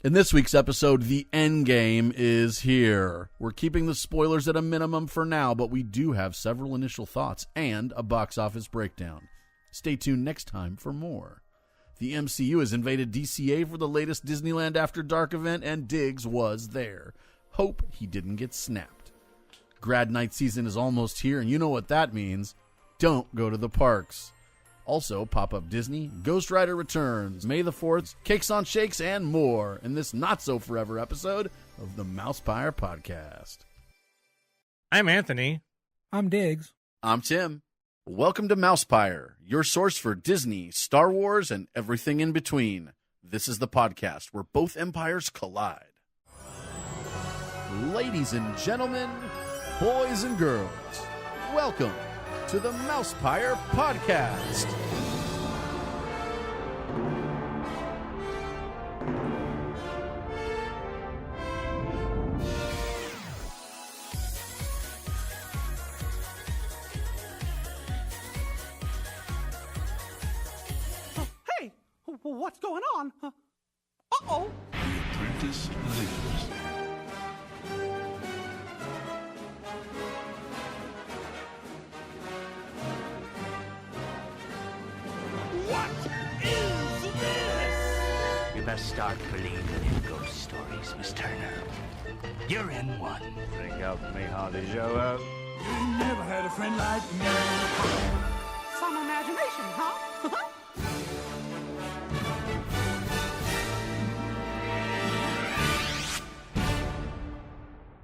In this week's episode, the Endgame is here. We're keeping the spoilers at a minimum for now, but we do have several initial thoughts and a box office breakdown. Stay tuned next time for more. The MCU has invaded DCA for the latest Disneyland After Dark event, and Diggs was there. Hope he didn't get snapped. Grad Night season is almost here, and you know what that means. Don't go to the parks. Also, Pop-Up Disney, Ghost Rider returns, May the 4th, Cakes on Shakes, and more in this not-so-forever episode of the MousePIRE Podcast. I'm Anthony. I'm Diggs. I'm Tim. Welcome to MousePIRE, your source for Disney, Star Wars, and everything in between. This is the podcast where both empires collide. Ladies and gentlemen, boys and girls, welcome to the MousePIRE Podcast. Hey, what's going on? Uh-oh. The Apprentice lives. What is this? You best start believing in ghost stories, Miss Turner. You're in one. Bring out me Hardy Joe. You never had a friend like me. Some imagination, huh?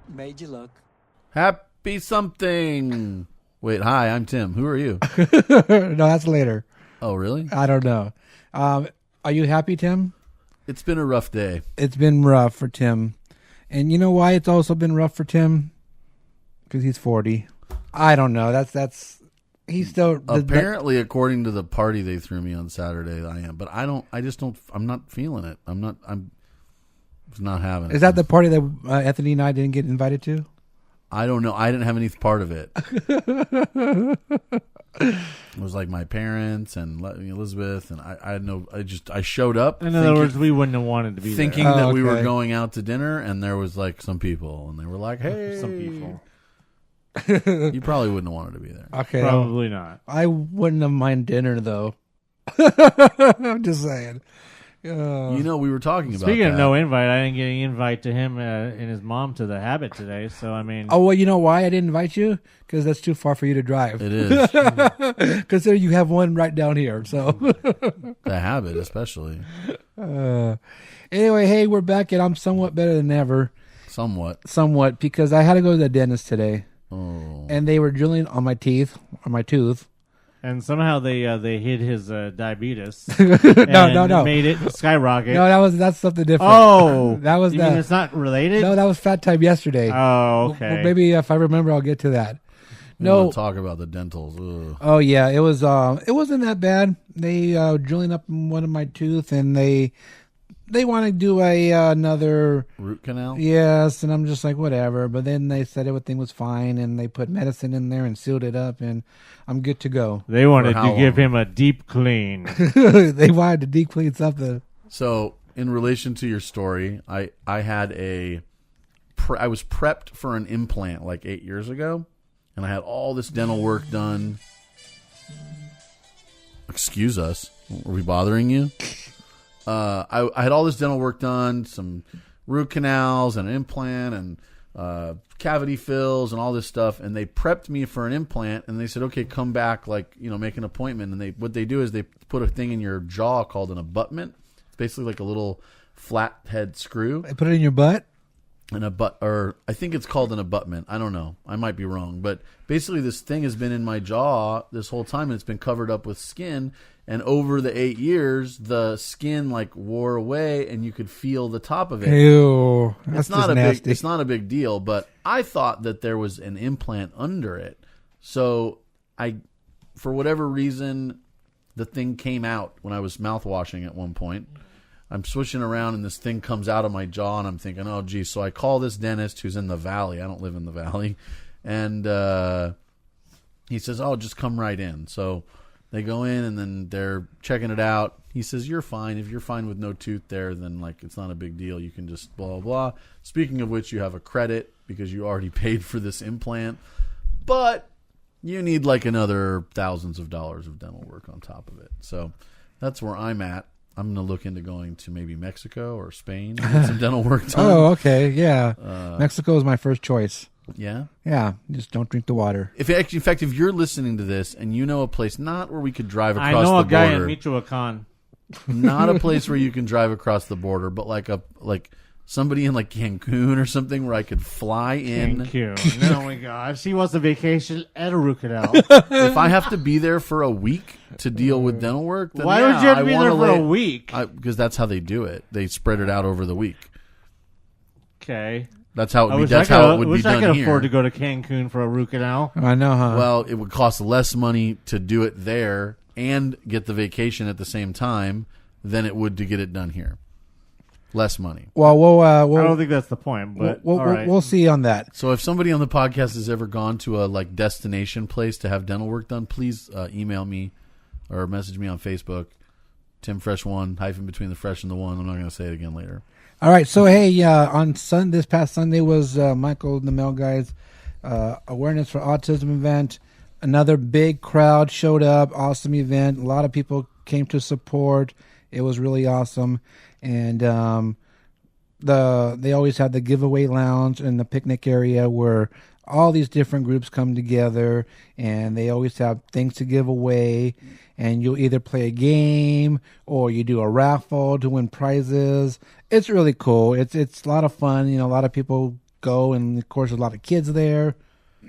Made you look. Happy something. Wait, hi, I'm Tim. Who are you? No, that's later. Oh, really? I don't know. Are you happy, Tim? It's been a rough day. It's been rough for Tim. And you know why it's also been rough for Tim? Because he's 40. I don't know. That's he's still Apparently, according to the party they threw me on Saturday, I am. But I'm not feeling it. I'm not having it. Is that the party that Anthony and I didn't get invited to? I don't know. I didn't have any part of it. It was like my parents and Elizabeth, and I had no. I showed up. In other words, we wouldn't have wanted to be thinking there. that we were okay. going out to dinner, and there was like some people, and they were like, "Hey, Some people. You probably wouldn't have wanted to be there." Okay. Probably not. I wouldn't have mind dinner, though. I'm just saying. We were talking about. Speaking of that. no invite, I didn't get any invite to him and his mom to the Habit today. So I mean, Oh, well, you know why I didn't invite you? Because that's too far for you to drive. It is Consider you have one right down here. So, the Habit, especially anyway, hey, we're back, and I'm somewhat better than ever. somewhat. Because I had to go to the dentist today, Oh, and they were drilling on my tooth. and somehow they hid his diabetes. No. Made it skyrocket. No, that's something different. Oh, that was you that. mean it's not related? No, that was fat time yesterday. Oh, okay. Well, maybe if I remember, I'll get to that. we No. want to talk about the dentals. Ugh. Oh yeah, it was. It wasn't that bad. They drilling up one of my tooth, and they want to do another Root canal. Yes, and I'm just like, whatever. But then they said everything was fine, and they put medicine in there and sealed it up, and I'm good to go. They wanted For how to give long? him a deep clean. They wanted to deep clean something. So, in relation to your story, I had I was prepped for an implant like 8 years ago, and I had all this dental work done. Excuse us, are we bothering you? I had all this dental work done, some root canals and an implant and cavity fills and all this stuff, and they prepped me for an implant, and they said, okay, come back, make an appointment. And what they do is they put a thing in your jaw called an abutment. It's basically like a little flat head screw. They put it in your butt. Or I think it's called an abutment. I don't know. I might be wrong. But basically this thing has been in my jaw this whole time, and it's been covered up with skin. And over the 8 years, the skin wore away, and you could feel the top of it. Ew, that's just nasty. It's not a big deal, but I thought that there was an implant under it. So for whatever reason, the thing came out when I was mouthwashing at one point. I'm swishing around, and this thing comes out of my jaw, and I'm thinking, oh, geez. So I call this dentist who's in the valley. I don't live in the valley. And he says, oh, just come right in. So They go in and then they're checking it out. He says, you're fine. If you're fine with no tooth there, then like it's not a big deal. You can just blah, blah. Speaking of which, you have a credit because you already paid for this implant. But you need like another thousands of dollars of dental work on top of it. So that's where I'm at. I'm going to look into going to maybe Mexico or Spain to get some dental work done. Oh, okay. Yeah. Mexico is my first choice. Yeah? Yeah. Just don't drink the water. In fact, if you're listening to this and you know a place not where we could drive across I know the a guy border, in Michoacan. not a place where you can drive across the border, but like somebody in like Cancun or something where I could fly in. Cancun. Oh my gosh, he wants a vacation at a root canal. If I have to be there for a week to deal with dental work, then Why would you have to be there for a week? Because that's how they do it. They spread it out over the week. Okay. That's how it would be. I could here. afford to go to Cancun for a root canal. I know, huh? Well, it would cost less money to do it there and get the vacation at the same time than it would to get it done here. Less money. Well, I don't think that's the point, but all right. We'll see on that. So if somebody on the podcast has ever gone to a like destination place to have dental work done, please email me or message me on Facebook. Tim Fresh 1 - between the fresh and the one. I'm not going to say it again later. All right. So hey, this past Sunday was Michael the Mail Guy's awareness for autism event. Another big crowd showed up. Awesome event. A lot of people came to support. It was really awesome. And they always have the giveaway lounge and the picnic area where all these different groups come together, and they always have things to give away. And you'll either play a game or you do a raffle to win prizes. It's really cool. It's a lot of fun. You know, a lot of people go, and of course, a lot of kids there.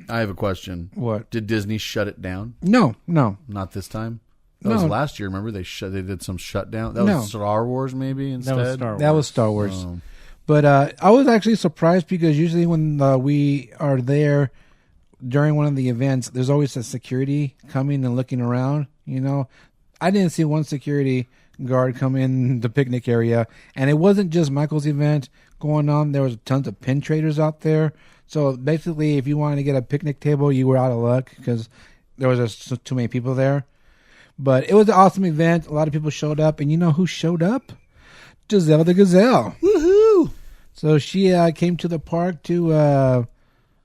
I have a question. What? Did Disney shut it down? No. Not this time? That was last year. Remember they did some shutdown. That was Star Wars maybe instead. That was Star Wars. But I was actually surprised because usually when we are there during one of the events, there's always a security coming and looking around. You know, I didn't see one security guard come in the picnic area, and it wasn't just Michael's event going on. There was tons of pin traders out there. So basically, if you wanted to get a picnic table, you were out of luck because there was just too many people there. But it was an awesome event. A lot of people showed up. And you know who showed up? Giselle the Gazelle. Woohoo! So she came to the park to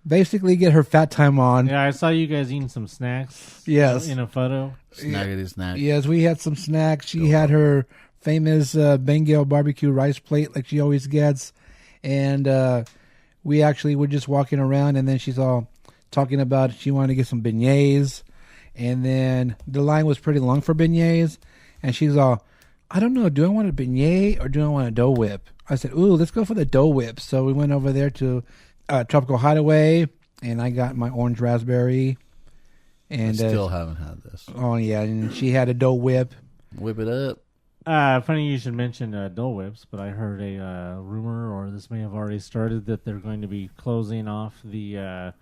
basically get her fat time on. Yeah, I saw you guys eating some snacks. Yes. In a photo. Snaggity snack. Yes, we had some snacks. She had her famous Bengal barbecue rice plate like she always gets. And we actually were just walking around, and then she's all talking about she wanted to get some beignets. And then the line was pretty long for beignets. And she's all, I don't know, do I want a beignet or do I want a dough whip? I said, ooh, let's go for the dough whip. So we went over there to Tropical Hideaway, and I got my orange raspberry. And I still haven't had this. Oh, yeah, and she had a dough whip. Whip it up. Funny you should mention Dole Whips, but I heard a rumor, or this may have already started, that they're going to be closing off the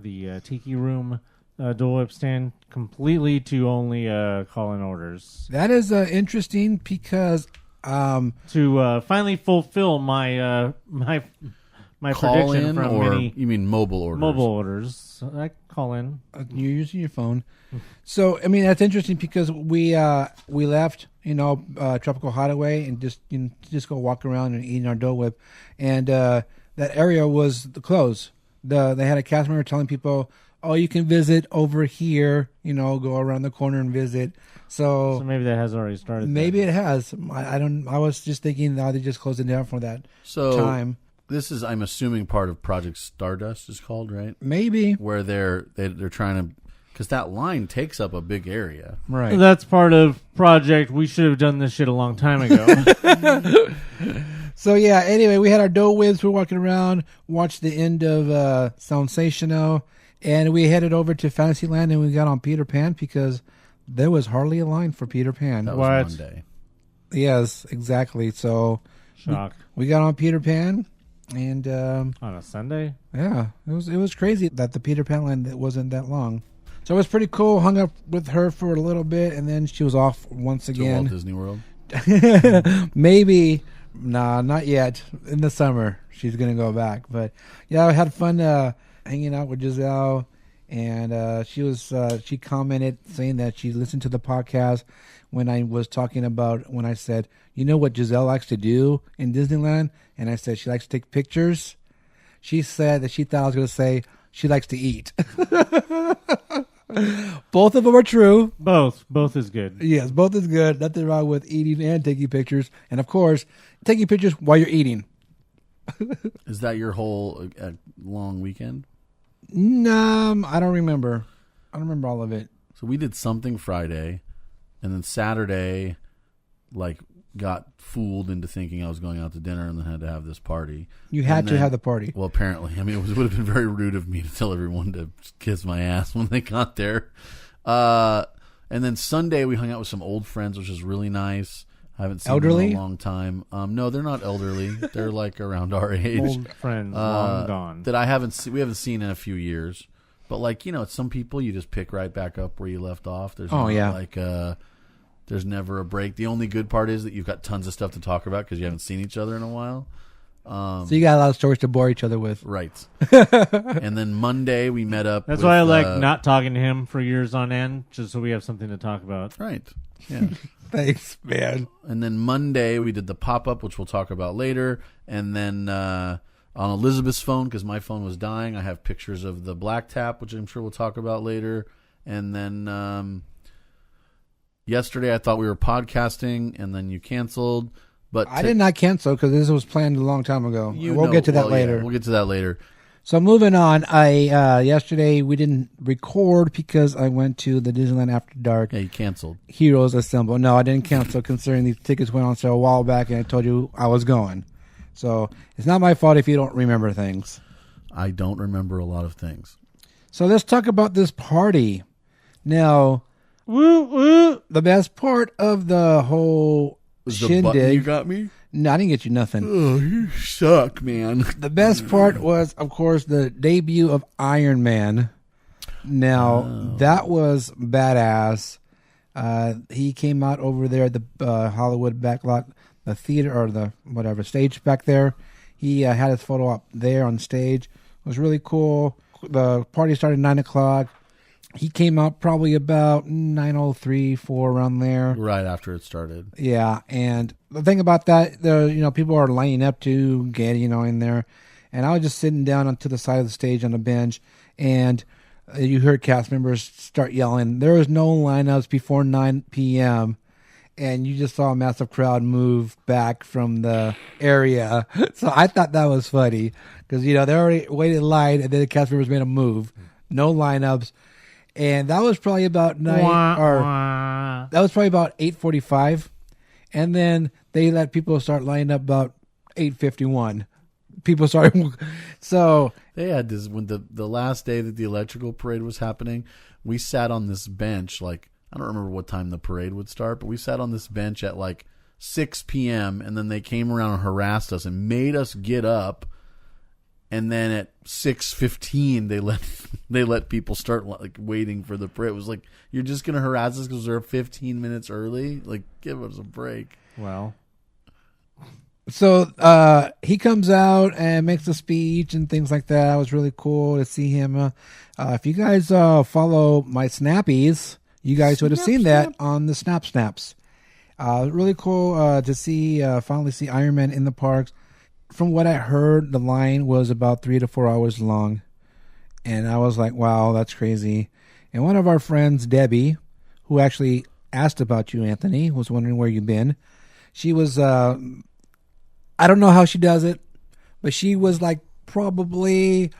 Tiki Room Dole Whip stand completely to only call-in orders. That is interesting because to finally fulfill my my call prediction in, from or many you mean mobile orders? mobile orders. I call in. You're using your phone. So I mean that's interesting because we left Tropical Hideaway and just go walk around and eat our Dole Whip, and that area was closed. They had a cast member telling people, oh, you can visit over here, go around the corner and visit. So maybe that has already started. Maybe it has. I was just thinking now they just closed it down for that time. This is, I'm assuming, part of Project Stardust is called, right? Maybe. Where they're trying to, because that line takes up a big area. Right. That's part of Project. We should have done this shit a long time ago. So yeah. Anyway, we had our Dole Whips. We're walking around, watched the end of Sensational. And we headed over to Fantasyland, and we got on Peter Pan because there was hardly a line for Peter Pan. That was Monday. Yes, exactly. So shock. We got on Peter Pan, and on a Sunday. Yeah, it was crazy that the Peter Pan line wasn't that long. So it was pretty cool. Hung up with her for a little bit, and then she was off once again. To Walt Disney World. Maybe. Nah, not yet. In the summer, she's gonna go back. But yeah, I had fun. Hanging out with Giselle, And she commented saying that she listened to the podcast when I was talking about when I said, you know what Giselle likes to do in Disneyland? And I said she likes to take pictures. She said that she thought I was going to say she likes to eat. Both of them are true. Both is good. Yes, both is good. Nothing wrong with eating and taking pictures. And of course, taking pictures while you're eating. Is that your whole long weekend? No, I don't remember. I don't remember all of it. So we did something Friday, and then Saturday, got fooled into thinking I was going out to dinner and then had to have this party. You had to have the party. Well, apparently. I mean, it would have been very rude of me to tell everyone to kiss my ass when they got there. And then Sunday, we hung out with some old friends, which was really nice. I haven't seen them in a long time. No, they're not elderly. They're around our age. Old friends, long gone. That we haven't seen in a few years. But some people you just pick right back up where you left off. There's there's never a break. The only good part is that you've got tons of stuff to talk about because you haven't seen each other in a while. So you got a lot of stories to bore each other with. Right. And then Monday we met up. That's why I like not talking to him for years on end, just so we have something to talk about. Right. Yeah. Thanks, man. And then Monday we did the pop-up, which we'll talk about later. And then on Elizabeth's phone, because my phone was dying, I have pictures of the black tap, which I'm sure we'll talk about later. And then yesterday I thought we were podcasting, and then you canceled. But I did not cancel because this was planned a long time ago. We'll get to that later. Yeah, we'll get to that later. So moving on, yesterday we didn't record because I went to the Disneyland After Dark. Yeah, you canceled. Heroes Assemble. No, I didn't cancel considering these tickets went on sale a while back and I told you I was going. So it's not my fault if you don't remember things. I don't remember a lot of things. So let's talk about this party. Now, the best part of the whole shindig. The button you got me? No, I didn't get you nothing. Oh, you suck, man. The best part was, of course, the debut of Iron Man. Now, that was badass. He came out over there at the Hollywood backlot, the theater, or the whatever, stage back there. He had his photo up there on stage. It was really cool. The party started at 9 o'clock. He came out probably about 9:03, 4 around there. Right after it started. Yeah, and the thing about that, people are lining up to get, in there. And I was just sitting down onto the side of the stage on a bench, and you heard cast members start yelling. There was no lineups before 9 p.m., and you just saw a massive crowd move back from the area. So I thought that was funny, because, they already waited in line, and then the cast members made a move. No lineups. And that was probably about that was probably about 8:45, and then they let people start lining up about 8:51. People started, so they had this when the last day that the electrical parade was happening. We sat on this bench. I don't remember what time the parade would start, but we sat on this bench at 6 p.m. and then they came around and harassed us and made us get up. And then at 6:15, they let people start waiting for the parade. It was you're just gonna harass us because they're 15 minutes early. Give us a break. Well, so he comes out and makes a speech and things like that. It was really cool to see him. If you guys follow my Snappies, you guys would have seen that on the Snaps. Really cool to finally see Iron Man in the parks. From what I heard, the line was about 3 to 4 hours long. And I was like, wow, that's crazy. And one of our friends, Debbie, who actually asked about you, Anthony, was wondering where you've been. She was, I don't know how she does it, but she was probably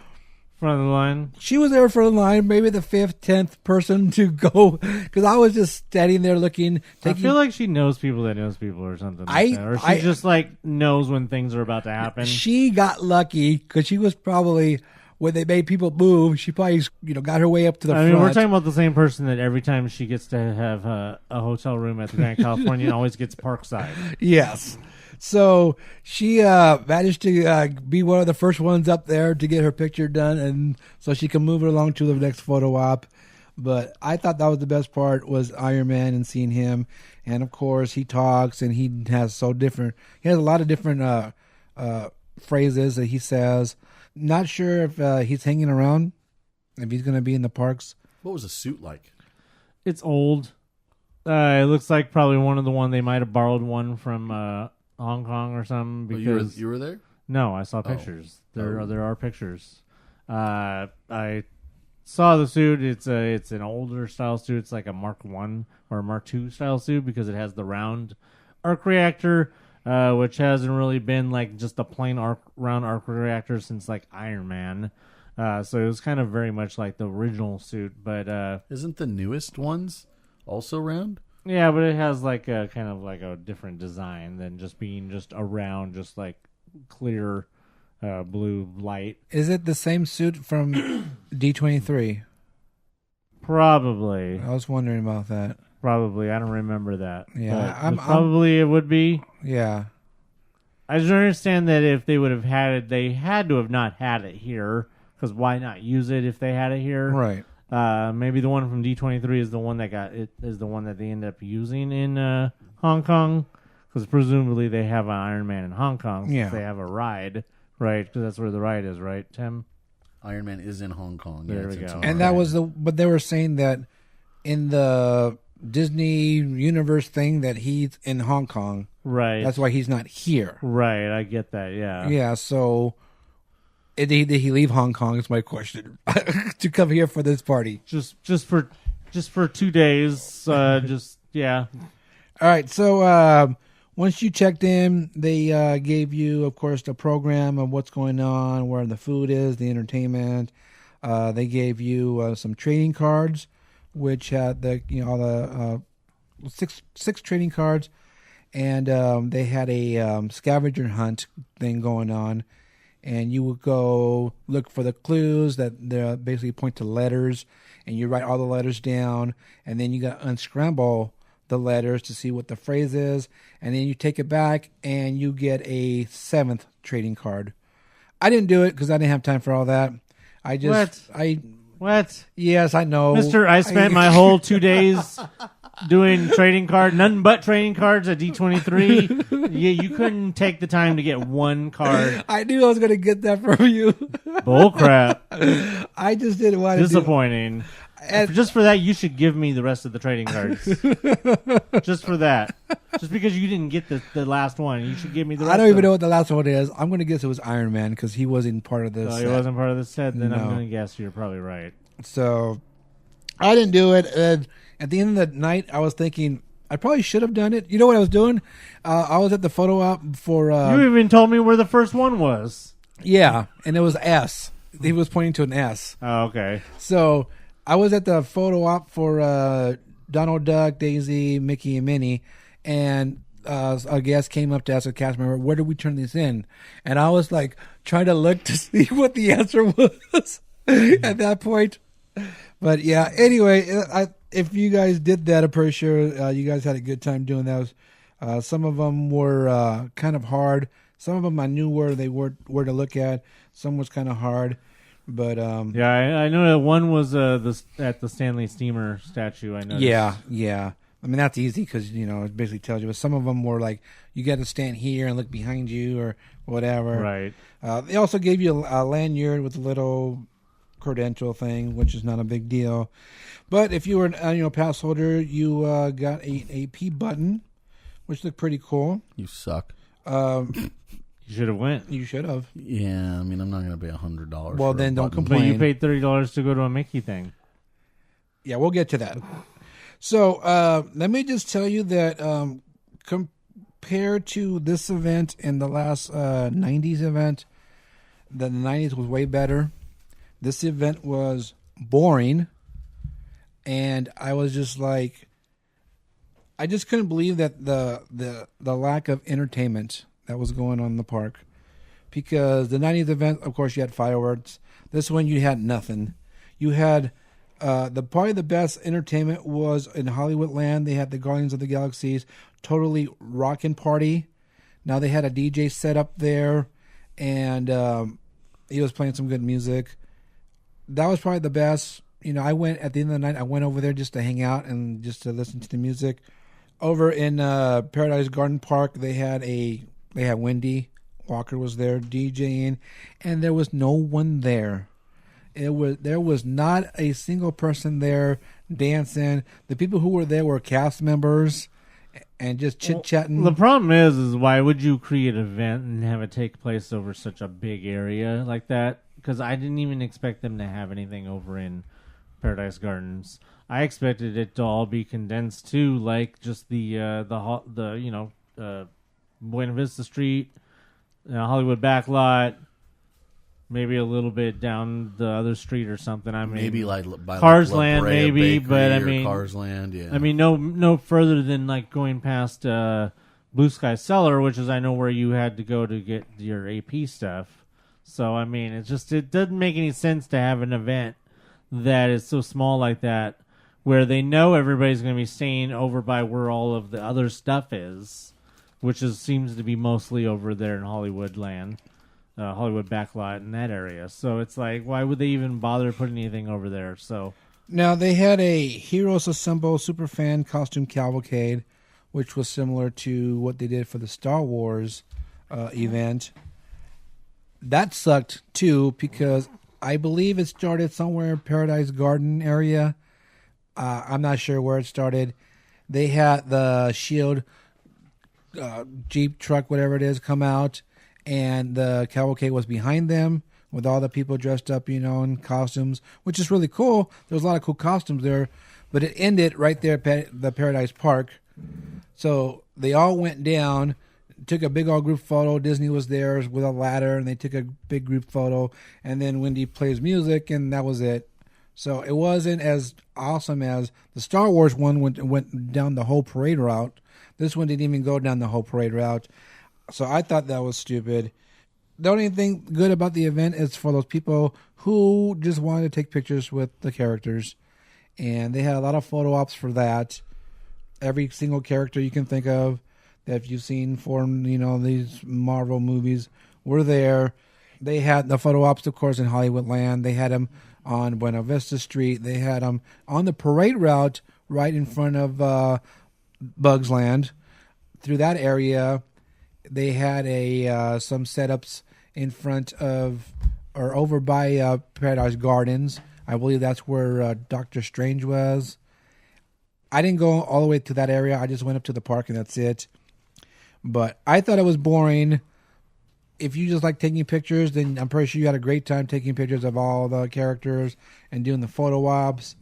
front of the line. She was there for the line, maybe the 5th, 10th person to go, because I was just standing there looking. I feel like she knows people that knows people or something like that. Or she just knows when things are about to happen. She got lucky because she was probably, when they made people move, she probably got her way up to the front. I mean, we're talking about the same person that every time she gets to have a hotel room at the Grand Californian always gets Parkside. Yes. So she managed to be one of the first ones up there to get her picture done, and so she can move it along to the next photo op. But I thought that was the best part, was Iron Man and seeing him. And of course, he talks, and he has a lot of different phrases that he says. Not sure if he's hanging around if he's going to be in the parks. What was the suit like? It's old. It looks like probably one of the one they might have borrowed one from Hong Kong or something. Because you were there? No, I saw pictures. There are pictures. I saw the suit. It's an older style suit. It's like a Mark I or a Mark II style suit because it has the round arc reactor, which hasn't really been like just a plain round arc reactor since like Iron Man. So it was kind of very much like the original suit, but isn't the newest ones also round? Yeah, but it has like a kind of like a different design than just being just a round, just like clear blue light. Is it the same suit from D23? Probably. I was wondering about that. Probably. I don't remember that. Yeah, probably it would be. Yeah. I just understand that if they would have had it, they had to have not had it here. Because why not use it if they had it here? Right. Maybe the one from D23 is the one that is the one that they end up using in Hong Kong. Because presumably they have an Iron Man in Hong Kong. Since they have a ride, right? Because that's where the ride is, right, Tim? Iron Man is in Hong Kong. There we go. And that was but they were saying that in the Disney universe thing that he's in Hong Kong. Right. That's why he's not here. Right. I get that. Yeah. Yeah. So did he leave Hong Kong? Is my question to come here for this party. Just for 2 days. Yeah. All right. So once you checked in, they gave you, of course, the program of what's going on, where the food is, the entertainment. They gave you some trading cards, which had the six trading cards, and they had a scavenger hunt thing going on, and you would go look for the clues that they basically point to letters, and you write all the letters down, and then you got to unscramble the letters to see what the phrase is, and then you take it back and you get a 7th trading card. I didn't do it because I didn't have time for all that. What? Yes, I know, Mister. I spent my whole 2 days doing trading card, nothing but trading cards at D23. Yeah, you couldn't take the time to get one card. I knew I was going to get that from you. Bull crap. I just didn't want to. Disappointing. Just for that, you should give me the rest of the trading cards. Just for that. Just because you didn't get the last one, you should give me the rest. I don't even know what the last one is. I'm going to guess it was Iron Man because he wasn't part of this. Oh, he wasn't part of the set? Then No. I'm going to guess you're probably right. So I didn't do it. And at the end of the night, I was thinking I probably should have done it. You know what I was doing? I was at the photo op for. You even told me where the first one was. Yeah, and it was S. He was pointing to an S. Oh, okay. So I was at the photo op for Donald Duck, Daisy, Mickey, and Minnie, and a guest came up to ask a cast member, where do we turn these in? And I was like trying to look to see what the answer was at that point. But yeah, anyway, if you guys did that, I'm pretty sure you guys had a good time doing those. Some of them were kind of hard. Some of them I knew where they were to look at. Some was kind of hard. But yeah, I know that one was at the Stanley Steamer statue. I noticed. Yeah. I mean, that's easy because it basically tells you. But some of them were like you got to stand here and look behind you or whatever. Right. They also gave you a lanyard with a little credential thing, which is not a big deal. But if you were a pass holder, you got an AP button, which looked pretty cool. You suck. You should have went. You should have. Yeah, I mean, I'm not going to pay $100. Well, then don't complain. But you paid $30 to go to a Mickey thing. Yeah, we'll get to that. So let me just tell you that compared to this event and the last 90s event, the 90s was way better. This event was boring, and I was just like, I just couldn't believe that the lack of entertainment that was going on in the park. Because the 90th event, of course, you had fireworks. This one, you had nothing. You had probably the best entertainment was in Hollywood Land. They had the Guardians of the Galaxies totally rockin' party. Now they had a DJ set up there, and he was playing some good music. That was probably the best. I went at the end of the night. I went over there just to hang out and just to listen to the music. Over in Paradise Garden Park, they had Wendy Walker was there DJing, and there was no one there. There was not a single person there dancing. The people who were there were cast members and just chit-chatting. The problem is why would you create an event and have it take place over such a big area like that? Because I didn't even expect them to have anything over in Paradise Gardens. I expected it to all be condensed to like just the Buena Vista Street, Hollywood backlot, maybe a little bit down the other street or something. I mean, maybe like by Cars La Land, Brea maybe, Bakery but I or mean, Cars Land, yeah. I mean, no further than like going past Blue Sky Cellar, which is I know where you had to go to get your AP stuff. So I mean, it doesn't make any sense to have an event that is so small like that, where they know everybody's going to be staying over by where all of the other stuff is, which seems to be mostly over there in Hollywood land, Hollywood backlot in that area. So it's like, why would they even bother putting anything over there? So now they had a Heroes Assemble Superfan costume cavalcade, which was similar to what they did for the Star Wars event. That sucked too because I believe it started somewhere in Paradise Garden area. I'm not sure where it started. They had the Shield Jeep truck, whatever it is, come out, and the cavalcade was behind them with all the people dressed up, in costumes, which is really cool. There was a lot of cool costumes there, but it ended right there at the Paradise Park. So they all went down, took a big old group photo. Disney was there with a ladder, and they took a big group photo, and then Wendy plays music, and that was it. So it wasn't as awesome as the Star Wars one went down the whole parade route. This one didn't even go down the whole parade route. So I thought that was stupid. The only thing good about the event is for those people who just wanted to take pictures with the characters. And they had a lot of photo ops for that. Every single character you can think of that you've seen from, these Marvel movies were there. They had the photo ops, of course, in Hollywood Land. They had them on Buena Vista Street. They had them on the parade route right in front of Bugs Land. Through that area, they had some setups in front of or over by Paradise Gardens. I believe that's where Doctor Strange was. I didn't go all the way to that area. I just went up to the park and that's it. But I thought it was boring. If you just like taking pictures, then I'm pretty sure you had a great time taking pictures of all the characters and doing the photo ops.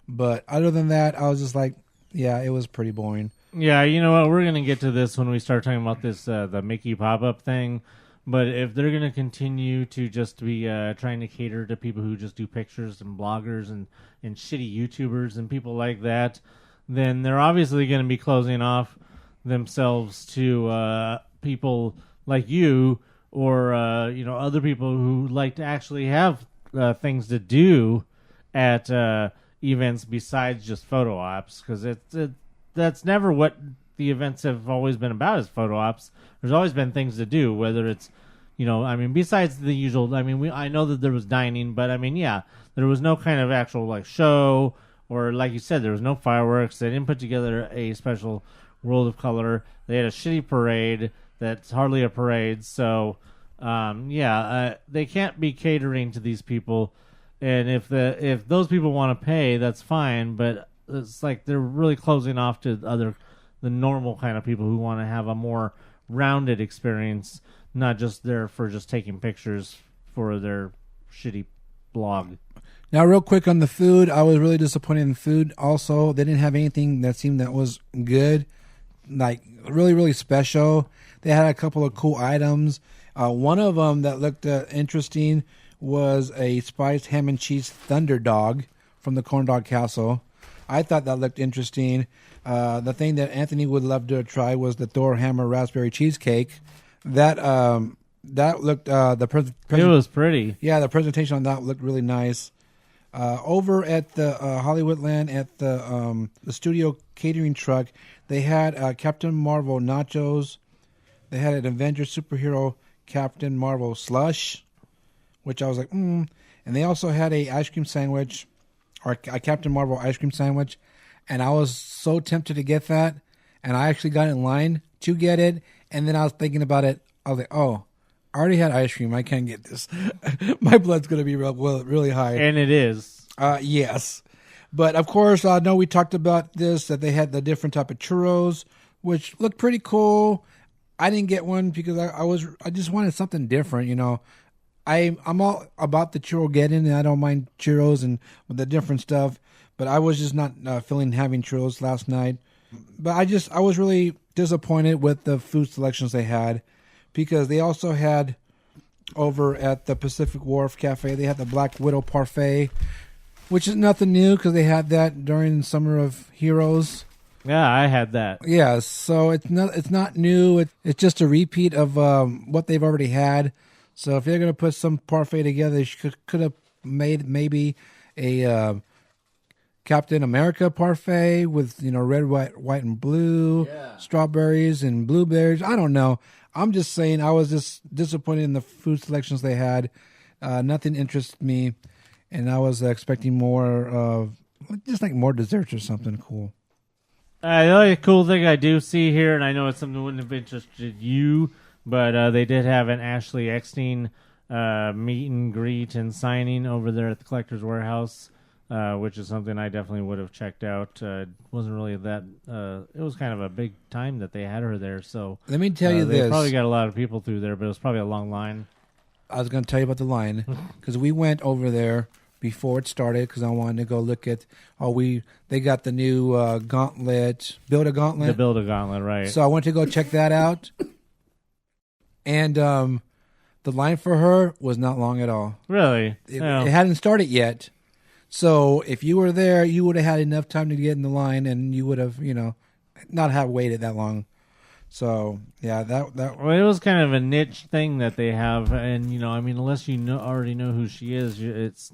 But other than that, I was just like, yeah, it was pretty boring. Yeah, you know what? We're going to get to this when we start talking about this, the Mickey pop-up thing. But if they're going to continue to just be trying to cater to people who just do pictures and bloggers and shitty YouTubers and people like that, then they're obviously going to be closing off themselves to people like you or other people who like to actually have things to do at events besides just photo ops, because that's never what the events have always been about, is photo ops. There's always been things to do, whether it's besides the usual. I know that there was dining, but there was no kind of actual like show, or like you said, there was no fireworks. They didn't put together a special World of Color. They had a shitty parade that's hardly a parade. So they can't be catering to these people. And if those people want to pay, that's fine. But it's like they're really closing off to the normal kind of people who want to have a more rounded experience, not just there for just taking pictures for their shitty blog. Now, real quick on the food, I was really disappointed in the food. Also, they didn't have anything that seemed that was good, like really, really special. They had a couple of cool items. One of them that looked interesting was a spiced ham and cheese thunder dog from the Corn Dog Castle. I thought that looked interesting. The thing that Anthony would love to try was the Thor Hammer raspberry cheesecake. That looked it was pretty. Yeah, the presentation on that looked really nice. Over at the Hollywood Land at the studio catering truck, they had Captain Marvel nachos. They had an Avengers superhero Captain Marvel slush, which I was like, And they also had a ice cream sandwich, or a Captain Marvel ice cream sandwich, and I was so tempted to get that, and I actually got in line to get it, and then I was thinking about it. I was like, oh, I already had ice cream. I can't get this. My blood's going to be really high. And it is. Yes. But, of course, I know we talked about this, that they had the different type of churros, which looked pretty cool. I didn't get one because I just wanted something different, you know. I'm all about the churro getting, and I don't mind churros and with the different stuff. But I was just not feeling having churros last night. But I was really disappointed with the food selections they had, because they also had over at the Pacific Wharf Cafe, they had the Black Widow Parfait, which is nothing new because they had that during Summer of Heroes. Yeah, I had that. Yeah, so it's not new. It's just a repeat of what they've already had. So if they're going to put some parfait together, they could have made maybe a Captain America parfait with, you know, red, white, and blue, strawberries and blueberries. I don't know. I'm just saying I was just disappointed in the food selections they had. Nothing interested me, and I was expecting more just like more desserts or something cool. The only cool thing I do see here, and I know it's something that wouldn't have interested you, but they did have an Ashley Eckstein meet and greet and signing over there at the Collector's Warehouse, which is something I definitely would have checked out. Wasn't really that. It was kind of a big time that they had her there. So let me tell you they this. probably got a lot of people through there, but it was probably a long line. I was going to tell you about the line because we went over there before it started because I wanted to go look at. They got the new gauntlet, Build a Gauntlet. The Build a Gauntlet, right? So I went to go check that out, and the line for her was not long at all. Really, it hadn't started yet. So if you were there, you would have had enough time to get in the line, and you would have, you know, not have waited that long. So yeah, that well, it was kind of a niche thing that they have, and you know, I mean, unless you already know who she is, it's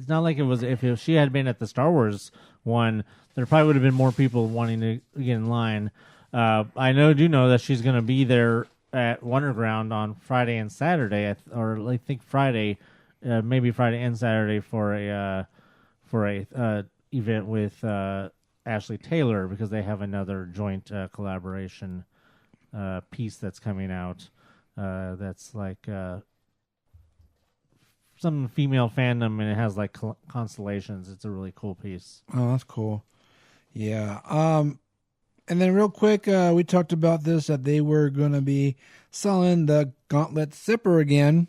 not like it was. If she had been at the Star Wars one, there probably would have been more people wanting to get in line. I do know that she's going to be there at Wonderground on Friday and Saturday, or I think Friday, maybe Friday and Saturday for a event with Ashley Taylor, because they have another joint collaboration piece that's coming out. That's like some female fandom, and it has like constellations. It's a really cool piece. Oh, that's cool. Yeah. And then real quick, we talked about this, that they were going to be selling the Gauntlet Zipper again.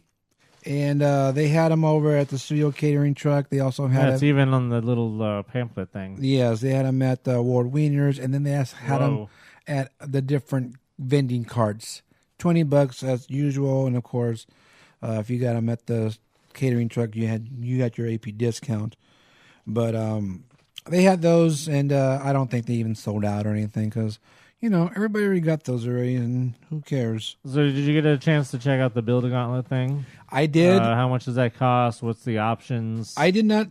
And they had them over at the studio catering truck. They also had it's even on the little pamphlet thing. Yes, they had them at the Ward Wieners, and then they had them at the different vending carts. $20 as usual, and of course, if you got them at the catering truck, you got your AP discount. But they had those, and I don't think they even sold out or anything because, you know, everybody already got those already, and who cares? So did you get a chance to check out the Build a Gauntlet thing? I did. How much does that cost? What's the options? I did not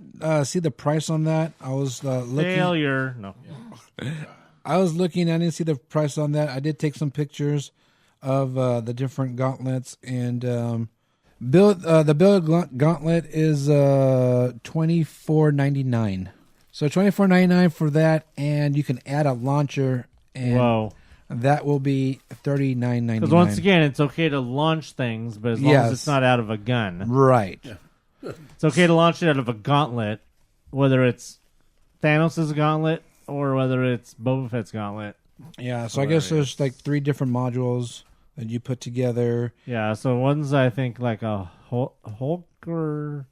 see the price on that. I was looking. Failure. No. I was looking. I didn't see the price on that. I did take some pictures of the different gauntlets, and the Build Gauntlet is $24.99. So $24.99 for that, and you can add a launcher, and that will be $39.99. Because once again, it's okay to launch things, but as long as it's not out of a gun, right? Yeah. It's okay to launch it out of a gauntlet, whether it's Thanos' gauntlet or whether it's Boba Fett's gauntlet. Yeah, so I guess there's like 3 different modules that you put together. Yeah, so one's I think like a Hulk or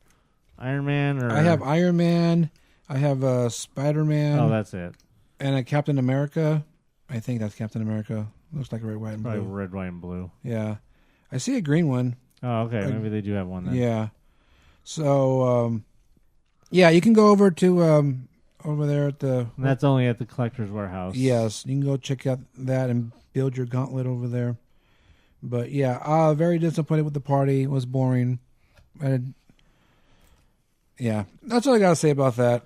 Iron Man, or I have Iron Man. I have Spider-Man. Oh, that's it. And a Captain America. I think that's Captain America. Looks like red, white, and blue. Probably red, white, and blue. Yeah. I see a green one. Oh, okay. Maybe they do have one then. Yeah. So, yeah, you can go over to over there at the... And that's only at the Collector's Warehouse. Yes. You can go check out that and build your gauntlet over there. But, yeah, very disappointed with the party. It was boring. Yeah. That's all I got to say about that.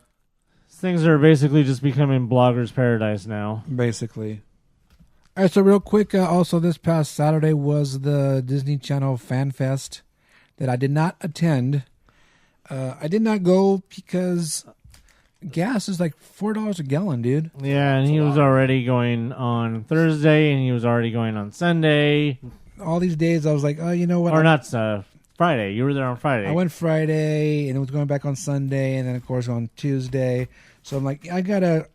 Things are basically just becoming bloggers' paradise now. Basically. All right, so real quick, also this past Saturday was the Disney Channel Fan Fest that I did not attend. I did not go because gas is like $4 a gallon, dude. Yeah, and he was already going on Thursday, and he was already going on Sunday. all these days I was like, oh, you know what? Or not Friday. You were there on Friday. I went Friday, and it was going back on Sunday, and then, of course, on Tuesday. So I'm like, I got to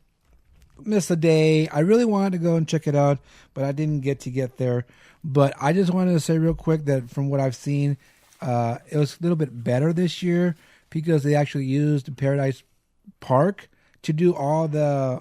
miss a day. I really wanted to go and check it out, but I didn't get there. But I just wanted to say real quick that from what I've seen, it was a little bit better this year because they actually used Paradise Park to do all the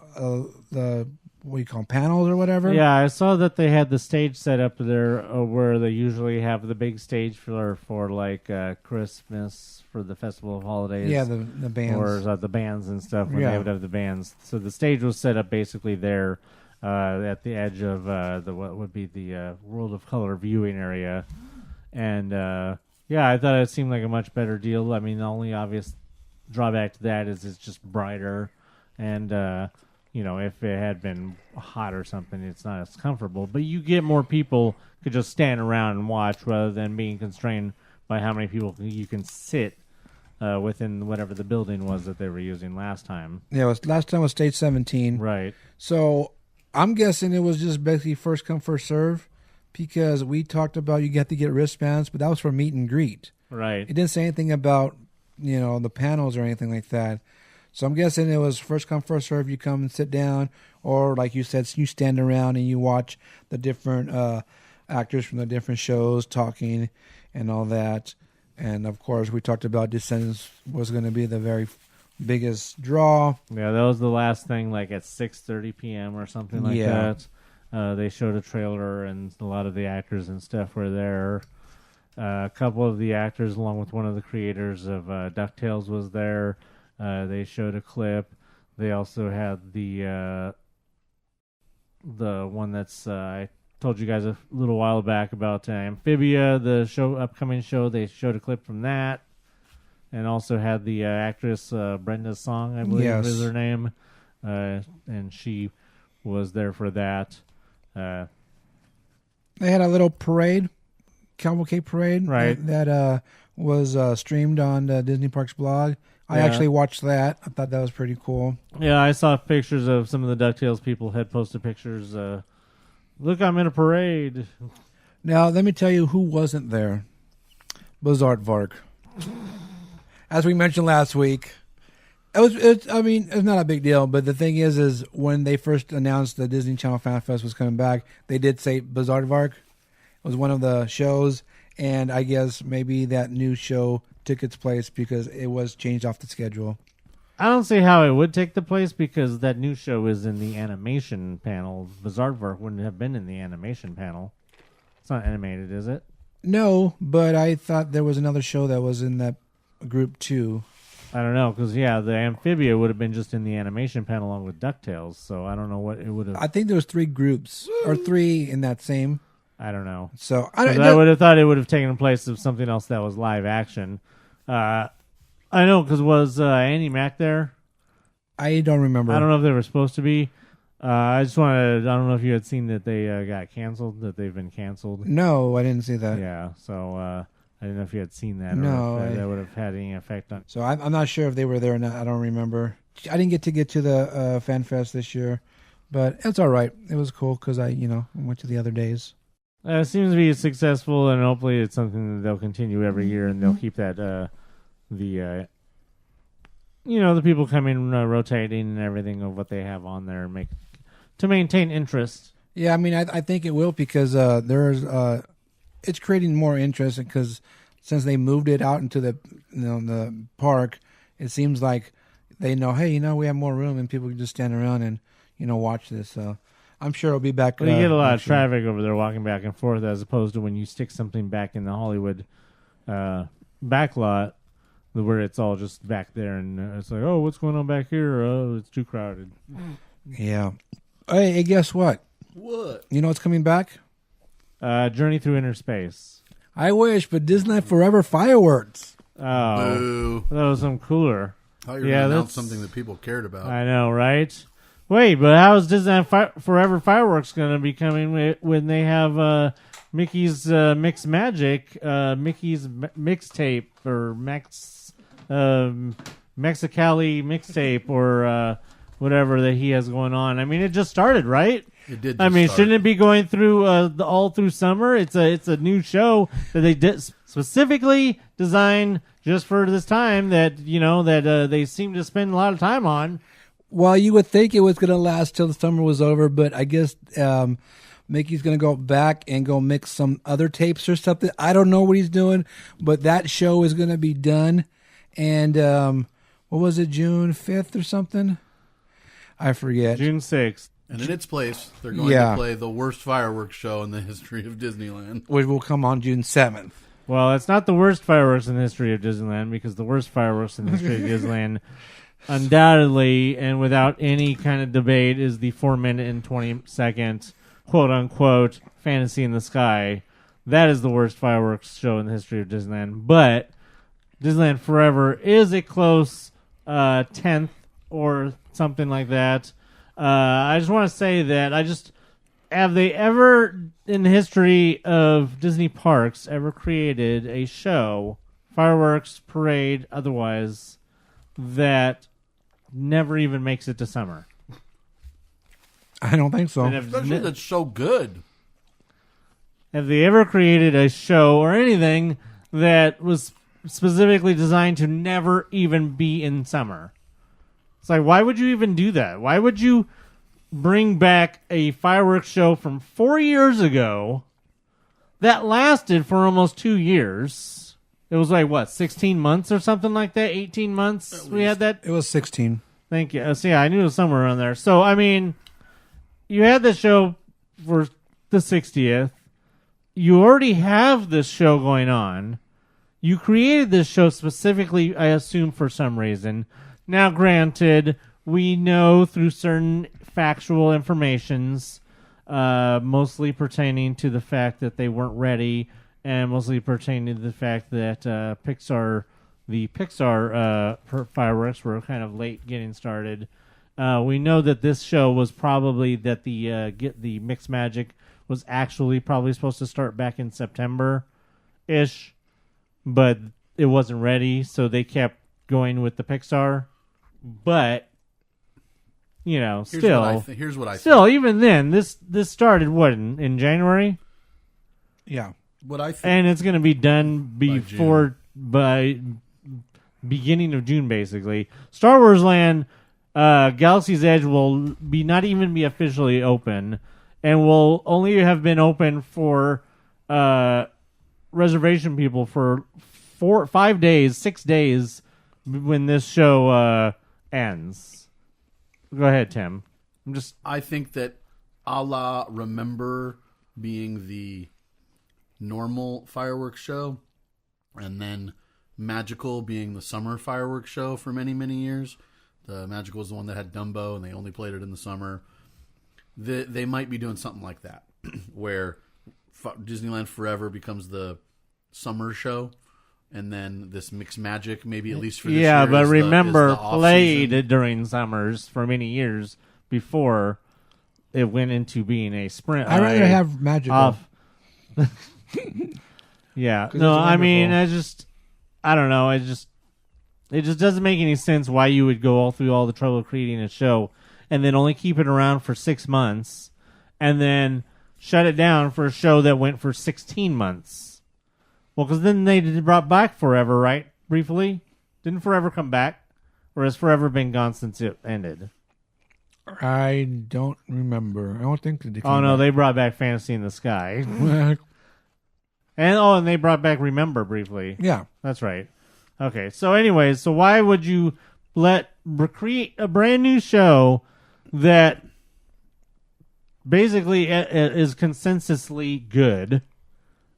what do you call them, panels or whatever. Yeah, I saw that they had the stage set up there where they usually have the big stage for like Christmas for the Festival of Holidays. Yeah, the bands. Or the bands and stuff when they would have the bands. So the stage was set up basically there at the edge of what would be the World of Color viewing area. And yeah, I thought it seemed like a much better deal. I mean, the only obvious drawback to that is it's just brighter and if it had been hot or something, it's not as comfortable. But you get more people could just stand around and watch rather than being constrained by how many people you can sit within whatever the building was that they were using last time. Yeah, last time was stage 17. Right. So I'm guessing it was just basically first come, first serve because we talked about you get to get wristbands, but that was for meet and greet. Right. It didn't say anything about, the panels or anything like that. So I'm guessing it was first come, first serve. You come and sit down, or like you said, you stand around and you watch the different actors from the different shows talking and all that. And of course, we talked about Descendants was going to be the very biggest draw. Yeah, that was the last thing, like at 6:30 p.m. or something like that. They showed a trailer, and a lot of the actors and stuff were there. A couple of the actors, along with one of the creators of DuckTales, was there. They showed a clip. They also had the one that's I told you guys a little while back about Amphibia, the upcoming show. They showed a clip from that, and also had the actress Brenda Song, I believe is her name, and she was there for that. They had a little parade, cavalcade parade, right? That was streamed on Disney Parks blog. I actually watched that. I thought that was pretty cool. Yeah, I saw pictures of some of the DuckTales people had posted pictures. Look, I'm in a parade. Now, let me tell you who wasn't there. Bizaardvark. As we mentioned last week, it's not a big deal, but the thing is when they first announced the Disney Channel Fan Fest was coming back, they did say Bizaardvark. It was one of the shows, and I guess maybe that new show took its place because it was changed off the schedule. I don't see how it would take the place because that new show is in the animation panel. Bizaardvark wouldn't have been in the animation panel. It's not animated, is it? No, but I thought there was another show that was in that group too. I don't know, because, the Amphibia would have been just in the animation panel along with DuckTales, so I don't know what it would have... I think there was 3 groups, or 3 in that same... I don't know. So I would have thought it would have taken place of something else that was live action. I know, because was Andy Mack there? I don't remember. I don't know if they were supposed to be. I don't know if you had seen that they got canceled, that they've been canceled. No, I didn't see that. Yeah, so I didn't know if you had seen that no, or if that would have had any effect on. So I'm not sure if they were there or not. I don't remember. I didn't get to the Fan Fest this year, but it's all right. It was cool because I went to the other days. It seems to be successful, and hopefully it's something that they'll continue every year, and they'll keep that the people coming rotating and everything of what they have on there to maintain interest. Yeah, I mean, I think it will because it's creating more interest because since they moved it out into the the park, it seems like they know, hey, we have more room and people can just stand around and watch this. So I'm sure it'll be back. Well, you get a lot of traffic over there walking back and forth as opposed to when you stick something back in the Hollywood back lot where it's all just back there and it's like, oh, what's going on back here? Oh, it's too crowded. Yeah. Hey, guess what? What? You know what's coming back? Journey Through Inner Space. I wish, but Disneyland Forever fireworks. Oh, Boo. that was some cooler. I thought you were going to announce something that people cared about. I know, right? Wait, but how is Disneyland Forever Fireworks going to be coming when they have Mickey's Mix Magic, Mickey's mixtape, or Mexicali mixtape, or whatever that he has going on? I mean, it just started, right? It did. I mean, start. shouldn't it be going through all through summer? It's a new show that they did specifically designed just for this time that they seem to spend a lot of time on. Well, you would think it was going to last till the summer was over, but I guess Mickey's going to go back and go mix some other tapes or something. I don't know what he's doing, but that show is going to be done. And what was it, June 5th or something? I forget. June 6th. And in its place, they're going to play the worst fireworks show in the history of Disneyland. Which will come on June 7th. Well, it's not the worst fireworks in the history of Disneyland, because the worst fireworks in the history of Disneyland, undoubtedly and without any kind of debate, is the 4-minute and 20-second quote-unquote Fantasy in the Sky. That is the worst fireworks show in the history of Disneyland. But Disneyland Forever is a close 10th or something like that. I just want to say that have they ever in the history of Disney parks ever created a show, fireworks, parade, otherwise, that never even makes it to summer? I don't think so. Especially that's so good. Have they ever created a show or anything that was specifically designed to never even be in summer? It's like, why would you even do that? Why would you bring back a fireworks show from 4 years ago that lasted for almost 2 years? It was like, 16 months or something like that? 18 months we had that? It was 16. Thank you. So, yeah, I knew it was somewhere around there. So, I mean, you had the show for the 60th. You already have this show going on. You created this show specifically, I assume, for some reason. Now, granted, we know through certain factual informations, mostly pertaining to the fact that they weren't ready, and mostly pertaining to the fact that the Pixar fireworks were kind of late getting started. We know that this show was probably that the Mixed Magic was actually probably supposed to start back in September-ish, but it wasn't ready, so they kept going with the Pixar. But here's what I still, think. even then, this started in January? Yeah. What I think, and it's going to be done by beginning of June, basically. Star Wars Land, Galaxy's Edge will not even be officially open, and will only have been open for reservation people for 6 days when this show ends. Go ahead, Tim. I think that a la Remember being the normal fireworks show, and then Magical being the summer fireworks show for many, many years. The Magical was the one that had Dumbo, and they only played it in the summer. They might be doing something like that, where Disneyland Forever becomes the summer show, and then this Mixed Magic, maybe at least for this year. Yeah, but remember, played during summers for many years before it went into being a sprint. I'd rather have Magical. Yeah. No, I mean, I don't know. It just doesn't make any sense why you would go all through all the trouble of creating a show and then only keep it around for 6 months and then shut it down for a show that went for 16 months. Well, because then they brought back Forever, right? Briefly? Didn't Forever come back? Or has Forever been gone since it ended? I don't remember. I don't think they came Oh, no, back. they brought back Fantasy in the Sky. And they brought back Remember briefly. Yeah. That's right. Okay, so anyways, so why would you create a brand new show that basically is consensusly good,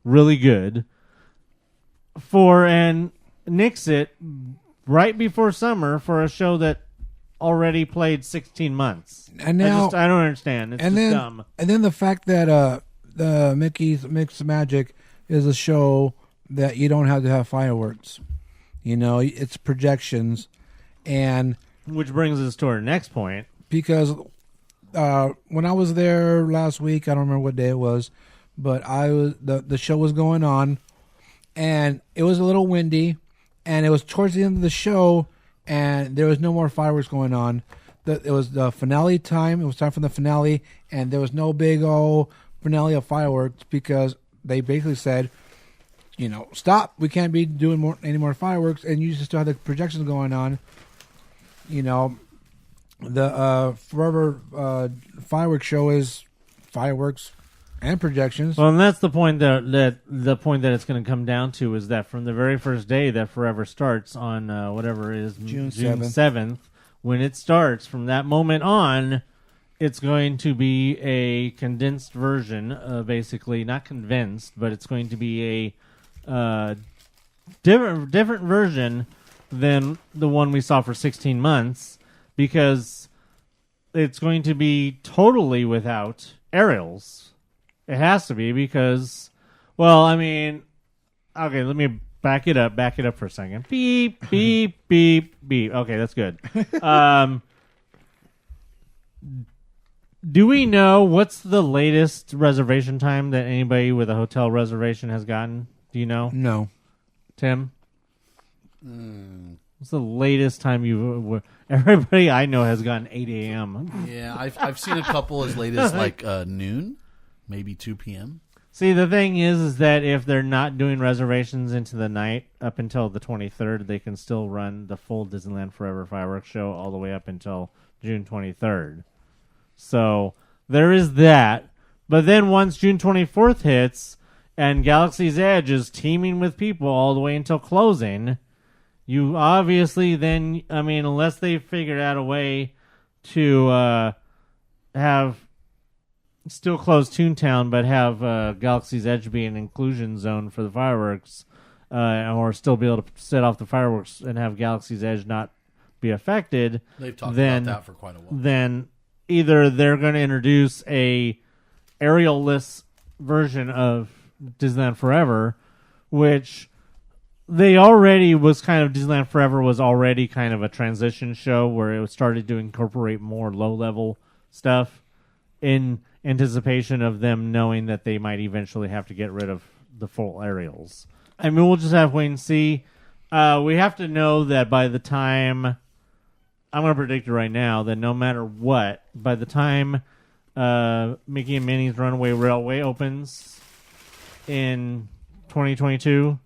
really good, and nix it right before summer for a show that already played 16 months? And now I don't understand. It's just dumb. And then the fact that the Mickey's Mixed Magic is a show that you don't have to have fireworks. It's projections, and which brings us to our next point. Because when I was there last week, I don't remember what day it was, but the show was going on, and it was a little windy, and it was towards the end of the show, and there was no more fireworks going on. it was the finale time. It was time for the finale, and there was no big old finale of fireworks because they basically said, stop. We can't be doing any more fireworks, and you still have the projections going on. The Forever fireworks show is fireworks and projections. Well, and that's the point that it's going to come down to is that from the very first day that Forever starts on whatever it is June 7th, when it starts from that moment on, it's going to be a condensed version, basically not condensed, but it's going to be a different version than the one we saw for 16 months because it's going to be totally without aerials. It has to be because, okay, let me back it up for a second. Beep, beep, beep, beep. Okay, that's good. Do we know what's the latest reservation time that anybody with a hotel reservation has gotten? Do you know? No. Tim? What's the latest time everybody I know has gotten 8 a.m.? Yeah, I've seen a couple as late as noon. Maybe 2 p.m. See, the thing is that if they're not doing reservations into the night up until the 23rd, they can still run the full Disneyland Forever fireworks show all the way up until June 23rd. So there is that. But then once June 24th hits and Galaxy's Edge is teeming with people all the way until closing, you obviously then, unless they figured out a way to have still close Toontown, but have Galaxy's Edge be an inclusion zone for the fireworks, or still be able to set off the fireworks and have Galaxy's Edge not be affected. They've talked about that for quite a while. Then either they're going to introduce a aerial-less version of Disneyland Forever, which they already was kind of Disneyland Forever was already kind of a transition show where it started to incorporate more low-level stuff in anticipation of them knowing that they might eventually have to get rid of the full aerials. We'll just have to wait and see. We have to know that by the time, I'm going to predict it right now, that no matter what, by the time Mickey and Minnie's Runaway Railway opens in 2022,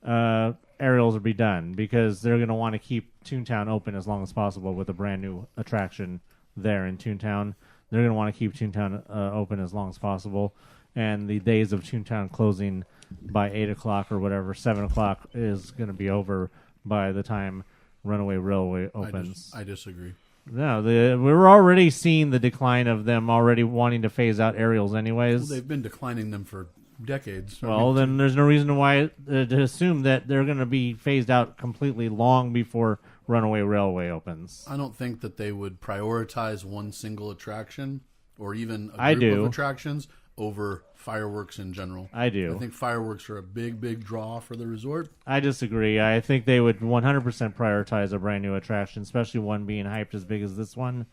aerials will be done because they're going to want to keep Toontown open as long as possible with a brand new attraction there in Toontown. They're going to want to keep Toontown open as long as possible. And the days of Toontown closing by 8 o'clock or whatever, 7 o'clock is going to be over by the time Runaway Railway opens. I disagree. No, we're already seeing the decline of them already wanting to phase out aerials anyways. Well, they've been declining them for decades. Well, then there's no reason why to assume that they're going to be phased out completely long before Runaway Railway opens. I don't think that they would prioritize one single attraction or even a group of attractions over fireworks in general. I do. I think fireworks are a big, big draw for the resort. I disagree. I think they would 100% prioritize a brand new attraction, especially one being hyped as big as this one,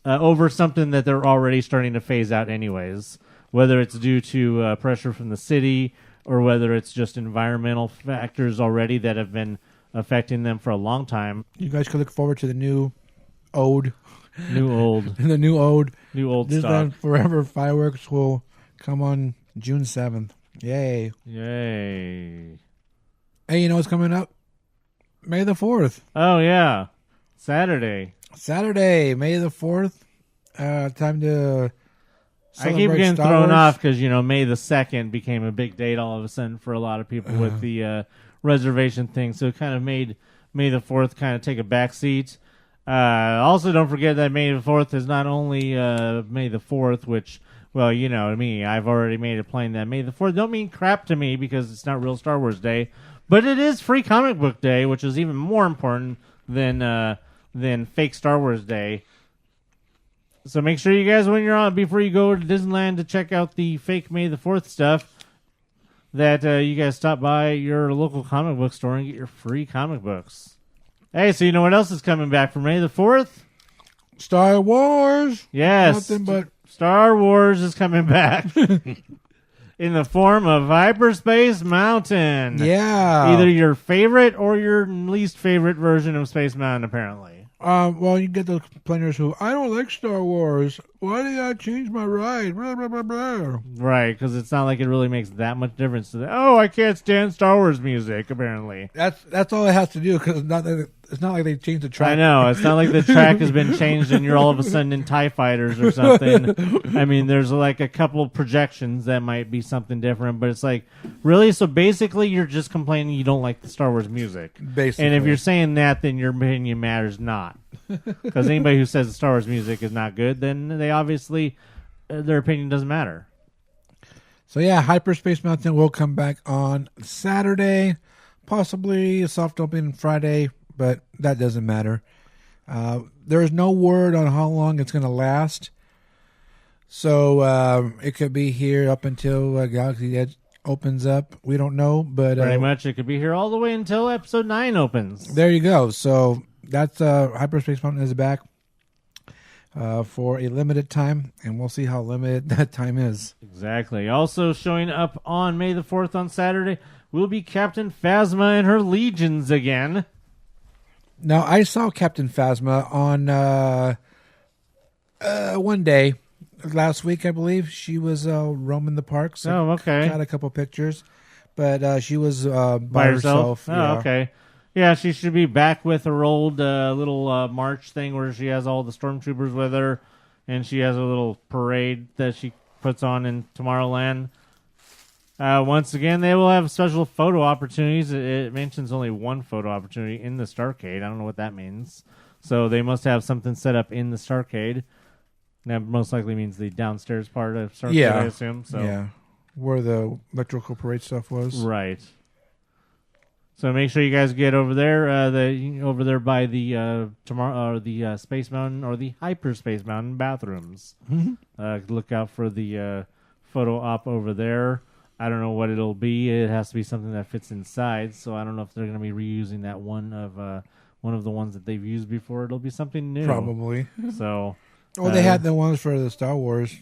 over something that they're already starting to phase out anyways, whether it's due to pressure from the city or whether it's just environmental factors already that have been affecting them for a long time. You guys can look forward to the new ode. New old. The new ode. New old Disneyland stock. Forever fireworks will come on June 7th. Yay. Yay. Hey, you know what's coming up? May the 4th. Oh, yeah. Saturday, May the 4th. Time to I keep getting thrown off because, May the 2nd became a big date all of a sudden for a lot of people with the reservation thing. So it kind of made May the 4th kind of take a back seat. Also, don't forget that May the 4th is not only May the 4th, which, well, you know me, I've already made it plain that May the 4th don't mean crap to me because it's not real Star Wars Day, but it is Free Comic Book Day, which is even more important than fake Star Wars Day. So make sure you guys, when you're on, before you go to Disneyland to check out the fake May the 4th stuff, that you guys stop by your local comic book store and get your free comic books. Hey, so you know what else is coming back for May the 4th? Star Wars. Yes. Nothing but Star Wars is coming back. In the form of Hyperspace Mountain. Yeah. Either your favorite or your least favorite version of Space Mountain, apparently. Well, you get those complainers who, I don't like Star Wars. Why do you gotta change my ride? Blah, blah, blah, blah. Right, because it's not like it really makes that much difference to oh, I can't stand Star Wars music, apparently. That's all it has to do, because it's not like they changed the track. I know. It's not like the track has been changed and you're all of a sudden in TIE Fighters or something. I mean, there's like a couple projections that might be something different, but it's like, really? So basically you're just complaining you don't like the Star Wars music. Basically. And if you're saying that, then your opinion matters not. Because anybody who says the Star Wars music is not good, then they obviously, their opinion doesn't matter. So yeah, Hyperspace Mountain will come back on Saturday, possibly a soft opening Friday, but that doesn't matter. There is no word on how long it's going to last. So it could be here up until Galaxy Edge opens up. We don't know, but pretty much it could be here all the way until Episode 9 opens. There you go. So that's Hyperspace Mountain is back for a limited time, and we'll see how limited that time is. Exactly. Also showing up on May the 4th on Saturday will be Captain Phasma and her legions again. Now, I saw Captain Phasma on one day last week, I believe. She was roaming the parks. Oh, okay. Got a couple pictures, but she was by herself. Oh, yeah. okay. Yeah, she should be back with her old little march thing where she has all the stormtroopers with her, and she has a little parade that she puts on in Tomorrowland. Once again, they will have special photo opportunities. It mentions only one photo opportunity in the Starcade. I don't know what that means. So they must have something set up in the Starcade. That most likely means the downstairs part of Starcade, I assume. So. Yeah, where the electrical parade stuff was. Right. So make sure you guys get over there. Over there by the the Space Mountain or the Hyperspace Mountain bathrooms. Mm-hmm. Look out for the photo op over there. I don't know what it'll be. It has to be something that fits inside. So I don't know if they're going to be reusing that one of the ones that they've used before. It'll be something new, probably. So. Well, they had the ones for the Star Wars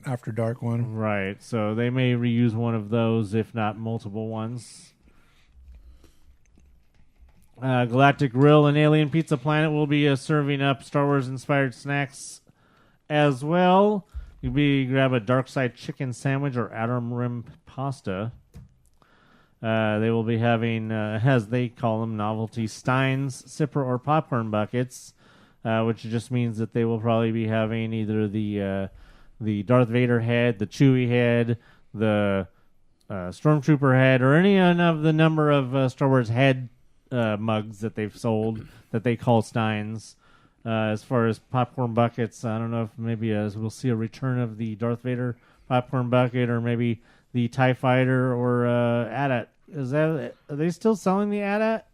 After Dark one. Right. So they may reuse one of those, if not multiple ones. Galactic Grill and Alien Pizza Planet will be serving up Star Wars-inspired snacks as well. You grab a dark side chicken sandwich or atom rim pasta. They will be having, as they call them, novelty steins, sipper, or popcorn buckets, which just means that they will probably be having either the Darth Vader head, the Chewie head, the Stormtrooper head, or any of the number of Star Wars head mugs that they've sold that they call steins. As far as popcorn buckets, I don't know if maybe we'll see a return of the Darth Vader popcorn bucket, or maybe the TIE Fighter or AT-AT. Are they still selling the AT-AT?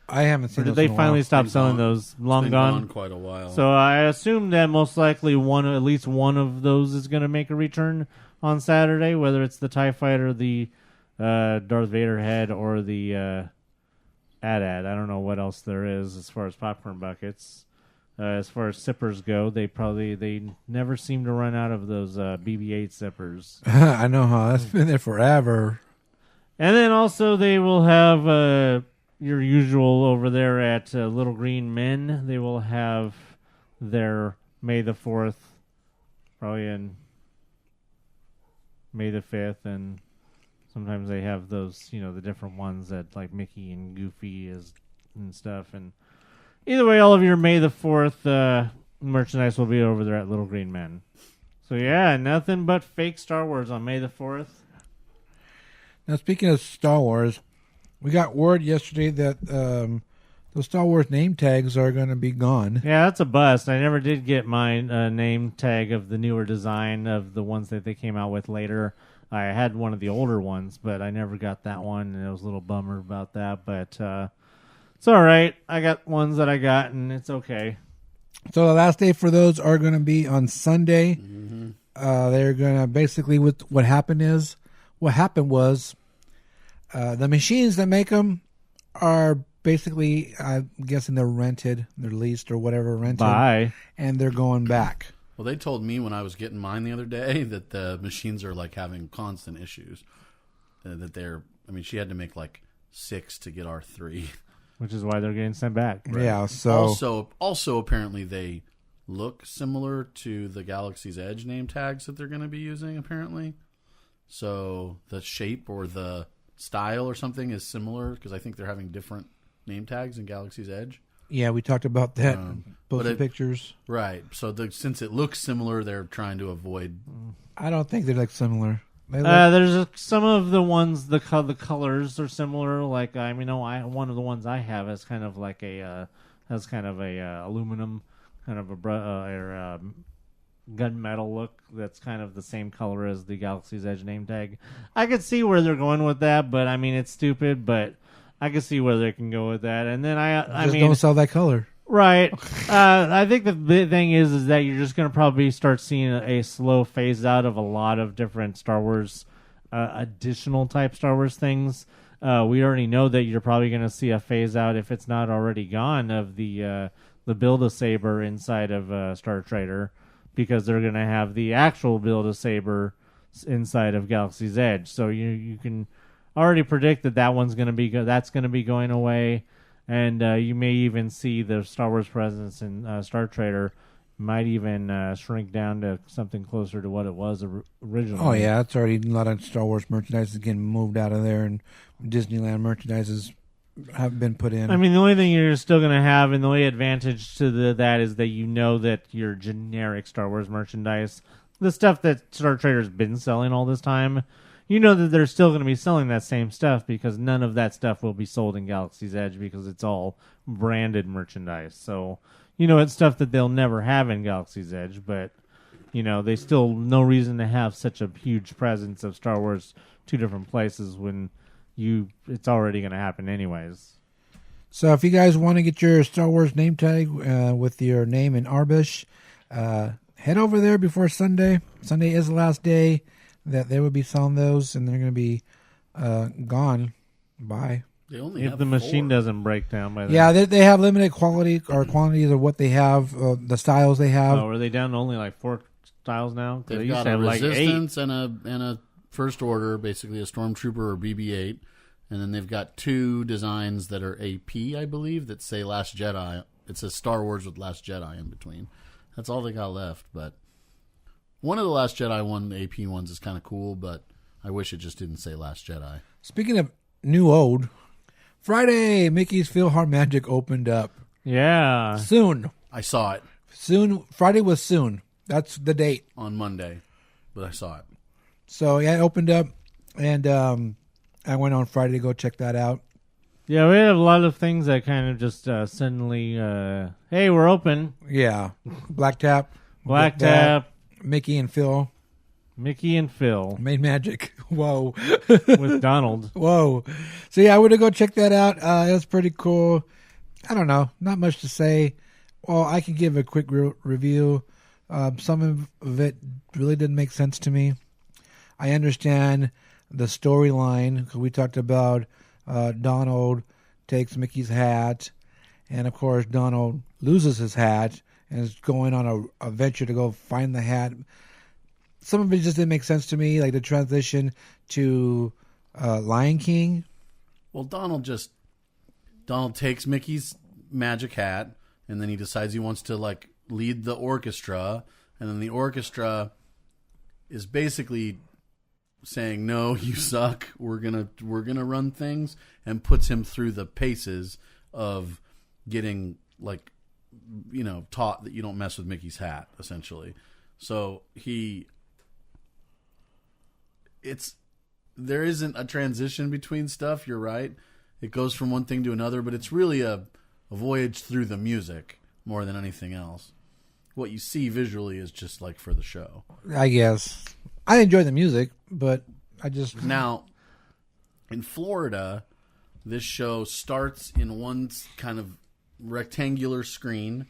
I haven't seen. Or did they finally stop selling those? Long gone? Quite a while. So I assume that most likely at least one of those is going to make a return on Saturday, whether it's the TIE Fighter, the Darth Vader head, or the AT-AT. I don't know what else there is as far as popcorn buckets. As far as sippers go, they never seem to run out of those BB-8 sippers. I know, huh? That's been there forever. And then also they will have your usual over there at Little Green Men. They will have their May the 4th, probably in May the 5th, and sometimes they have those, the different ones that like Mickey and Goofy and stuff. And either way, all of your May the 4th merchandise will be over there at Little Green Men. So yeah, nothing but fake Star Wars on May the 4th. Now, speaking of Star Wars, we got word yesterday that those Star Wars name tags are going to be gone. Yeah, that's a bust. I never did get my name tag of the newer design of the ones that they came out with later. I had one of the older ones, but I never got that one, and I was a little bummer about that. But it's all right. I got ones that I got, and it's okay. So the last day for those are going to be on Sunday. Mm-hmm. They're going to basically, what happened was the machines that make them are basically, I'm guessing they're rented, they're leased or whatever, rented. Bye. And they're going back. Well, they told me when I was getting mine the other day that the machines are like having constant issues. She had to make like 6 to get our 3. Which is why they're getting sent back. Yeah. So Also, apparently they look similar to the Galaxy's Edge name tags that they're going to be using. Apparently, so the shape or the style or something is similar because I think they're having different name tags in Galaxy's Edge. yeah, we talked about that. Both the it- pictures. Right. So since it looks similar, they're trying to avoid. I don't think they look similar. They look, There's some of the ones the colors are similar. Like one of the ones I have is kind of like a aluminum kind of a gunmetal look that's kind of the same color as the Galaxy's Edge name tag. I could see where they're going with that, but I mean it's stupid. But I can see where they can go with that. And then I mean, don't sell that color. right. I think the big thing is that you're just going to probably start seeing a slow phase out of a lot of different Star Wars, additional type Star Wars things. We already know that you're probably going to see a phase out, if it's not already gone, of the Build-A-Saber inside of Star Trader, because they're going to have the actual Build-A-Saber inside of Galaxy's Edge. So you can already predict that one's going to be that's going to be going away. And you may even see the Star Wars presence in Star Trader might even shrink down to something closer to what it was originally. Oh yeah, it's already a lot of Star Wars merchandise is getting moved out of there, and Disneyland merchandises have been put in. I mean, the only thing you're still going to have, and the only advantage to that is that you know that your generic Star Wars merchandise, the stuff that Star Trader's been selling all this time, you know that they're still going to be selling that same stuff because none of that stuff will be sold in Galaxy's Edge because it's all branded merchandise. So, it's stuff that they'll never have in Galaxy's Edge, but, they still no reason to have such a huge presence of Star Wars two different places when it's already going to happen anyways. So if you guys want to get your Star Wars name tag with your name in Arbish, head over there before Sunday. Sunday is the last day that they will be selling those, and they're going to be gone by. They only If have the machine 4. doesn't break down by then. Yeah, they have limited quality or quantities of what they have, the styles they have. Oh, are they down to only like 4 styles now? 'Cause they They've used got to a have like 8. Resistance and a First Order, basically a Stormtrooper or BB-8, and then they've got 2 designs that are AP, I believe, that say Last Jedi. It says Star Wars with Last Jedi in between. That's all they got left. But one of the Last Jedi the AP ones is kind of cool, but I wish it just didn't say Last Jedi. Speaking of new old, Friday, Mickey's PhilharMagic opened up. Yeah. Soon. I saw it Soon. Friday was soon. That's the date. on Monday, but I saw it. So, yeah, it opened up, and I went on Friday to go check that out. Yeah, we have a lot of things that kind of just suddenly, hey, we're open. Yeah. Black Tap. Black that, Tap, Mickey and Phil Mickey and Phil made magic. Whoa. with Donald. Whoa. So, yeah, I went to go check that out. It was pretty cool. I don't know. Not much to say. Well, I can give a quick review. Some of it really didn't make sense to me. I understand the storyline. We talked about Donald takes Mickey's hat, and of course Donald loses his hat and is going on a venture to go find the hat. Some of it just didn't make sense to me, like the transition to Lion King. Well, Donald takes Mickey's magic hat, and then he decides he wants to lead the orchestra, and then the orchestra is basically saying, "No, you suck. We're gonna run things," and puts him through the paces of getting taught that you don't mess with Mickey's hat, essentially. So there isn't a transition between stuff. You're right. It goes from one thing to another, but it's really a voyage through the music more than anything else. What you see visually is just for the show. I guess I enjoy the music, but I just Now, in Florida, this show starts in one kind of rectangular screen,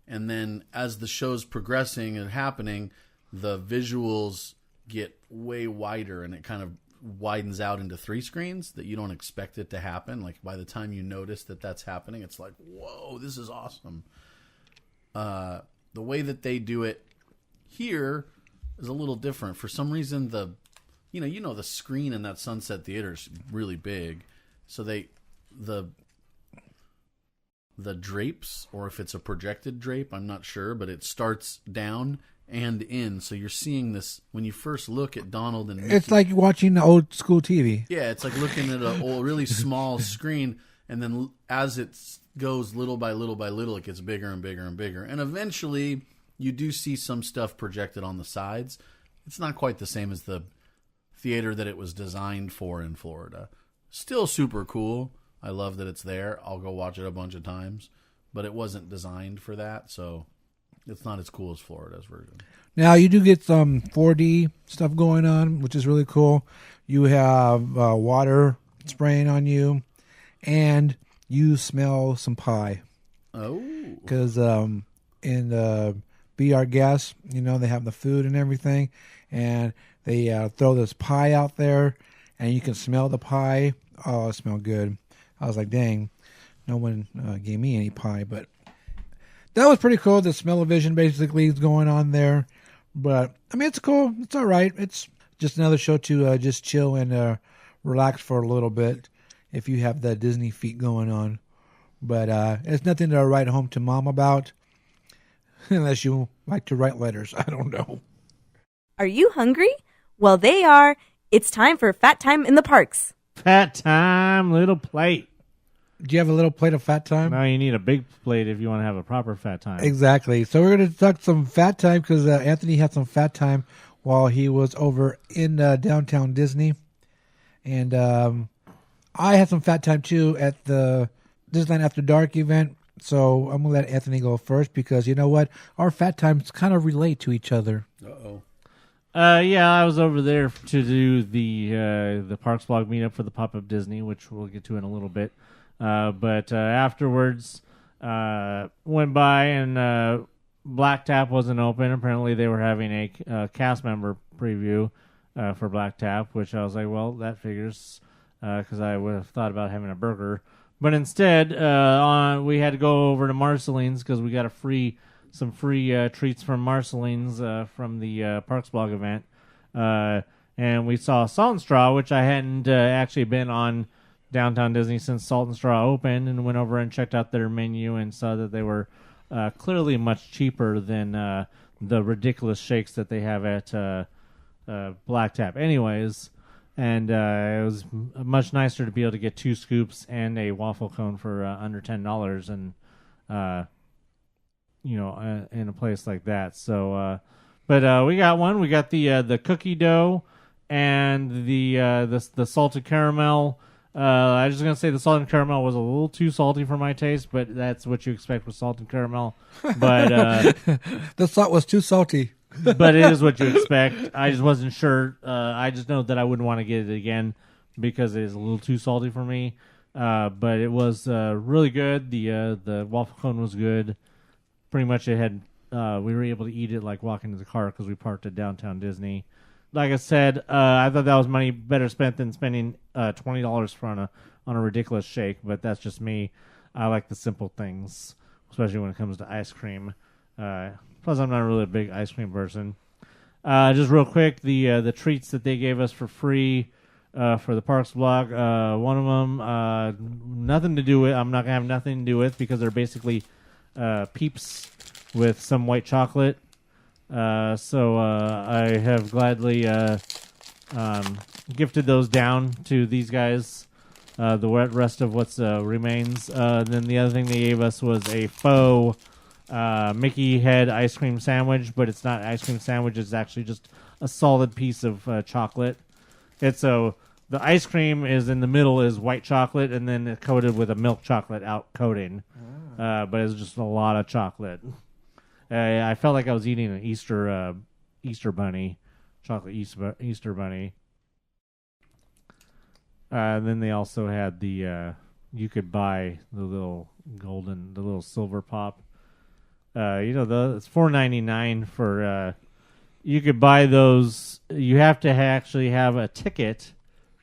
and then as the show's progressing and happening, the visuals get way wider, and it kind of widens out into 3 screens that you don't expect it to happen. By the time you notice that that's happening, it's like, whoa, this is awesome. The way that they do it here is a little different. For some reason, the screen in that Sunset Theater is really big, so the the drapes, or if it's a projected drape, I'm not sure, but it starts down and in. So you're seeing this when you first look at Donald and Mickey. It's like watching the old school TV. Yeah, it's like looking at a really small screen, and then as it goes little by little by little, it gets bigger and bigger and bigger. And eventually, you do see some stuff projected on the sides. It's not quite the same as the theater that it was designed for in Florida. Still super cool. I love that it's there. I'll go watch it a bunch of times. But it wasn't designed for that, so it's not as cool as Florida's version. Now, you do get some 4D stuff going on, which is really cool. You have water spraying on you, and you smell some pie. Oh. Because in Be Our Guest, they have the food and everything, and they throw this pie out there, and you can smell the pie. Oh, it smelled good. I was like, dang, no one gave me any pie, but that was pretty cool. The smell-o-vision basically is going on there. But, I mean, it's cool. It's all right. It's just another show to just chill and relax for a little bit if you have the Disney feet going on. But it's nothing to write home to mom about unless you like to write letters. I don't know. Are you hungry? Well, they are. It's time for Fat Time in the Parks. Fat time, little plate. Do you have a little plate of fat time? No, you need a big plate if you want to have a proper fat time. Exactly. So we're going to talk some fat time because Anthony had some fat time while he was over in downtown Disney. And I had some fat time too at the Disneyland After Dark event. So I'm going to let Anthony go first because you know what? Our fat times kind of relate to each other. Uh-oh. Yeah, I was over there to do the Parks Blog meetup for the Pop-Up Disney, which we'll get to in a little bit. But afterwards, went by and Black Tap wasn't open. Apparently, they were having a cast member preview for Black Tap, which I was like, well, that figures, because I would have thought about having a burger. But instead, we had to go over to Marceline's because we got some free treats from Marceline's from the Parks Blog event. And we saw Salt and Straw, which I hadn't actually been on Downtown Disney since Salt and Straw opened, and went over and checked out their menu and saw that they were clearly much cheaper than the ridiculous shakes that they have at Black Tap. Anyways, and it was much nicer to be able to get 2 scoops and a waffle cone for under $10, and in a place like that. So, but we got one. We got the cookie dough and the salted caramel. I was just going to say the salted caramel was a little too salty for my taste, but that's what you expect with salted caramel. But the salt was too salty. But it is what you expect. I just wasn't sure. I just know that I wouldn't want to get it again because it is a little too salty for me. But it was really good. The waffle cone was good. Pretty much it had. We were able to eat it like walking to the car because we parked at Downtown Disney. Like I said, I thought that was money better spent than spending $20 for on a ridiculous shake. But that's just me. I like the simple things, especially when it comes to ice cream. Plus, I'm not really a big ice cream person. Just real quick, the treats that they gave us for free for the Parks Blog. One of them, nothing to do with. I'm not gonna have nothing to do with because they're basically Peeps with some white chocolate. So I have gladly gifted those down to these guys. The rest of what's remains. Then the other thing they gave us was a faux Mickey head ice cream sandwich, but it's not ice cream sandwich. It's actually just a solid piece of chocolate. The ice cream is in the middle is white chocolate, and then it's coated with a milk chocolate out coating. But it's just a lot of chocolate. I felt like I was eating an Easter bunny, chocolate Easter bunny. Then they also had the you could buy the little silver pop. It's $4.99 for. You could buy those. You have to actually have a ticket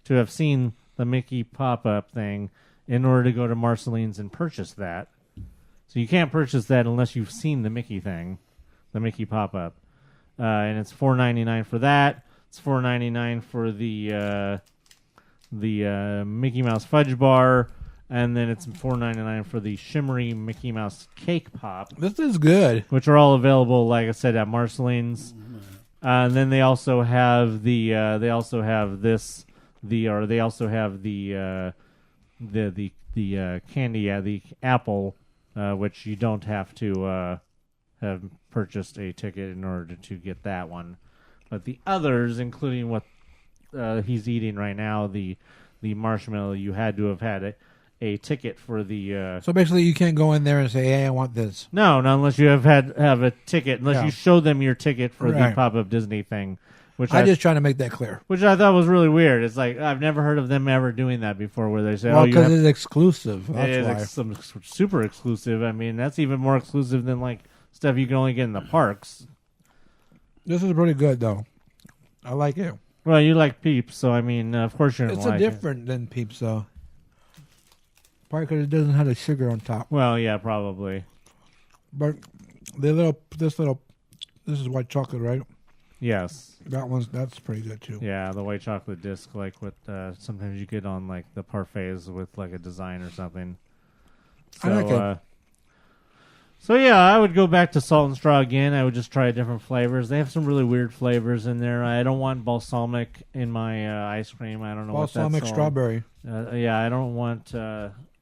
to have seen the Mickey pop-up thing in order to go to Marceline's and purchase that. So you can't purchase that unless you've seen the Mickey thing, the Mickey pop-up. And it's $4.99 for that. It's $4.99 for the Mickey Mouse Fudge Bar. And then it's $4.99 for the shimmery Mickey Mouse Cake Pop, This is good. which are all available, like I said, at Marceline's. And then they also have the candy, the apple, which you don't have to have purchased a ticket in order to get that one. But the others, including what he's eating right now, the marshmallow, you had to have had a ticket for the. So basically, you can't go in there and say, "Hey, I want this." No, not unless you have a ticket. Unless you show them your ticket for the Right. Pop-Up Disney thing. Which I'm just trying to make that clear. Which I thought was really weird. It's like I've never heard of them ever doing that before, where they say, Well, "Oh, you because have." it's exclusive. That's It why. is some super exclusive. I mean, that's even more exclusive than like stuff you can only get in the parks. This is pretty good, though. I like it. Well, you like Peeps, so I mean, of course you're gonna It's like a different than Peeps, though. Probably because it doesn't have the sugar on top. Well, yeah, probably. But this is white chocolate, right? Yes. That's pretty good too. Yeah, the white chocolate disc, like what sometimes you get on like the parfaits with like a design or something. So, I like it. So yeah, I would go back to Salt and Straw again. I would just try different flavors. They have some really weird flavors in there. I don't want balsamic in my ice cream. I don't know Balsamic what that's strawberry. Yeah, I don't want.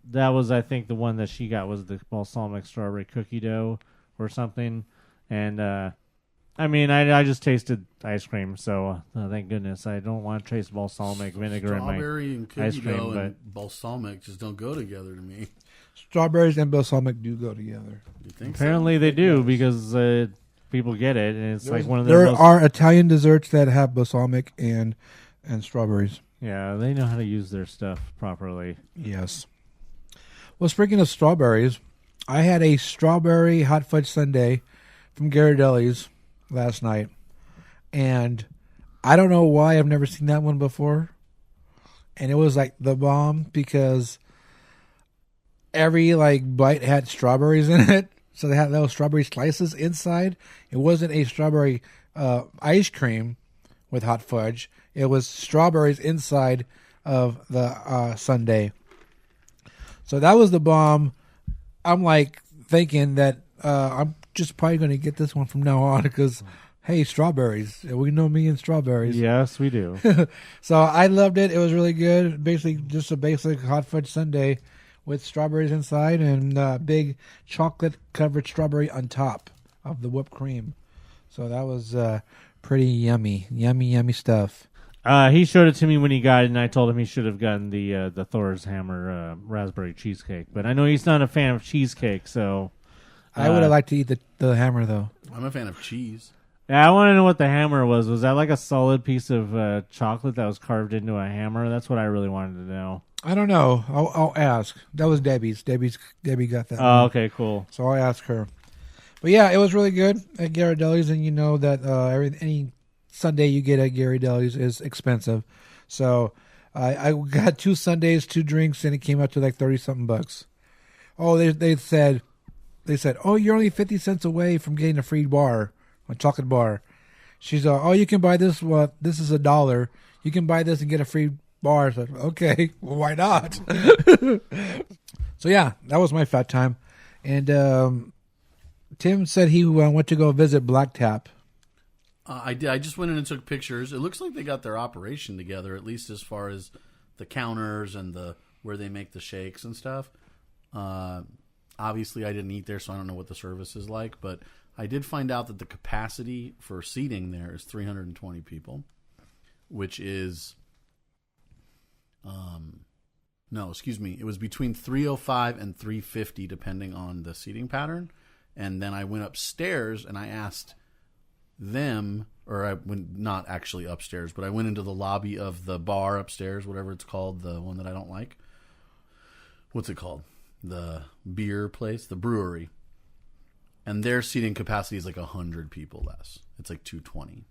That was, I think, the one that she got was the balsamic strawberry cookie dough or something. And I mean, I just tasted ice cream, so thank goodness. I don't want to taste balsamic vinegar in my Strawberry and cookie ice cream, dough but and balsamic just don't go together to me. Strawberries and balsamic do go together. You think apparently so? they do because people get it, and it's like one of the There most. are Italian desserts that have balsamic and strawberries. Yeah, they know how to use their stuff properly. Yes. Well, speaking of strawberries, I had a strawberry hot fudge sundae from Ghirardelli's last night, and I don't know why I've never seen that one before, and it was like the bomb because every like bite had strawberries in it, so they had little strawberry slices inside. It wasn't a strawberry ice cream with hot fudge. It was strawberries inside of the sundae. So that was the bomb. I'm like thinking that I'm just probably going to get this one from now on because, hey, strawberries. We know me and strawberries. Yes, we do. So I loved it. It was really good. Basically, just a basic hot fudge sundae with strawberries inside and big chocolate-covered strawberry on top of the whipped cream. So that was pretty yummy. Yummy stuff. He showed it to me when he got it, and I told him he should have gotten the Thor's Hammer raspberry cheesecake. But I know he's not a fan of cheesecake, so I would have liked to eat the hammer, though. I'm a fan of cheese. Yeah, I want to know what the hammer was. Was that like a solid piece of chocolate that was carved into a hammer? That's what I really wanted to know. I don't know. I'll ask. That was Debbie's. Debbie got that. Oh, okay, cool. So I'll ask her. But yeah, it was really good at Ghirardelli's, and you know that any Sunday you get at Ghirardelli's is expensive. So I got 2 sundaes, 2 drinks, and it came out to like $30-something. Oh, they said, oh, you're only 50 cents away from getting a free bar, a chocolate bar. She's oh, you can buy this. Well, this is $1. You can buy this and get a free bar. So, okay, well, why not? So yeah, that was my fat time. And Tim said he went to go visit Black Tap. I did. I just went in and took pictures. It looks like they got their operation together, at least as far as the counters and where they make the shakes and stuff. Obviously, I didn't eat there, so I don't know what the service is like. But I did find out that the capacity for seating there is 320 people, which is no, excuse me. It was between 305 and 350, depending on the seating pattern. And then I went upstairs and I asked them, or I went not actually upstairs, but I went into the lobby of the bar upstairs, whatever it's called, the one that I don't like. What's it called? The beer place, the brewery. And their seating capacity is like 100 people less. It's like 220.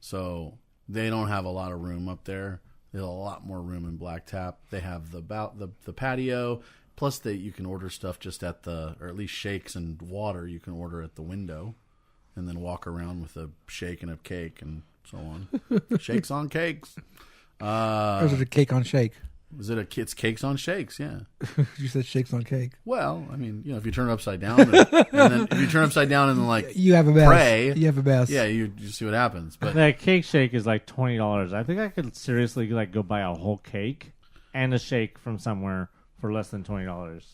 So they don't have a lot of room up there. There's a lot more room in Black Tap. They have the patio, plus you can order stuff just at or at least shakes and water you can order at the window. And then walk around with a shake and a cake and so on. Shakes on cakes. There's a cake on shake. Is it it's cakes on shakes? Yeah. You said shakes on cake. Well, I mean, if you turn it upside down, and then if you turn it upside down and then you have a best. pray, you have a best. Yeah, you see what happens. But that cake shake is like $20. I think I could seriously like go buy a whole cake and a shake from somewhere for less than $20.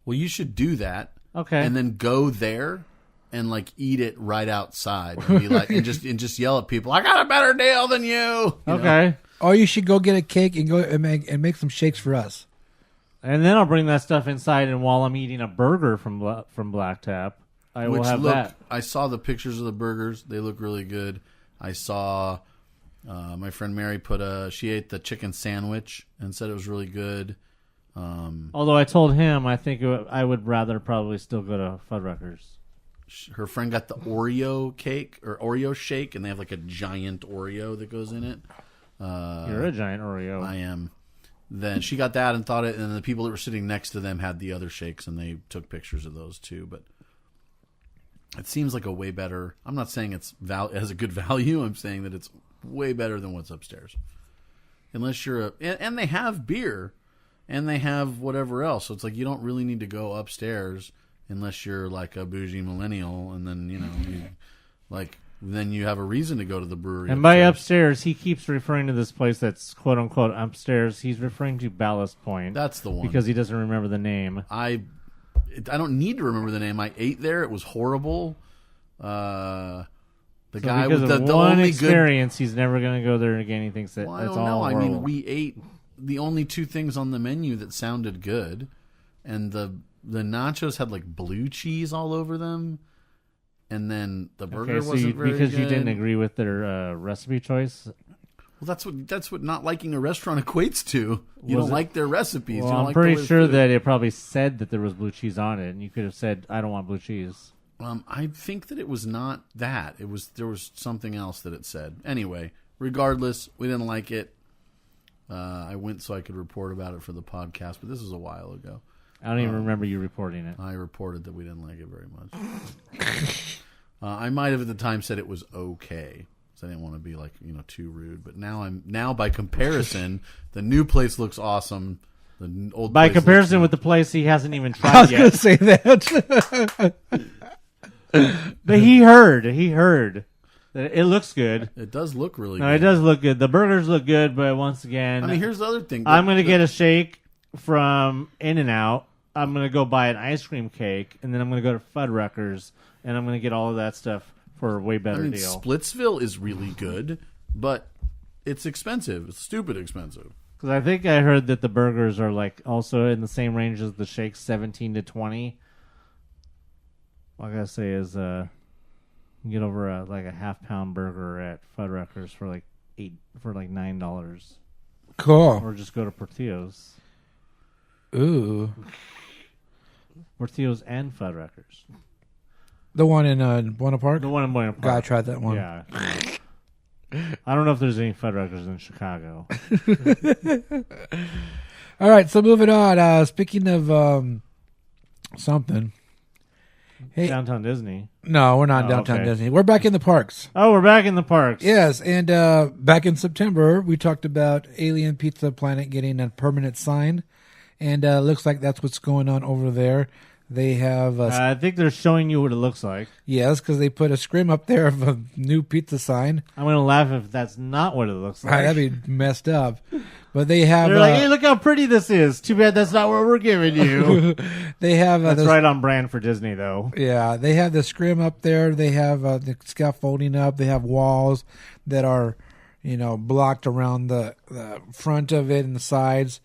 Well, you should do that. Okay. And then go there and like eat it right outside and be like and just yell at people, I got a better deal than you. Okay. Know? Or you should go get a cake and go and make some shakes for us. And then I'll bring that stuff inside, and while I'm eating a burger from Black Tap, I will have that. I saw the pictures of the burgers. They look really good. I saw my friend Mary she ate the chicken sandwich and said it was really good. Although I told him I think I would rather probably still go to Fuddruckers. Her friend got the Oreo cake or Oreo shake, and they have like a giant Oreo that goes in it. You're a giant Oreo. I am. Then she got that and thought it, and the people that were sitting next to them had the other shakes, and they took pictures of those too. But it seems like a way better. I'm not saying it has a good value. I'm saying that it's way better than what's upstairs. Unless you're and they have beer, and they have whatever else. So it's like you don't really need to go upstairs unless you're like a bougie millennial, and then then you have a reason to go to the brewery. And by upstairs, he keeps referring to this place that's quote unquote upstairs. He's referring to Ballast Point. That's the one because he doesn't remember the name. I don't need to remember the name. I ate there. It was horrible. The guy with the only experience, he's never going to go there again. He thinks that I it's don't know. all I horrible. mean, we ate the only two things on the menu that sounded good, and the nachos had like blue cheese all over them, and then the burger wasn't very because good. you didn't agree with their recipe choice. Well, that's what not liking a restaurant equates to. You don't like their recipes. Well, you don't I'm like pretty sure that it probably said that there was blue cheese on it, and you could have said, "I don't want blue cheese." I think that it was not that. There was something else that it said. Anyway, regardless, we didn't like it. I went so I could report about it for the podcast, but this was a while ago. I don't even remember you reporting it. I reported that we didn't like it very much. I might have at the time said it was okay, because I didn't want to be too rude. But now by comparison, the new place looks awesome. The old by place comparison with the place he hasn't even tried I was yet. going to say that. But he heard that it looks good. It does look really good. No, it does look good. The burgers look good, but once again, I mean, here's the other thing. I'm going to get a shake from In-N-Out. I'm going to go buy an ice cream cake, and then I'm going to go to Fuddruckers, and I'm going to get all of that stuff for a way better deal. Splitsville is really good, but it's expensive. It's stupid expensive. Because I think I heard that the burgers are also in the same range as the shakes, 17 to 20. All I gotta say is, you get over a half-pound burger at Fuddruckers for $9. Cool. Or just go to Portillo's. Ooh. Portillo's and Fuddruckers. The one in Buena Park? The one in Buena Park. God, I tried that one. Yeah. I don't know if there's any Fuddruckers in Chicago. All right, so moving on. Speaking of something. Hey, Downtown Disney. No, we're not Downtown Disney. We're back in the parks. Oh, we're back in the parks. Yes, and back in September, we talked about Alien Pizza Planet getting a permanent sign, and looks like that's what's going on over there. They have... I think they're showing you what it looks like. Yes, because they put a scrim up there of a new pizza sign. I'm going to laugh if that's not what it looks like. That'd be messed up. But they have... They're like, hey, look how pretty this is. Too bad that's not what we're giving you. They have... that's right on brand for Disney, though. Yeah, they have the scrim up there. They have the scaffolding up. They have walls that are, blocked around the front of it and the sides.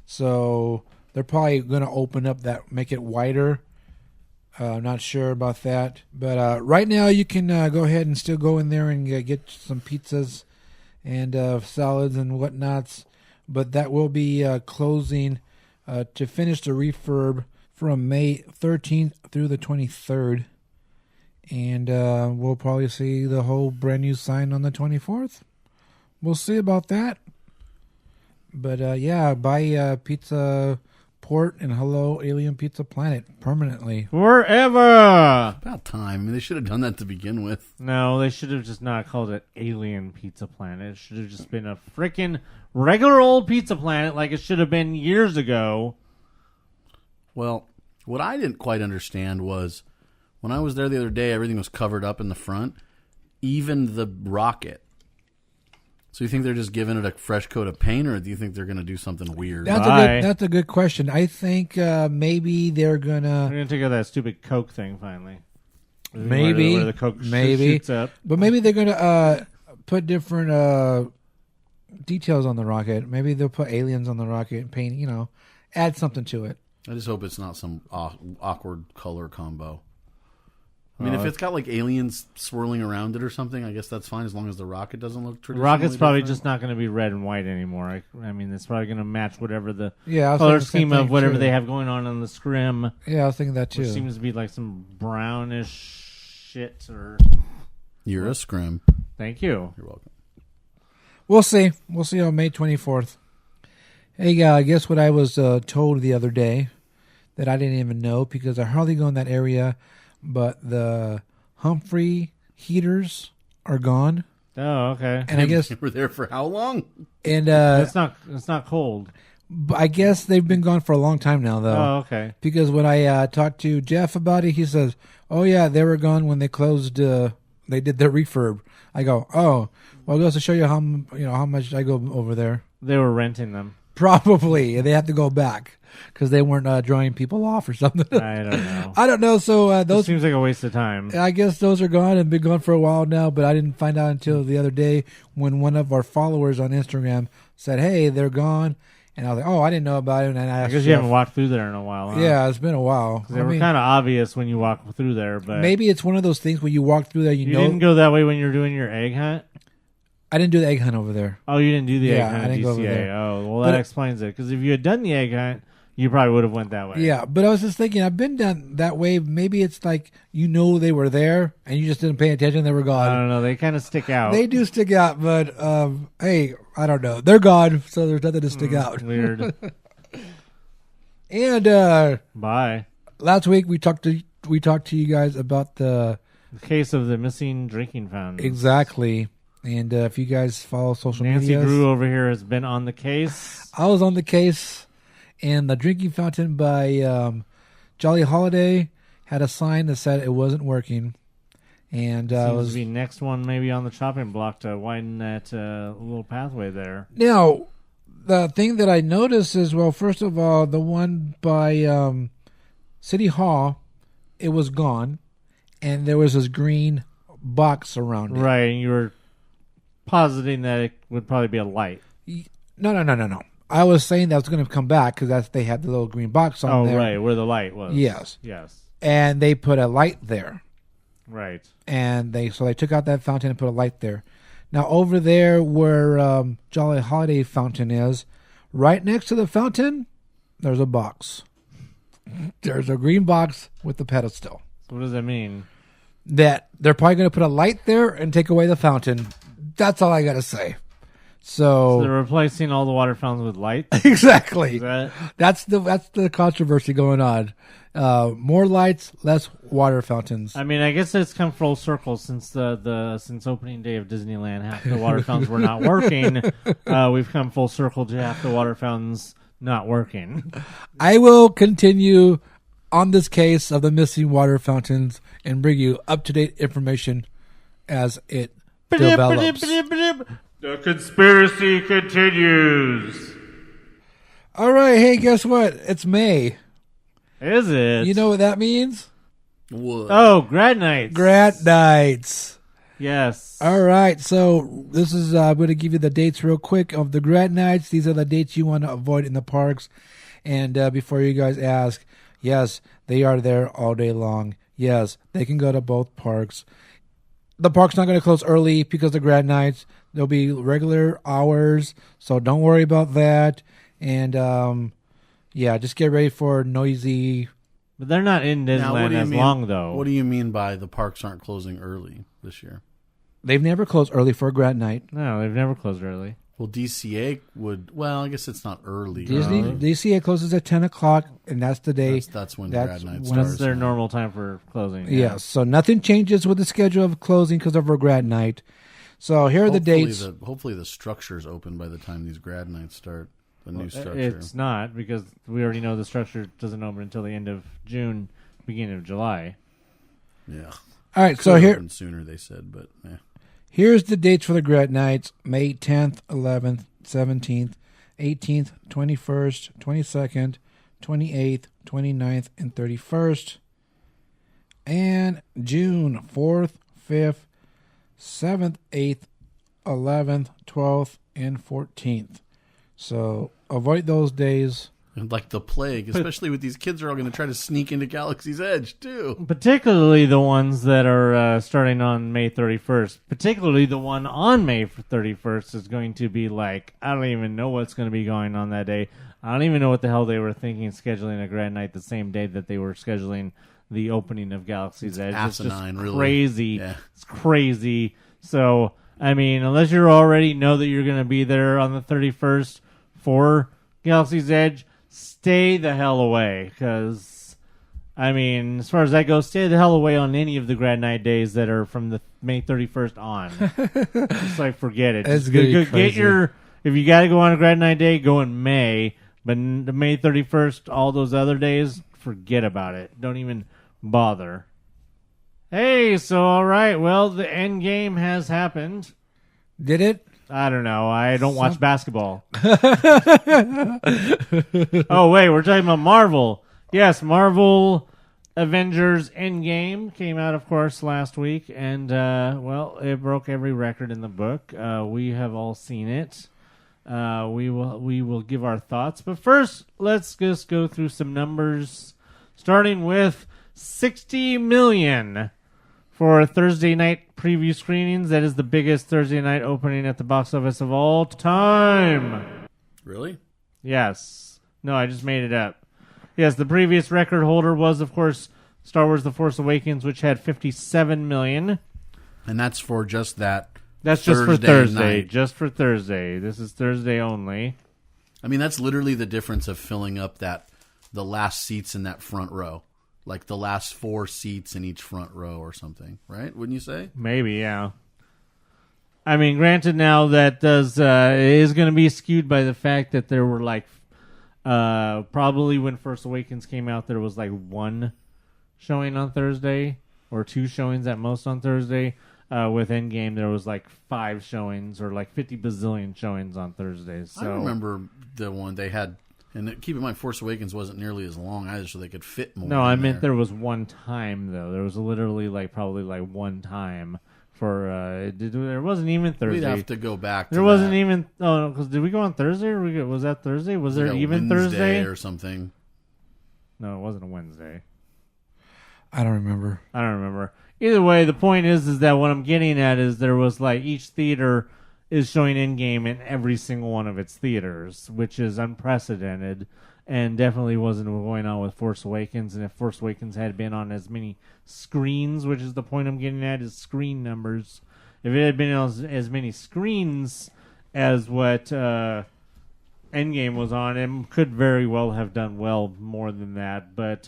So... they're probably going to open up that, make it wider. I'm not sure about that. But right now you can go ahead and still go in there and get some pizzas and salads and whatnots. But that will be closing to finish the refurb from May 13th through the 23rd. And we'll probably see the whole brand new sign on the 24th. We'll see about that. But yeah, buy Pizza port and hello Alien Pizza Planet permanently. Forever. About time. I mean, they should have done that to begin with. No, they should have just not called it Alien Pizza Planet. It should have just been a freaking regular old Pizza Planet like it should have been years ago. Well, what I didn't quite understand was when I was there the other day, everything was covered up in the front, even the rocket. So you think they're just giving it a fresh coat of paint, or do you think they're going to do something weird? That's a good question. I think maybe they're They're gonna going to take out that stupid Coke thing finally. maybe where the Coke maybe shoots up. but maybe they're gonna put different details on the rocket. Maybe they'll put aliens on the rocket and paint. Add something to it. I just hope it's not some awkward color combo. I mean, if it's got like aliens swirling around it or something, I guess that's fine as long as the rocket doesn't look traditional. Rocket's probably just not going to be red and white anymore. I mean, it's probably going to match whatever the I was color thinking the same scheme of thing, whatever too. they have going on the scrim. Yeah, I was thinking that too. Which seems to be like some brownish shit. Or You're a scrim. Thank you. You're welcome. We'll see. We'll see on May 24th. Hey, guess what I was told the other day that I didn't even know because I hardly go in that area, but the Humphrey heaters are gone. Oh, okay. And I guess they were there for how long? And it's not cold. But I guess they've been gone for a long time now, though. Oh, okay. Because when I talked to Jeff about it, he says, "Oh yeah, they were gone when they closed. They did their refurb." I go, "Oh, well, it goes to show you how much I go over there." They were renting them. Probably, and they have to go back because they weren't drawing people off or something. I don't know. I don't know. So those seems like a waste of time. I guess those are gone and been gone for a while now. But I didn't find out until the other day when one of our followers on Instagram said, "Hey, they're gone." And I was like, "Oh, I didn't know about it." And I asked, because you haven't walked through there in a while. Huh? Yeah, it's been a while. They were kind of obvious when you walk through there, but maybe it's one of those things where you walk through there. You know, didn't go that way when you're doing your egg hunt. I didn't do the egg hunt over there. Oh, you didn't do the egg hunt I at didn't go over DCA. there. Oh, well, that explains it. Because if you had done the egg hunt, you probably would have went that way. Yeah, but I was just thinking, I've been down that way. Maybe it's like they were there and you just didn't pay attention. They were gone. I don't know. They kind of stick out. They do stick out, but hey, I don't know. They're gone, so there's nothing to stick out. Weird. And bye. Last week we talked to you guys about the case of the missing drinking fountain. Exactly. And if you guys follow social media, Nancy Drew over here has been on the case. I was on the case, and the drinking fountain by Jolly Holiday had a sign that said it wasn't working. And seems to be next one maybe on the chopping block to widen that little pathway there. Now, the thing that I noticed is, well, first of all, the one by City Hall, it was gone, and there was this green box around it. Right, and you were positing that it would probably be a light. No. I was saying that was going to come back because they had the little green box on there. Oh, right, where the light was. Yes. Yes. And they put a light there. Right. And they took out that fountain and put a light there. Now, over there where Jolly Holiday fountain is, right next to the fountain, there's a box. There's a green box with the pedestal. So what does that mean? That they're probably going to put a light there and take away the fountain. That's all I got to say. So they're replacing all the water fountains with lights? Exactly. Is that's the controversy going on. More lights, less water fountains. I mean, I guess it's come full circle since since opening day of Disneyland. Half the water fountains were not working. We've come full circle to half the water fountains not working. I will continue on this case of the missing water fountains and bring you up-to-date information as it develops. The conspiracy continues. All right, hey, guess what? It's May. Is it? You know what that means? What? Oh, Grad Nites. Grad Nites. Yes. All right, so this is I'm going to give you the dates real quick of the Grad Nites. These are the dates you want to avoid in the parks. And before you guys ask, yes, they are there all day long. Yes, they can go to both parks. The park's not going to close early because of Grad Nites. There'll be regular hours, so don't worry about that. And yeah, just get ready for noisy. But they're not in Disneyland as long, though. What do you mean by the parks aren't closing early this year? They've never closed early for a Grad Night. No, they've never closed early. Well, DCA would. Well, I guess it's not early. DCA closes at 10 o'clock, and that's the day. That's when Grad Nites starts. That's their normal time for closing. Yeah, so nothing changes with the schedule of closing because of our Grad Night. So here are the dates. Hopefully the structure's open by the time these Grad Nights start. The new structure. It's not, because we already know the structure doesn't open until the end of June, beginning of July. Yeah. All right, so here open sooner they said, but yeah. Here's the dates for the Grad Nights: May 10th, 11th, 17th, 18th, 21st, 22nd, 28th, 29th, and 31st. And June 4th, 5th, 7th, 8th, 11th, 12th, and 14th. So avoid those days. And like the plague, especially with these kids are all going to try to sneak into Galaxy's Edge, too. Particularly the ones that are starting on May 31st. Particularly the one on May 31st is going to be like, I don't even know what's going to be going on that day. I don't even know what the hell they were thinking, scheduling a Grad Night the same day that they were scheduling the opening of Galaxy's Edge. Asinine, it's just really. Crazy. Yeah. It's crazy. So, I mean, unless you already know that you're going to be there on the 31st for Galaxy's Edge, stay the hell away, because, I mean, as far as that goes, stay the hell away on any of the Grad Night days that are from the May 31st on. Just like, forget it. That's Just good. get your, if you got to go on a Grad Night day, go in May, but the May 31st, all those other days, forget about it. Don't even bother. Hey, so all right, well, the Endgame has happened. Did it? I don't know. I don't watch basketball. Oh, wait. We're talking about Marvel. Yes, Marvel Avengers Endgame came out, of course, last week. And, well, it broke every record in the book. We have all seen it. We will give our thoughts. But first, let's just go through some numbers, starting with $60 million. For Thursday night preview screenings. That is the biggest Thursday night opening at the box office of all time. Really? Yes. No, I just made it up. Yes, the previous record holder was, of course, Star Wars The Force Awakens, which had $57 million. And that's for just that. That's just for Thursday. Night. Just for Thursday. This is Thursday only. I mean, that's literally the difference of filling up the last seats in that front row. Like the last 4 seats in each front row or something, right? Wouldn't you say? Maybe, yeah. I mean, granted, now that is going to be skewed by the fact that there were like, probably when Force Awakens came out, there was like 1 showing on Thursday or 2 showings at most on Thursday. With Endgame, there was like 5 showings or like 50 bazillion showings on Thursdays. So I remember the one they had. And keep in mind, Force Awakens wasn't nearly as long either, so they could fit more. No, I meant there was 1 time, though. There was literally probably 1 time for, there wasn't even Thursday. We'd have to go back to There wasn't even, oh, because did we go on Thursday? Or was that Thursday? Was there even Wednesday Thursday? Or something? No, it wasn't a Wednesday. I don't remember. Either way, the point is that what I'm getting at is there was each theater is showing Endgame in every single one of its theaters, which is unprecedented and definitely wasn't going on with Force Awakens. And if Force Awakens had been on as many screens, which is the point I'm getting at, is screen numbers. If it had been on as many screens as what Endgame was on, it could very well have done well more than that. But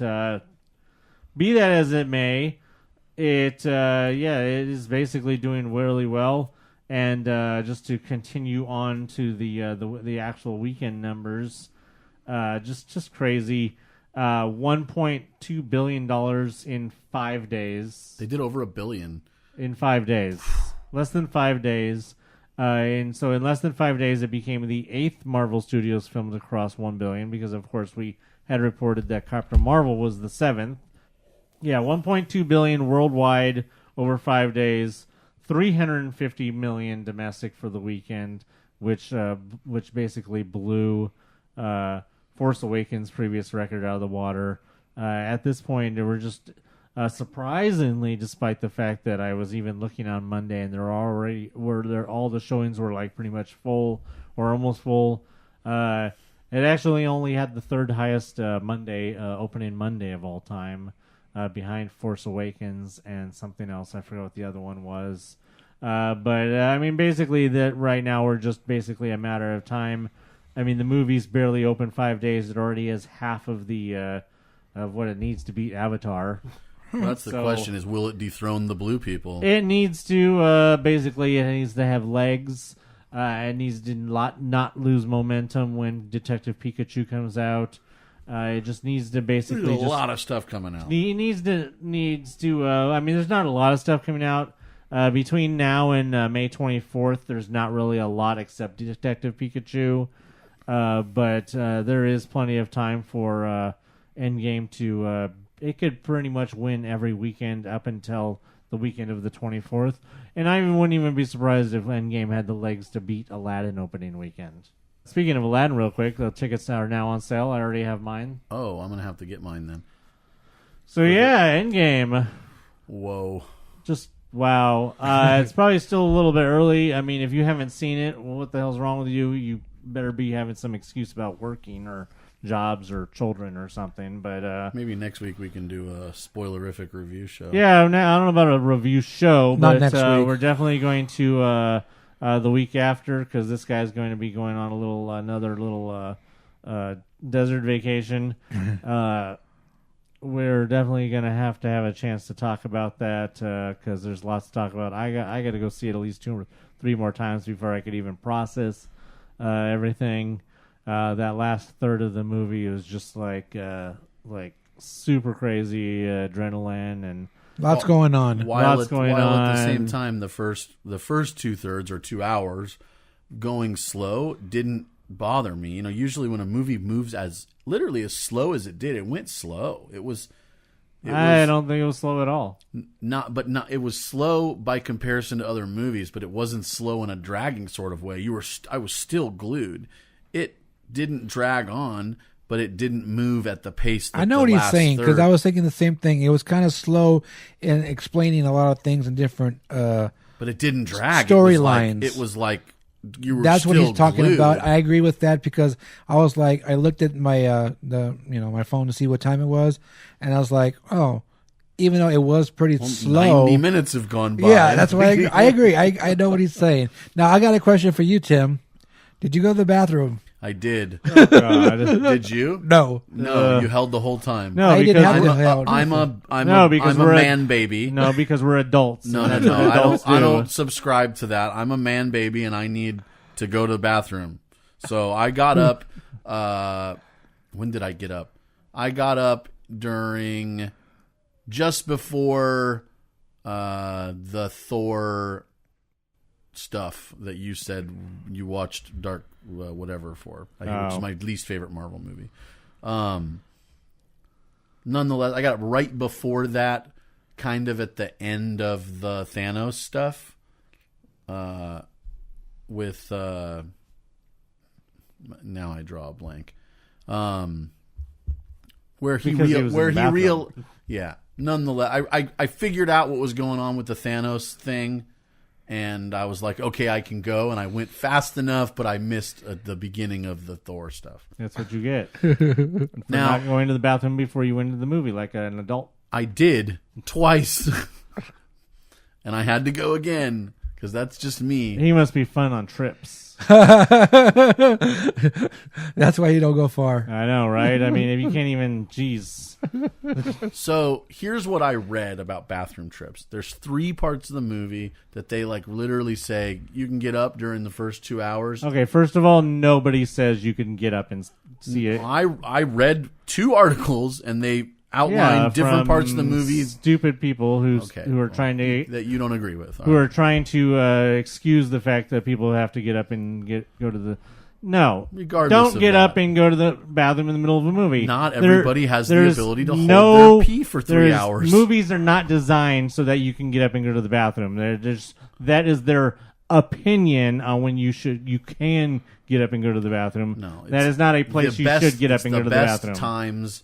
be that as it may, it is basically doing really well. And just to continue on to the actual weekend numbers, just crazy. $1.2 billion in 5 days. They did over $1 billion in 5 days, less than 5 days. And so in less than 5 days, it became the 8th Marvel Studios film to cross $1 billion because, of course, we had reported that Captain Marvel was the 7th. Yeah, $1.2 billion worldwide over 5 days. $350 million domestic for the weekend, which basically blew Force Awakens' previous record out of the water. At this point, they were just surprisingly, despite the fact that I was even looking on Monday and all the showings were pretty much full or almost full. It actually only had the 3rd highest opening Monday of all time. Behind Force Awakens and something else. I forgot what the other one was. I mean, basically, that right now we're just basically a matter of time. I mean, the movie's barely open 5 days. It already has half of the of what it needs to beat Avatar. Well, that's the question: is will it dethrone the blue people? It needs to basically. It needs to have legs. It needs to not lose momentum when Detective Pikachu comes out. It just needs to basically. There's a lot of stuff coming out. He needs to. I mean, there's not a lot of stuff coming out between now and May 24th. There's not really a lot except Detective Pikachu, but there is plenty of time for Endgame to. It could pretty much win every weekend up until the weekend of the 24th, and I wouldn't even be surprised if Endgame had the legs to beat Aladdin opening weekend. Speaking of Aladdin, real quick, the tickets are now on sale. I already have mine. Oh, I'm going to have to get mine then. So, yeah, Endgame. Whoa. Just, wow. It's probably still a little bit early. I mean, if you haven't seen it, well, what the hell's wrong with you? You better be having some excuse about working or jobs or children or something. But maybe next week we can do a spoilerific review show. Yeah, I don't know about a review show, Not but next week. We're definitely going to... the week after, because this guy's going to be going on another little desert vacation. We're definitely going to have a chance to talk about that because there's lots to talk about. I got to go see it at least 2 or 3 more times before I could even process everything. That last third of the movie was just like super crazy adrenaline and. Lots going on. While at the same time, the first 2/3 or 2 hours going slow didn't bother me. You know, usually when a movie moves literally as slow as it did, it went slow. I don't think it was slow at all. It was slow by comparison to other movies, but it wasn't slow in a dragging sort of way. I was still glued. It didn't drag on. But it didn't move at the pace that I know what he's saying, because I was thinking the same thing. It was kind of slow in explaining a lot of things in different but it didn't drag. Storylines. It was like you were That's still what he's talking glued. about. I agree with that, because I was like, I looked at my my phone to see what time it was, and I was like, oh, even though it was pretty slow. 90 minutes have gone by. Yeah, that's why I agree. I know what he's saying. Now, I got a question for you, Tim. Did you go to the bathroom? I did. Oh, God. Did you? No. No, you held the whole time. No, I didn't because have to hold. I'm a because I'm a we're man baby. No, because we're adults. No. That's what adults I do. don't subscribe to that. I'm a man baby, and I need to go to the bathroom. So I got up. When did I get up? I got up during just before the Thor stuff that you said you watched Dark whatever for. Which is my least favorite Marvel movie. Nonetheless, I got up right before that, kind of at the end of the Thanos stuff. With now I draw a blank. Where he nonetheless, I figured out what was going on with the Thanos thing. And I was like, okay, I can go. And I went fast enough, but I missed the beginning of the Thor stuff. That's what you get. For Now, not going to the bathroom before you went into the movie like an adult. I did twice. And I had to go again, because that's just me. He must be fun on trips. That's why you don't go far. I know, right? I mean, if you can't even, jeez. So here's what I read about bathroom trips. There's 3 parts of the movie that they like literally say you can get up during the first 2 hours. Okay, first of all, nobody says you can get up and see it. I read 2 articles, and they outline different parts of the movie. Stupid people who are trying to that you don't agree with, are trying to excuse the fact that people have to get up and go to the. No, regardless, don't get up and go to the bathroom in the middle of a movie. Not everybody has the ability to hold their pee for 3 hours. Movies are not designed so that you can get up and go to the bathroom. That is their opinion on when you can get up and go to the bathroom. No, that is not a place you should get up and go to the bathroom. Times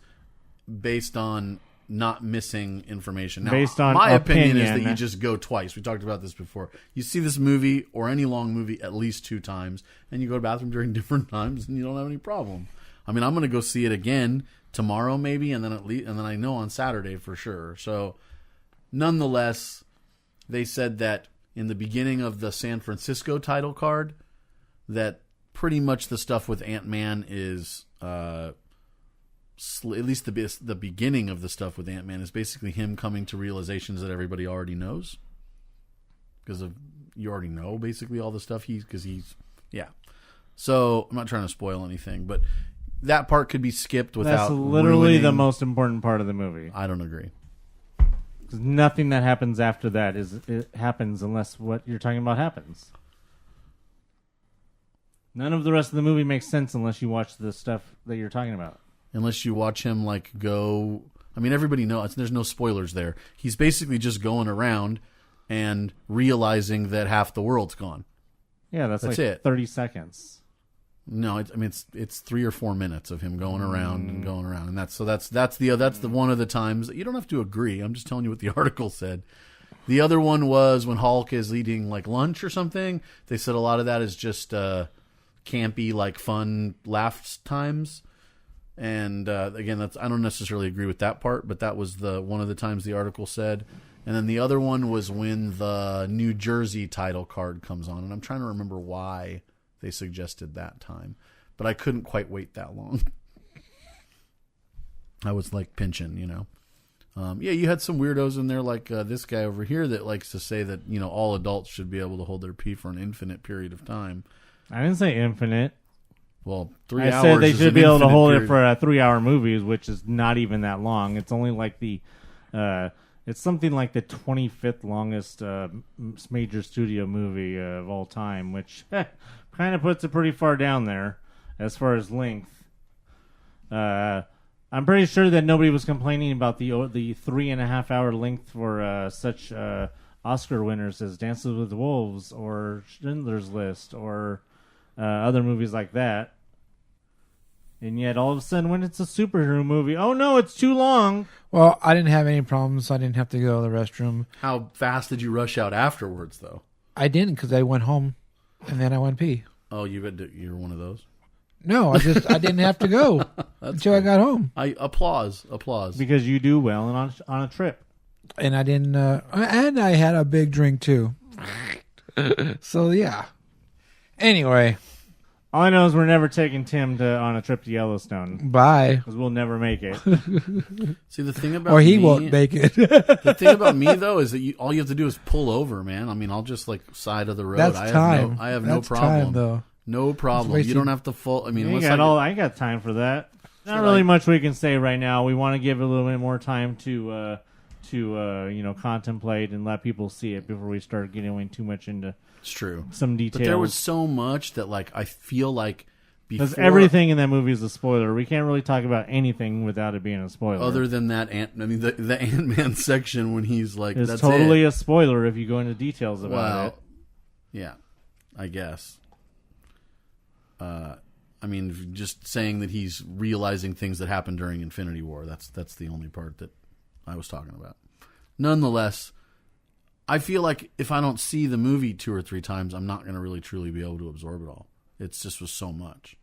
based on not missing information. Now, based on my opinion is that you just go twice. We talked about this before. You see this movie or any long movie at least 2 times, and you go to the bathroom during different times, and you don't have any problem. I mean, I'm going to go see it again tomorrow, maybe, and then and then I know on Saturday for sure. So, nonetheless, they said that in the beginning of the San Francisco title card that pretty much the stuff with Ant-Man is, at least the beginning of the stuff with Ant-Man is basically him coming to realizations that everybody already knows. Because you already know basically all the stuff yeah. So I'm not trying to spoil anything, but that part could be skipped without. That's literally ruining. the most important part of the movie. I don't agree. Because nothing that happens after that it happens unless what you're talking about happens. None of the rest of the movie makes sense unless you watch the stuff that you're talking about. Unless you watch him go. I mean, everybody knows. There's no spoilers there. He's basically just going around and realizing that half the world's gone. Yeah, that's like it. 30 seconds. No, it's 3 or 4 minutes of him going around and going around, and that's the one of the times you don't have to agree. I'm just telling you what the article said. The other one was when Hulk is eating like lunch or something. They said a lot of that is just campy, like fun laugh times. And again, I don't necessarily agree with that part, but that was one of the times the article said. And then the other one was when the New Jersey title card comes on, and I'm trying to remember why they suggested that time, but I couldn't quite wait that long. I was like pinching, Yeah, you had some weirdos in there like this guy over here that likes to say that, all adults should be able to hold their pee for an infinite period of time. I didn't say infinite. Well, 3 hours. I said they is should an be able to infinite hold period. it for 3-hour movies, which is not even that long. It's only like it's something like the 25th longest major studio movie of all time, which kind of puts it pretty far down there as far as length. I'm pretty sure that nobody was complaining about the 3.5-hour length for such Oscar winners as Dances with Wolves or Schindler's List or other movies like that. And yet, all of a sudden, when it's a superhero movie, oh no, it's too long. Well, I didn't have any problems. I didn't have to go to the restroom. How fast did you rush out afterwards, though? I didn't because I went home, and then I went pee. Oh, you're one of those? No, I didn't have to go until I got home. I applause. Because you do well and on a trip. And I didn't. And I had a big drink too. So yeah. Anyway. All I know is we're never taking Tim on a trip to Yellowstone. Bye. Because we'll never make it. See, the thing about or he me, won't make it. The thing about me, though, is that all you have to do is pull over, man. I mean, I'll just, side of the road. That's time. I have That's no problem. Time, though. No problem. You don't have to I mean, I ain't got time for that. Not really much we can say right now. We want to give it a little bit more time to contemplate and let people see it before we start getting too much into it's true. Some details. But there was so much that I feel like because everything in that movie is a spoiler. We can't really talk about anything without it being a spoiler. Other than that, the Ant-Man section when he's like, it's that's totally a spoiler if you go into details about it. Yeah, I guess. I mean, just saying that he's realizing things that happened during Infinity War. That's the only part that I was talking about. Nonetheless, I feel like if I don't see the movie 2 or 3 times, I'm not going to really truly be able to absorb it all. It just was so much.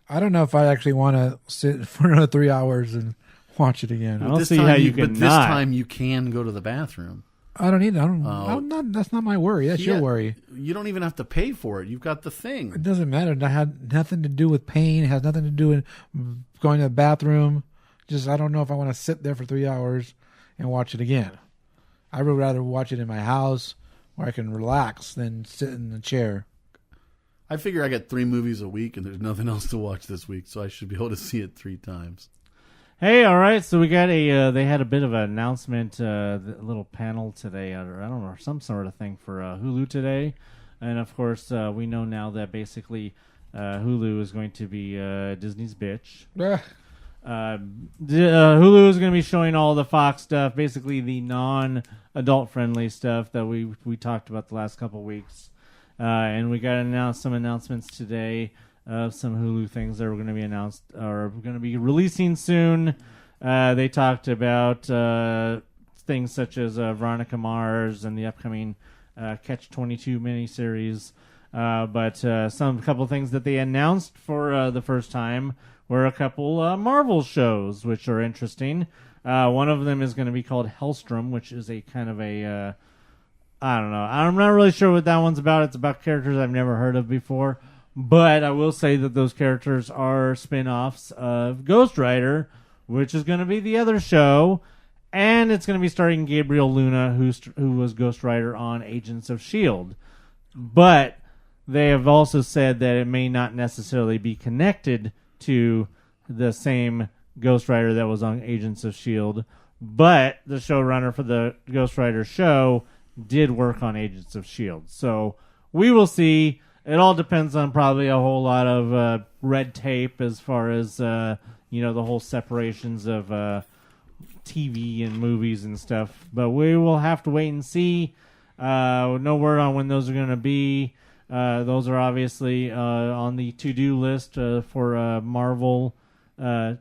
I don't know if I actually want to sit for another 3 hours and watch it again. I don't see how you can. But this time you can go to the bathroom. I don't need it. I'm not. That's not my worry. That's your worry. You don't even have to pay for it. You've got the thing. It doesn't matter. It had nothing to do with pain. It has nothing to do with going to the bathroom. Just I don't know if I want to sit there for 3 hours and watch it again. I would rather watch it in my house where I can relax than sit in the chair. I figure I got 3 movies a week and there's nothing else to watch this week, so I should be able to see it 3 times. Hey, all right. So we got they had a bit of an announcement, a little panel today, or I don't know, some sort of thing for Hulu today. And of course, we know now that basically Hulu is going to be Disney's bitch. Hulu is going to be showing all the Fox stuff, basically the non-adult friendly stuff that we talked about the last couple weeks. And we got some announcements today of some Hulu things that were going to be announced or going to be releasing soon. They talked about things such as Veronica Mars and the upcoming Catch-22 miniseries. But a couple of things that they announced for the first time were a couple Marvel shows, which are interesting. One of them is going to be called Hellstrom, which is a kind of I don't know. I'm not really sure what that one's about. It's about characters I've never heard of before. But I will say that those characters are spin-offs of Ghost Rider, which is going to be the other show. And it's going to be starring Gabriel Luna, who was Ghost Rider on Agents of S.H.I.E.L.D. But they have also said that it may not necessarily be connected to the same Ghost Rider that was on Agents of S.H.I.E.L.D. But the showrunner for the Ghost Rider show did work on Agents of S.H.I.E.L.D. So we will see. It all depends on probably a whole lot of red tape as far as, the whole separations of TV and movies and stuff. But we will have to wait and see. No word on when those are going to be. Those are obviously on the to-do list for Marvel on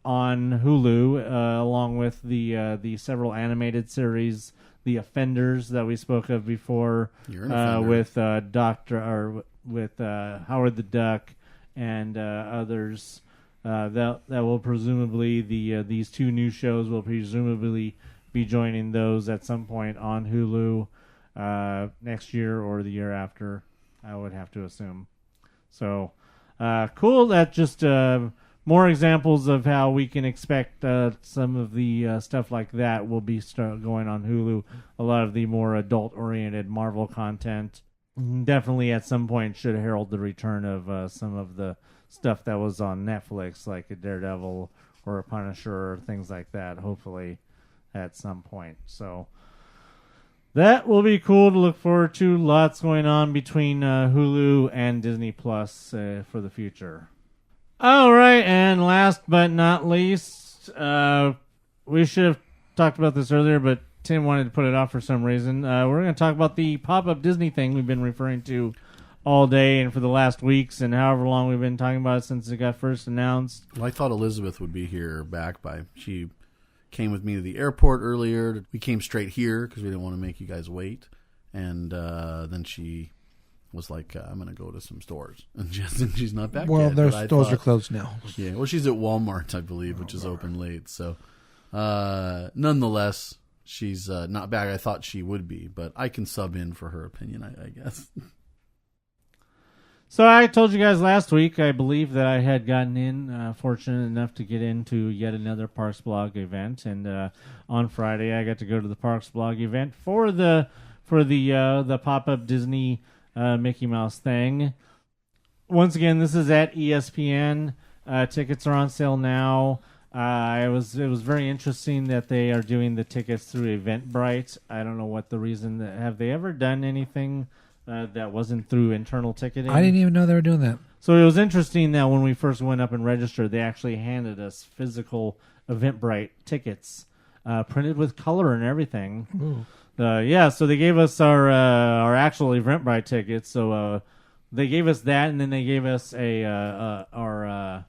Hulu, along with the several animated series, The Offenders that we spoke of before, with Howard the Duck and others. That will presumably these two new shows will presumably be joining those at some point on Hulu next year or the year after. I would have to assume. So cool. That just more examples of how we can expect some of the stuff like that will be going on Hulu. A lot of the more adult-oriented Marvel content definitely at some point should herald the return of some of the stuff that was on Netflix, like a Daredevil or a Punisher or things like that, hopefully at some point. So that will be cool to look forward to. Lots going on between Hulu and Disney Plus for the future. All right, and last but not least, we should have talked about this earlier, but Tim wanted to put it off for some reason. We're going to talk about the pop-up Disney thing we've been referring to all day and for the last weeks and however long we've been talking about it since it got first announced. Well, I thought Elizabeth would be here she came with me to the airport earlier. We came straight here because we didn't want to make you guys wait. And then she was like, I'm going to go to some stores. And she's not back yet. Well, their stores are closed now. Yeah, well, she's at Walmart, I believe, which is open late. So, nonetheless, she's not back. I thought she would be, but I can sub in for her opinion, I guess. So I told you guys last week, I believe that I had gotten in, fortunate enough to get into yet another Parks Blog event, and on Friday I got to go to the Parks Blog event for the pop-up Disney Mickey Mouse thing. Once again, this is at ESPN. Tickets are on sale now. It was very interesting that they are doing the tickets through Eventbrite. I don't know what the reason. Have they ever done anything that wasn't through internal ticketing? I didn't even know they were doing that. So it was interesting that when we first went up and registered, they actually handed us physical Eventbrite tickets, printed with color and everything. Ooh. So they gave us our actual Eventbrite tickets. So they gave us that, and then they gave us our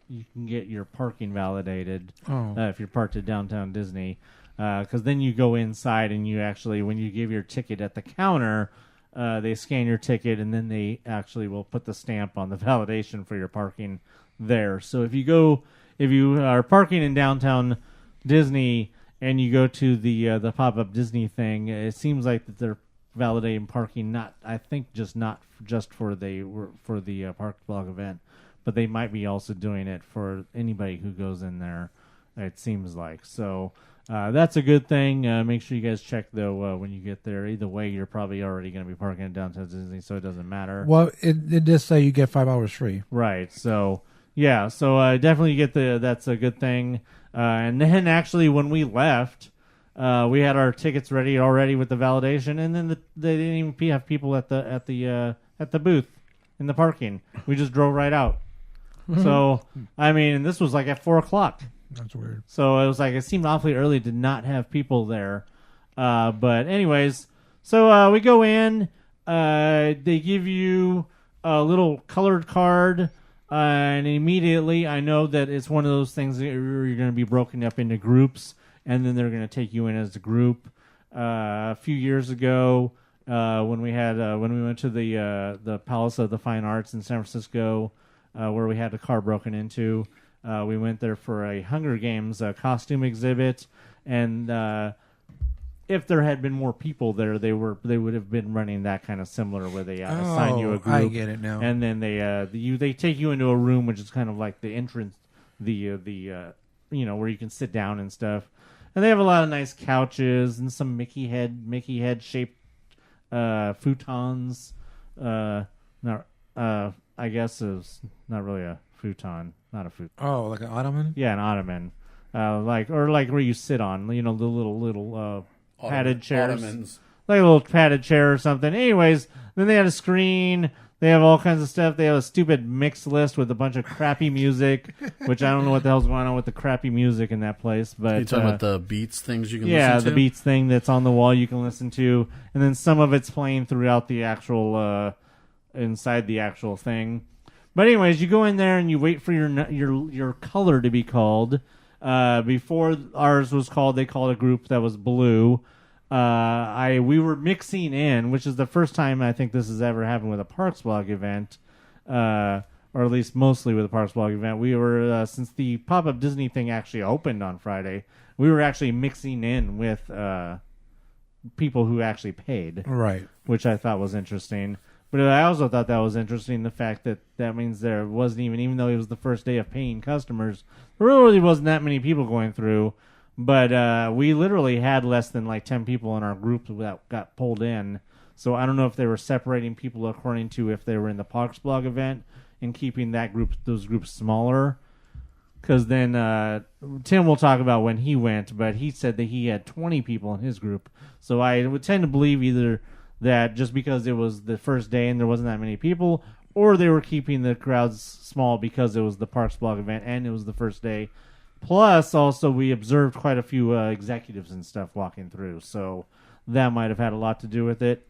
you can get your parking validated if you're parked at Downtown Disney. Because then you go inside and you actually, when you give your ticket at the counter, they scan your ticket and then they actually will put the stamp on the validation for your parking there. So if you are parking in Downtown Disney and you go to the pop-up Disney thing, it seems like that they're validating parking not just for the Park Blog event, but they might be also doing it for anybody who goes in there. It seems like so. That's a good thing. Make sure you guys check, though, when you get there. Either way, you're probably already going to be parking at Downtown Disney, so it doesn't matter. Well, it does say you get 5 hours free. Right. So, yeah. So, definitely that's a good thing. And then, actually, when we left, we had our tickets ready already with the validation, and then they didn't even have people at the booth in the parking. We just drove right out. So, I mean, this was like at 4:00. That's weird. So it was like it seemed awfully early to not have people there. But anyways, so we go in. They give you a little colored card, and immediately I know that it's one of those things that you're going to be broken up into groups, and then they're going to take you in as a group. A few years ago, when we went to the Palace of the Fine Arts in San Francisco, where we had a car broken into. We went there for a Hunger Games costume exhibit, and if there had been more people there, they would have been running that kind of similar where they assign you a group. I get it now. And then they take you into a room which is kind of like the entrance, where you can sit down and stuff. And they have a lot of nice couches and some Mickey head shaped futons. I guess it's not really a futon, not a futon. Oh, like an ottoman? Yeah, an ottoman. Like where you sit on, the little padded chairs. Ottomans. Like a little padded chair or something. Anyways, then they had a screen. They have all kinds of stuff. They have a stupid mix list with a bunch of crappy music, which I don't know what the hell's going on with the crappy music in that place. But you talking about the Beats things you can listen to? Yeah, the Beats thing that's on the wall you can listen to. And then some of it's playing throughout the actual, inside the actual thing. But anyways, you go in there and you wait for your color to be called. Before ours was called, they called a group that was blue. We were mixing in, which is the first time I think this has ever happened with a Parks Blog event, or at least mostly with a Parks Blog event. We were, since the Pop-Up Disney thing actually opened on Friday, we were actually mixing in with people who actually paid. Right. Which I thought was interesting. But I also thought that was interesting, the fact that means there wasn't even though it was the first day of paying customers, there really wasn't that many people going through. But we literally had less than like 10 people in our group that got pulled in. So I don't know if they were separating people according to if they were in the Parks Blog event and keeping those groups smaller. Because then Tim will talk about when he went, but he said that he had 20 people in his group. So I would tend to believe either that just because it was the first day and there wasn't that many people, or they were keeping the crowds small because it was the Parks Blog event and it was the first day. Plus, also, we observed quite a few executives and stuff walking through, so that might have had a lot to do with it.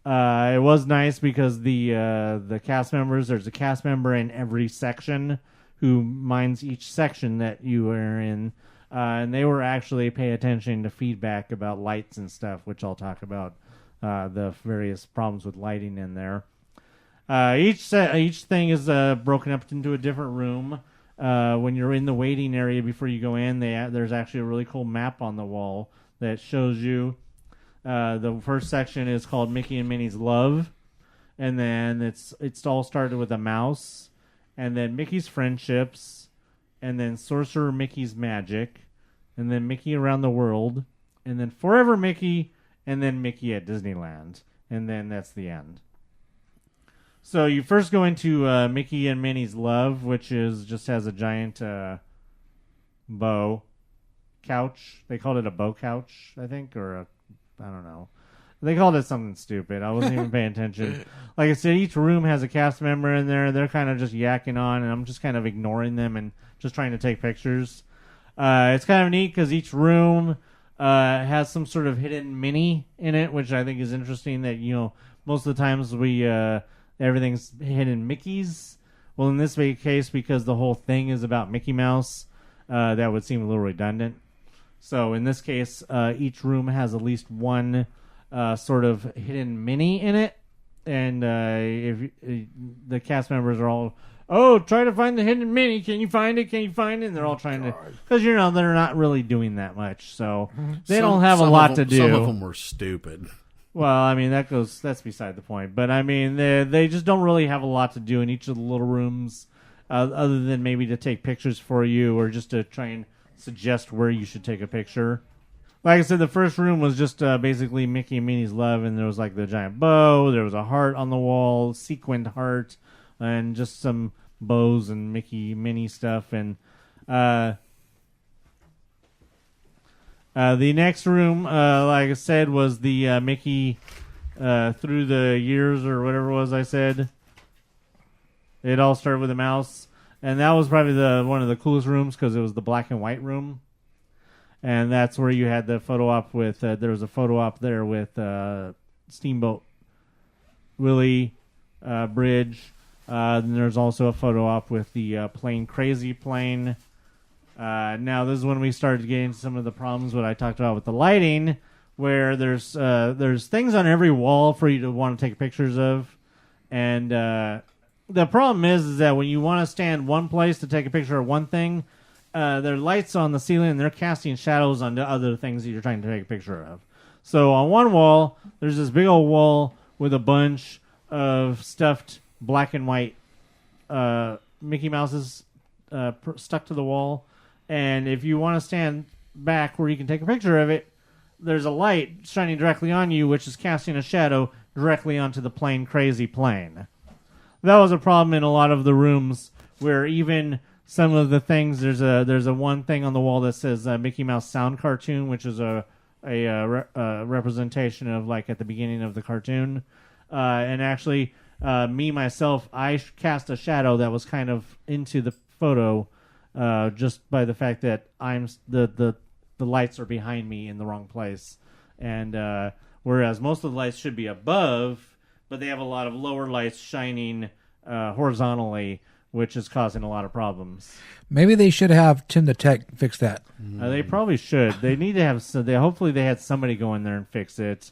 It was nice because the cast members, there's a cast member in every section who minds each section that you are in, and they were actually paying attention to feedback about lights and stuff, which I'll talk about the various problems with lighting in there. Each thing is broken up into a different room. When you're in the waiting area before you go in, there's actually a really cool map on the wall that shows you. The first section is called Mickey and Minnie's Love, and then it's all started with a mouse, and then Mickey's Friendships, and then Sorcerer Mickey's Magic, and then Mickey Around the World, and then Forever Mickey, and then Mickey at Disneyland, and then that's the end. So you first go into Mickey and Minnie's Love, which just has a giant bow couch. They called it a bow couch, I think, I don't know. They called it something stupid. I wasn't even paying attention. Like I said, each room has a cast member in there. They're kind of just yakking on, and I'm just kind of ignoring them and just trying to take pictures. It's kind of neat because each room has some sort of hidden Minnie in it, which I think is interesting that, most of the times everything's hidden Mickeys. Well, in this case, because the whole thing is about Mickey Mouse, that would seem a little redundant. So in this case, each room has at least one sort of hidden Minnie in it. And if the cast members are all, try to find the hidden Minnie. Can you find it? Can you find it? And they're all trying to, because, they're not really doing that much. So they don't have a lot to do. Some of them were stupid. Well, I mean, that's beside the point. But, I mean, they just don't really have a lot to do in each of the little rooms, other than maybe to take pictures for you or just to try and suggest where you should take a picture. Like I said, the first room was just basically Mickey and Minnie's Love, and there was like the giant bow, there was a heart on the wall, sequined heart, and just some bows and Minnie stuff. And the next room, like I said, was the Mickey Through the Years or whatever it was I said. It all started with a mouse. And that was probably one of the coolest rooms because it was the black and white room. And that's where you had the photo op with, there was a photo op there with Steamboat Willie Bridge. Then there's also a photo op with the plane Crazy Plane. Now, this is when we started getting into some of the problems what I talked about with the lighting, where there's things on every wall for you to want to take pictures of. And the problem is that when you want to stand one place to take a picture of one thing, there are lights on the ceiling and they're casting shadows onto other things that you're trying to take a picture of. So on one wall, there's this big old wall with a bunch of stuffed black and white Mickey Mouses stuck to the wall. And if you want to stand back where you can take a picture of it, there's a light shining directly on you, which is casting a shadow directly onto the plain crazy plane. That was a problem in a lot of the rooms where even some of the things, there's a one thing on the wall that says Mickey Mouse Sound Cartoon, which is a representation of like at the beginning of the cartoon. And actually, myself, I cast a shadow that was kind of into the photo just by the fact that I'm the lights are behind me in the wrong place. And whereas most of the lights should be above, but they have a lot of lower lights shining horizontally, which is causing a lot of problems. Maybe they should have Tim the Tech fix that. They probably should. They need to have. Hopefully, they had somebody go in there and fix it,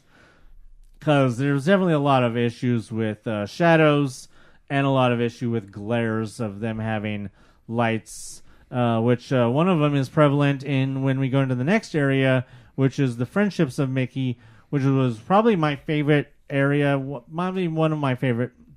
because there's definitely a lot of issues with shadows and a lot of issue with glares of them having lights. Which one of them is prevalent in when we go into the next area, which is the Friendships of Mickey, which was probably my favorite area, probably one of my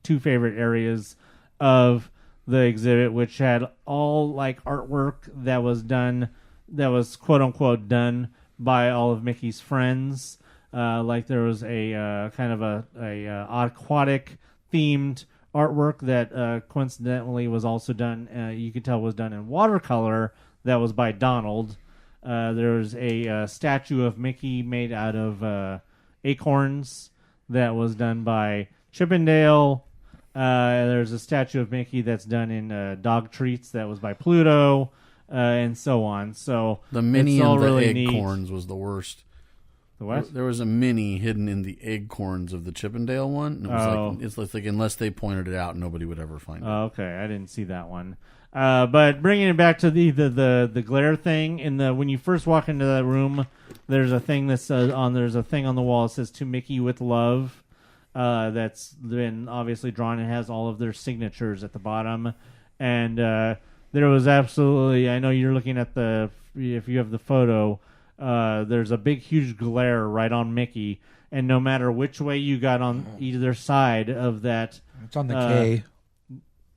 two favorite areas of the exhibit, which had all like artwork that was done, that was quote unquote done by all of Mickey's friends. Like there was a kind of a aquatic themed artwork that coincidentally was also done, you could tell was done in watercolor, that was by Donald. There was a statue of Mickey made out of acorns that was done by Chippendale. There's a statue of Mickey that's done in dog treats that was by Pluto, and so on. So the mini and the really acorns was the worst. The what? There was a mini hidden in the acorns of the Chippendale one. And it was it's like unless they pointed it out, nobody would ever find it. Okay, I didn't see that one. But bringing it back to the glare thing, when you first walk into that room, there's a thing that says there's a thing on the wall that says "To Mickey with Love." That's been obviously drawn and has all of their signatures at the bottom. And there was absolutely, I know you're looking at if you have the photo, there's a big, huge glare right on Mickey. And no matter which way you got on either side of that. It's on the K.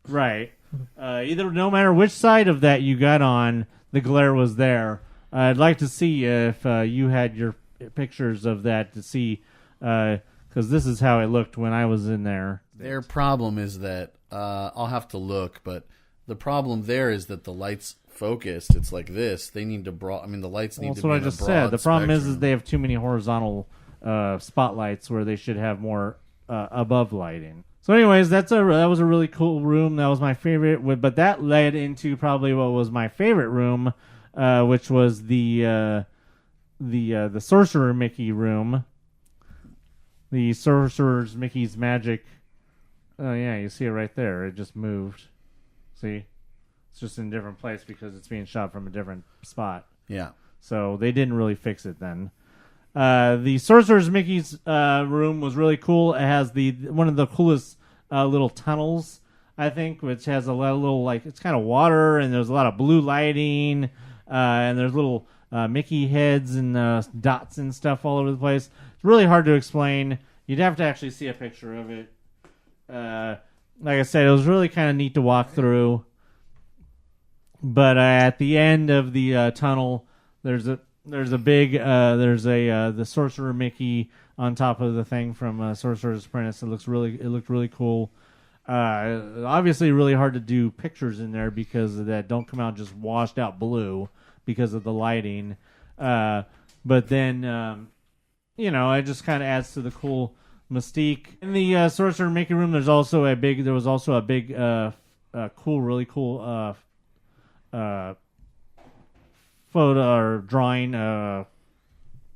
Right. No matter which side of that you got on, the glare was there. I'd like to see if you had your pictures of that to see, because this is how it looked when I was in there. Their problem is that, I'll have to look, but the problem there is that the light's focused. It's like this. They need to the lights need to be that's what I just said. The problem is they have too many horizontal spotlights where they should have more above lighting. So anyways, that was a really cool room. That was my favorite. But that led into probably what was my favorite room, which was the Sorcerer Mickey room. The Sorcerer's Mickey's Magic. Oh, yeah, you see it right there. It just moved. See? It's just in a different place because it's being shot from a different spot. Yeah. So they didn't really fix it then. The Sorcerer's Mickey's room was really cool. It has one of the coolest little tunnels, I think, which has a little, like, it's kind of water, and there's a lot of blue lighting, and there's little Mickey heads and dots and stuff all over the place. It's really hard to explain. You'd have to actually see a picture of it. Like I said, it was really kind of neat to walk through. But at the end of the tunnel, there's the Sorcerer Mickey on top of the thing from Sorcerer's Apprentice. It looked really cool. Obviously, really hard to do pictures in there because of that. Don't come out just washed out blue because of the lighting. But then, it just kind of adds to the cool mystique. In the Sorcerer Mickey room, there was also a big, really cool photo or drawing,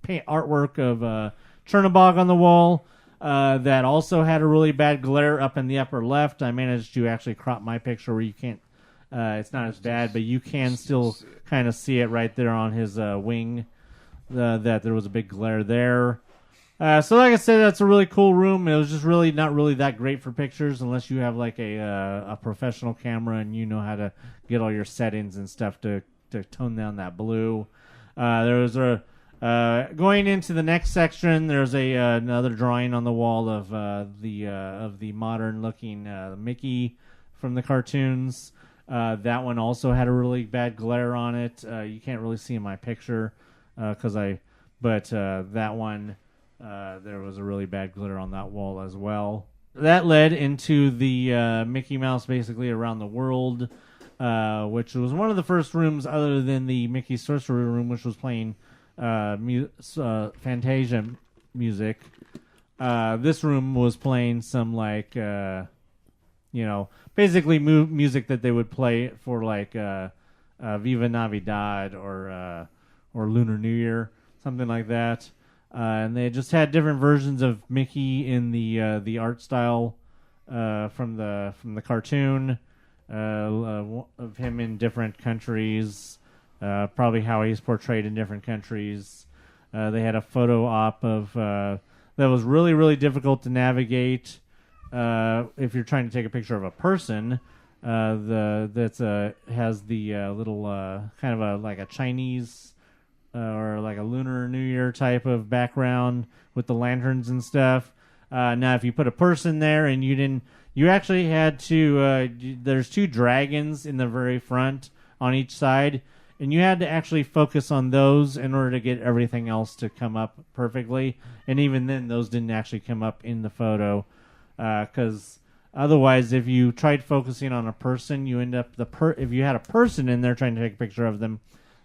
paint artwork of Chernobog on the wall. That also had a really bad glare up in the upper left. I managed to actually crop my picture where you can't. It's not as bad, but you can still kind of see it right there on his wing. That there was a big glare there. So like I said, that's a really cool room. It was just really not really that great for pictures unless you have like a professional camera and you know how to get all your settings and stuff to tone down that blue. There was Going into the next section, there's another drawing on the wall of the modern looking Mickey from the cartoons. That one also had a really bad glare on it. You can't really see in my picture but that one there was a really bad glare on that wall as well. That led into the Mickey Mouse basically around the world, which was one of the first rooms other than the Mickey Sorcery Room, which was playing Fantasia music. This room was playing some basically music that they would play for Viva Navidad or Lunar New Year, something like that. And they just had different versions of Mickey in the art style from the cartoon of him in different countries. Probably how he's portrayed in different countries. They had a photo op of that was really, really difficult to navigate if you're trying to take a picture of a person. Has the little kind of like a Chinese or like a Lunar New Year type of background with the lanterns and stuff. Now, if you put a person there and you actually had to. There's 2 dragons in the very front on each side. And you had to actually focus on those in order to get everything else to come up perfectly. And even then, those didn't actually come up in the photo. Because otherwise, if you tried focusing on a person, you end up... if you had a person in there trying to take a picture of them,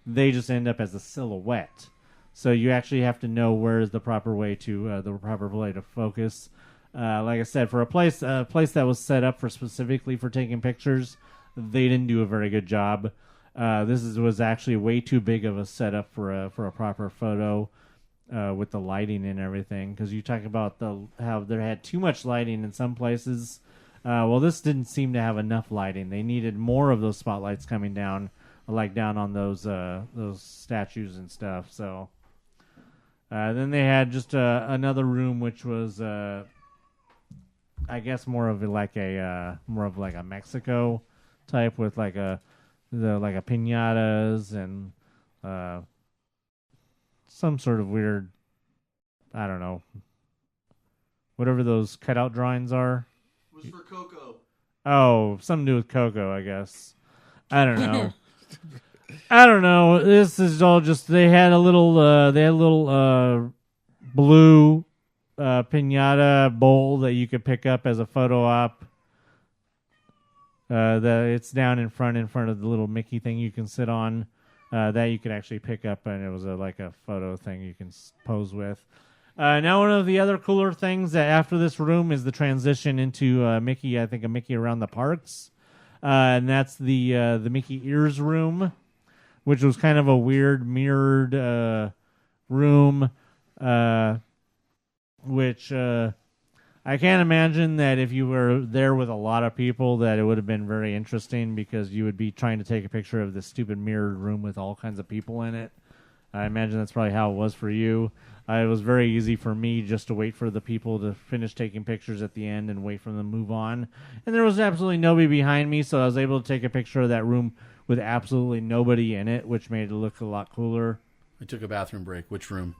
they just end up as a silhouette. So you actually have to know where is the proper way to focus. Like I said, for a place that was set up specifically for taking pictures, they didn't do a very good job. This was actually way too big of a setup for a proper photo with the lighting and everything. Because you talk about how there had too much lighting in some places. Well, this didn't seem to have enough lighting. They needed more of those spotlights coming down, like down on those statues and stuff. So then they had just another room, which was I guess more of like a Mexico type with like a piñatas and some sort of weird, I don't know, whatever those cutout drawings are. It was for Coco. Oh, something to do with Coco, I guess. I don't know. I don't know. This is all just they had a little blue piñata bowl that you could pick up as a photo op. It's down in front of the little Mickey thing you can sit on. That you could actually pick up, and it was like a photo thing you can pose with. Now, one of the other cooler things that after this room is the transition into Mickey. I think a Mickey around the parks, and that's the Mickey Ears room, which was kind of a weird mirrored room, which. I can't imagine that if you were there with a lot of people that it would have been very interesting because you would be trying to take a picture of this stupid mirrored room with all kinds of people in it. I imagine that's probably how it was for you. It was very easy for me just to wait for the people to finish taking pictures at the end and wait for them to move on. And there was absolutely nobody behind me, so I was able to take a picture of that room with absolutely nobody in it, which made it look a lot cooler. I took a bathroom break. Which room?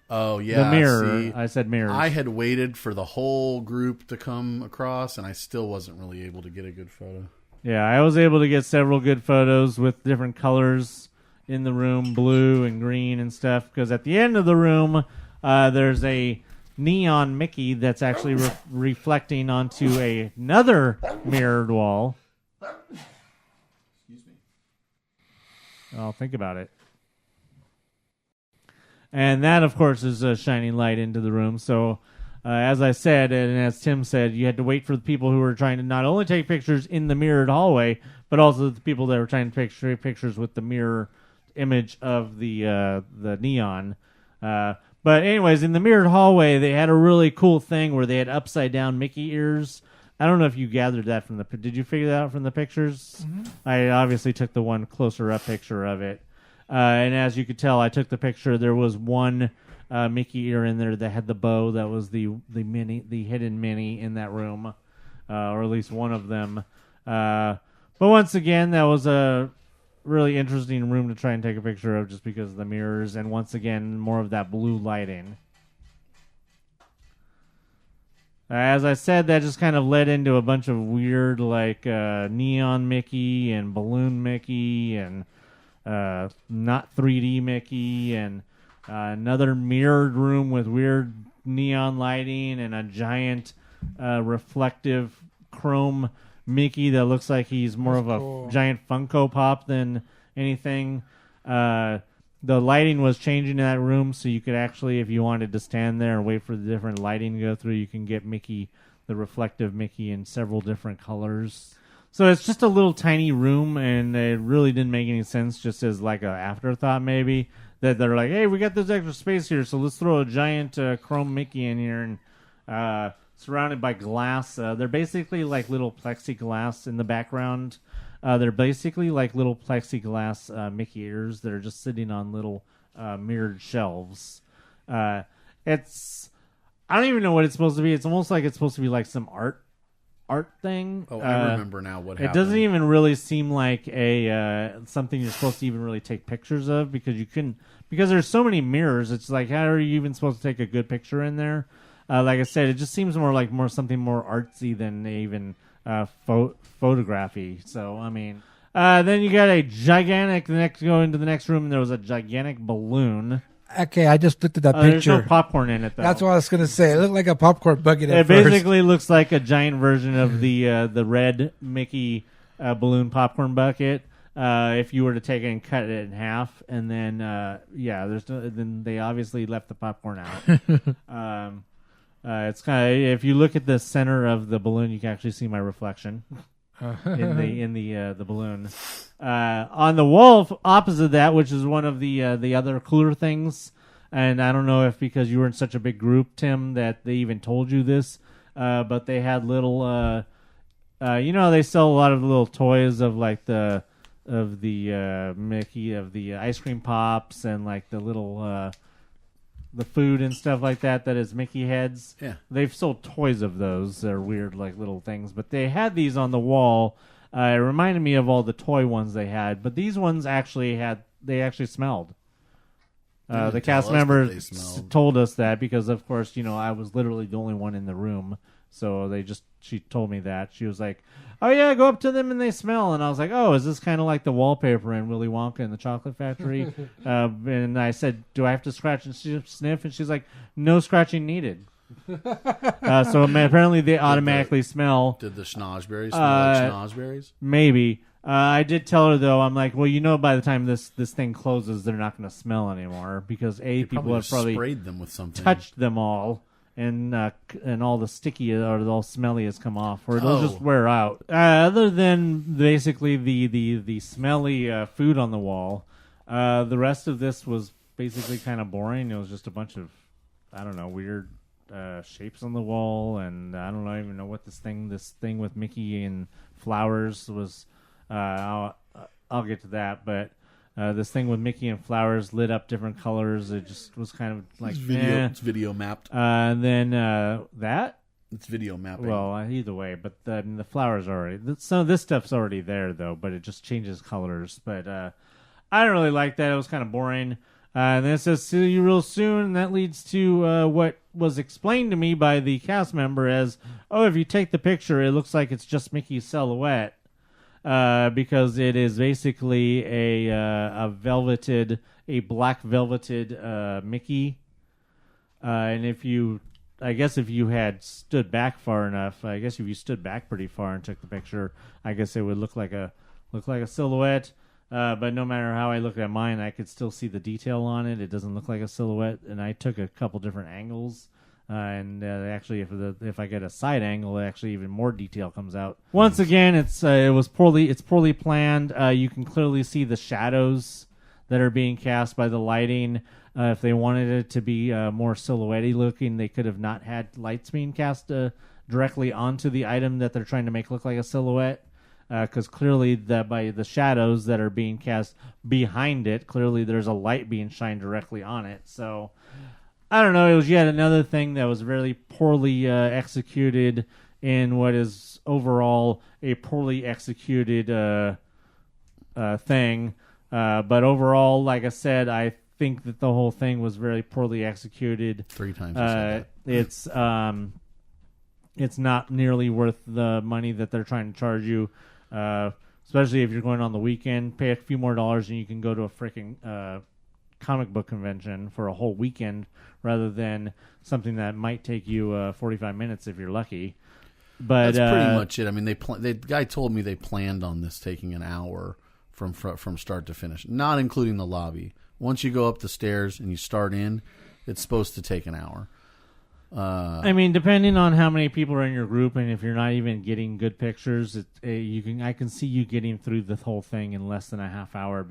Oh, yeah. The mirror. See, I said mirrors. I had waited for the whole group to come across, and I still wasn't really able to get a good photo. Yeah, I was able to get several good photos with different colors in the room, blue and green and stuff, because at the end of the room, there's a neon Mickey that's actually reflecting onto another mirrored wall. Excuse me. I'll think about it. And that, of course, is a shining light into the room. So, as I said, and as Tim said, you had to wait for the people who were trying to not only take pictures in the mirrored hallway, but also the people that were trying to take pictures with the mirror image of the neon. But anyways, in the mirrored hallway, they had a really cool thing where they had upside-down Mickey ears. I don't know if you gathered that from the... Did you figure that out from the pictures? Mm-hmm. I obviously took the one closer-up picture of it. And as you could tell, I took the picture. There was one Mickey ear in there that had the bow. That was the hidden Minnie in that room, or at least one of them. But once again, that was a really interesting room to try and take a picture of just because of the mirrors and once again more of that blue lighting. As I said, that just kind of led into a bunch of weird like neon Mickey and balloon Mickey and not 3D Mickey and another mirrored room with weird neon lighting and a giant reflective chrome Mickey that looks like he's more of a giant Funko Pop than anything. The lighting was changing in that room, so you could actually, if you wanted to stand there and wait for the different lighting to go through, you can get Mickey, the reflective Mickey, in several different colors. So it's just a little tiny room, and it really didn't make any sense just as like an afterthought maybe, that they're like, hey, we got this extra space here, so let's throw a giant chrome Mickey in here and surrounded by glass. They're basically like little plexiglass in the background. They're basically like little plexiglass Mickey ears that are just sitting on little mirrored shelves. I don't even know what it's supposed to be. It's almost like it's supposed to be like some art thing. Oh, I remember now what happened. It doesn't even really seem like a something you're supposed to even really take pictures of because there's so many mirrors. It's like, how are you even supposed to take a good picture in there? Like I said, it just seems more something more artsy than even photography. So I mean, then you got a gigantic. Go into the next room, and there was a gigantic balloon. Okay, I just looked at that picture. There's no popcorn in it, though. That's what I was going to say. It looked like a popcorn bucket at It first. basically looks like a giant version of the red Mickey balloon popcorn bucket. If you were to take it and cut it in half, and then then they obviously left the popcorn out. It's kind of, if you look at the center of the balloon, you can actually see my reflection in the balloon. On the wall opposite that, which is one of the other cooler things, and I don't know if because you were in such a big group, Tim, that they even told you this, but they had little, they sell a lot of little toys of like the Mickey, of the ice cream pops, and like the little the food and stuff like that is Mickey heads. Yeah. They've sold toys of those. They're weird like little things. But they had these on the wall. It reminded me of all the toy ones they had. But these ones actually smelled. The cast members told us that because, of course, I was literally the only one in the room. So she told me that. She was like, oh, yeah, go up to them and they smell. And I was like, oh, is this kind of like the wallpaper in Willy Wonka and the Chocolate Factory? And I said, do I have to scratch and sniff? And she's like, no scratching needed. So apparently they automatically smell. Did the schnozberries smell like schnozberries? Maybe. I did tell her, though, I'm like, well, by the time this thing closes, they're not going to smell anymore because, people have probably sprayed them with something, touched them all. And all the sticky or all smelly has come off, or it'll just wear out. Other than basically the smelly food on the wall, the rest of this was basically kind of boring. It was just a bunch of, I don't know, weird shapes on the wall, and I don't even know what this thing with Mickey and flowers was. I'll get to that, but. This thing with Mickey and flowers lit up different colors. It just was kind of like it's video mapped. And then that it's video mapping. Well, either way, but the flowers are already. Some of this stuff's already there though, but it just changes colors. But I don't really like that. It was kind of boring. And then it says see you real soon. And that leads to what was explained to me by the cast member as, oh, if you take the picture, it looks like it's just Mickey's silhouette. Because it is basically a black velveted Mickey, and if you had stood back far enough, if you stood back pretty far and took the picture, I guess it would look like a silhouette. But no matter how I look at mine, I could still see the detail on it. It doesn't look like a silhouette, and I took a couple different angles. And actually, if I get a side angle, actually even more detail comes out. Once again, it's poorly planned. You can clearly see the shadows that are being cast by the lighting. If they wanted it to be more silhouette-y looking, they could have not had lights being cast directly onto the item that they're trying to make look like a silhouette. Because clearly, by the shadows that are being cast behind it, clearly there's a light being shined directly on it. So. I don't know. It was yet another thing that was really poorly executed in what is overall a poorly executed thing. But overall, like I said, I think that the whole thing was very poorly executed. 3 times you said that. It's not nearly worth the money that they're trying to charge you, especially if you're going on the weekend. Pay a few more dollars and you can go to a freaking comic book convention for a whole weekend rather than something that might take you 45 minutes if you're lucky. But that's pretty much it. I mean, the guy told me they planned on this taking an hour from start to finish, not including the lobby. Once you go up the stairs and you start in, it's supposed to take an hour. I mean, depending on how many people are in your group, and if you're not even getting good pictures, I can see you getting through the whole thing in less than a half hour.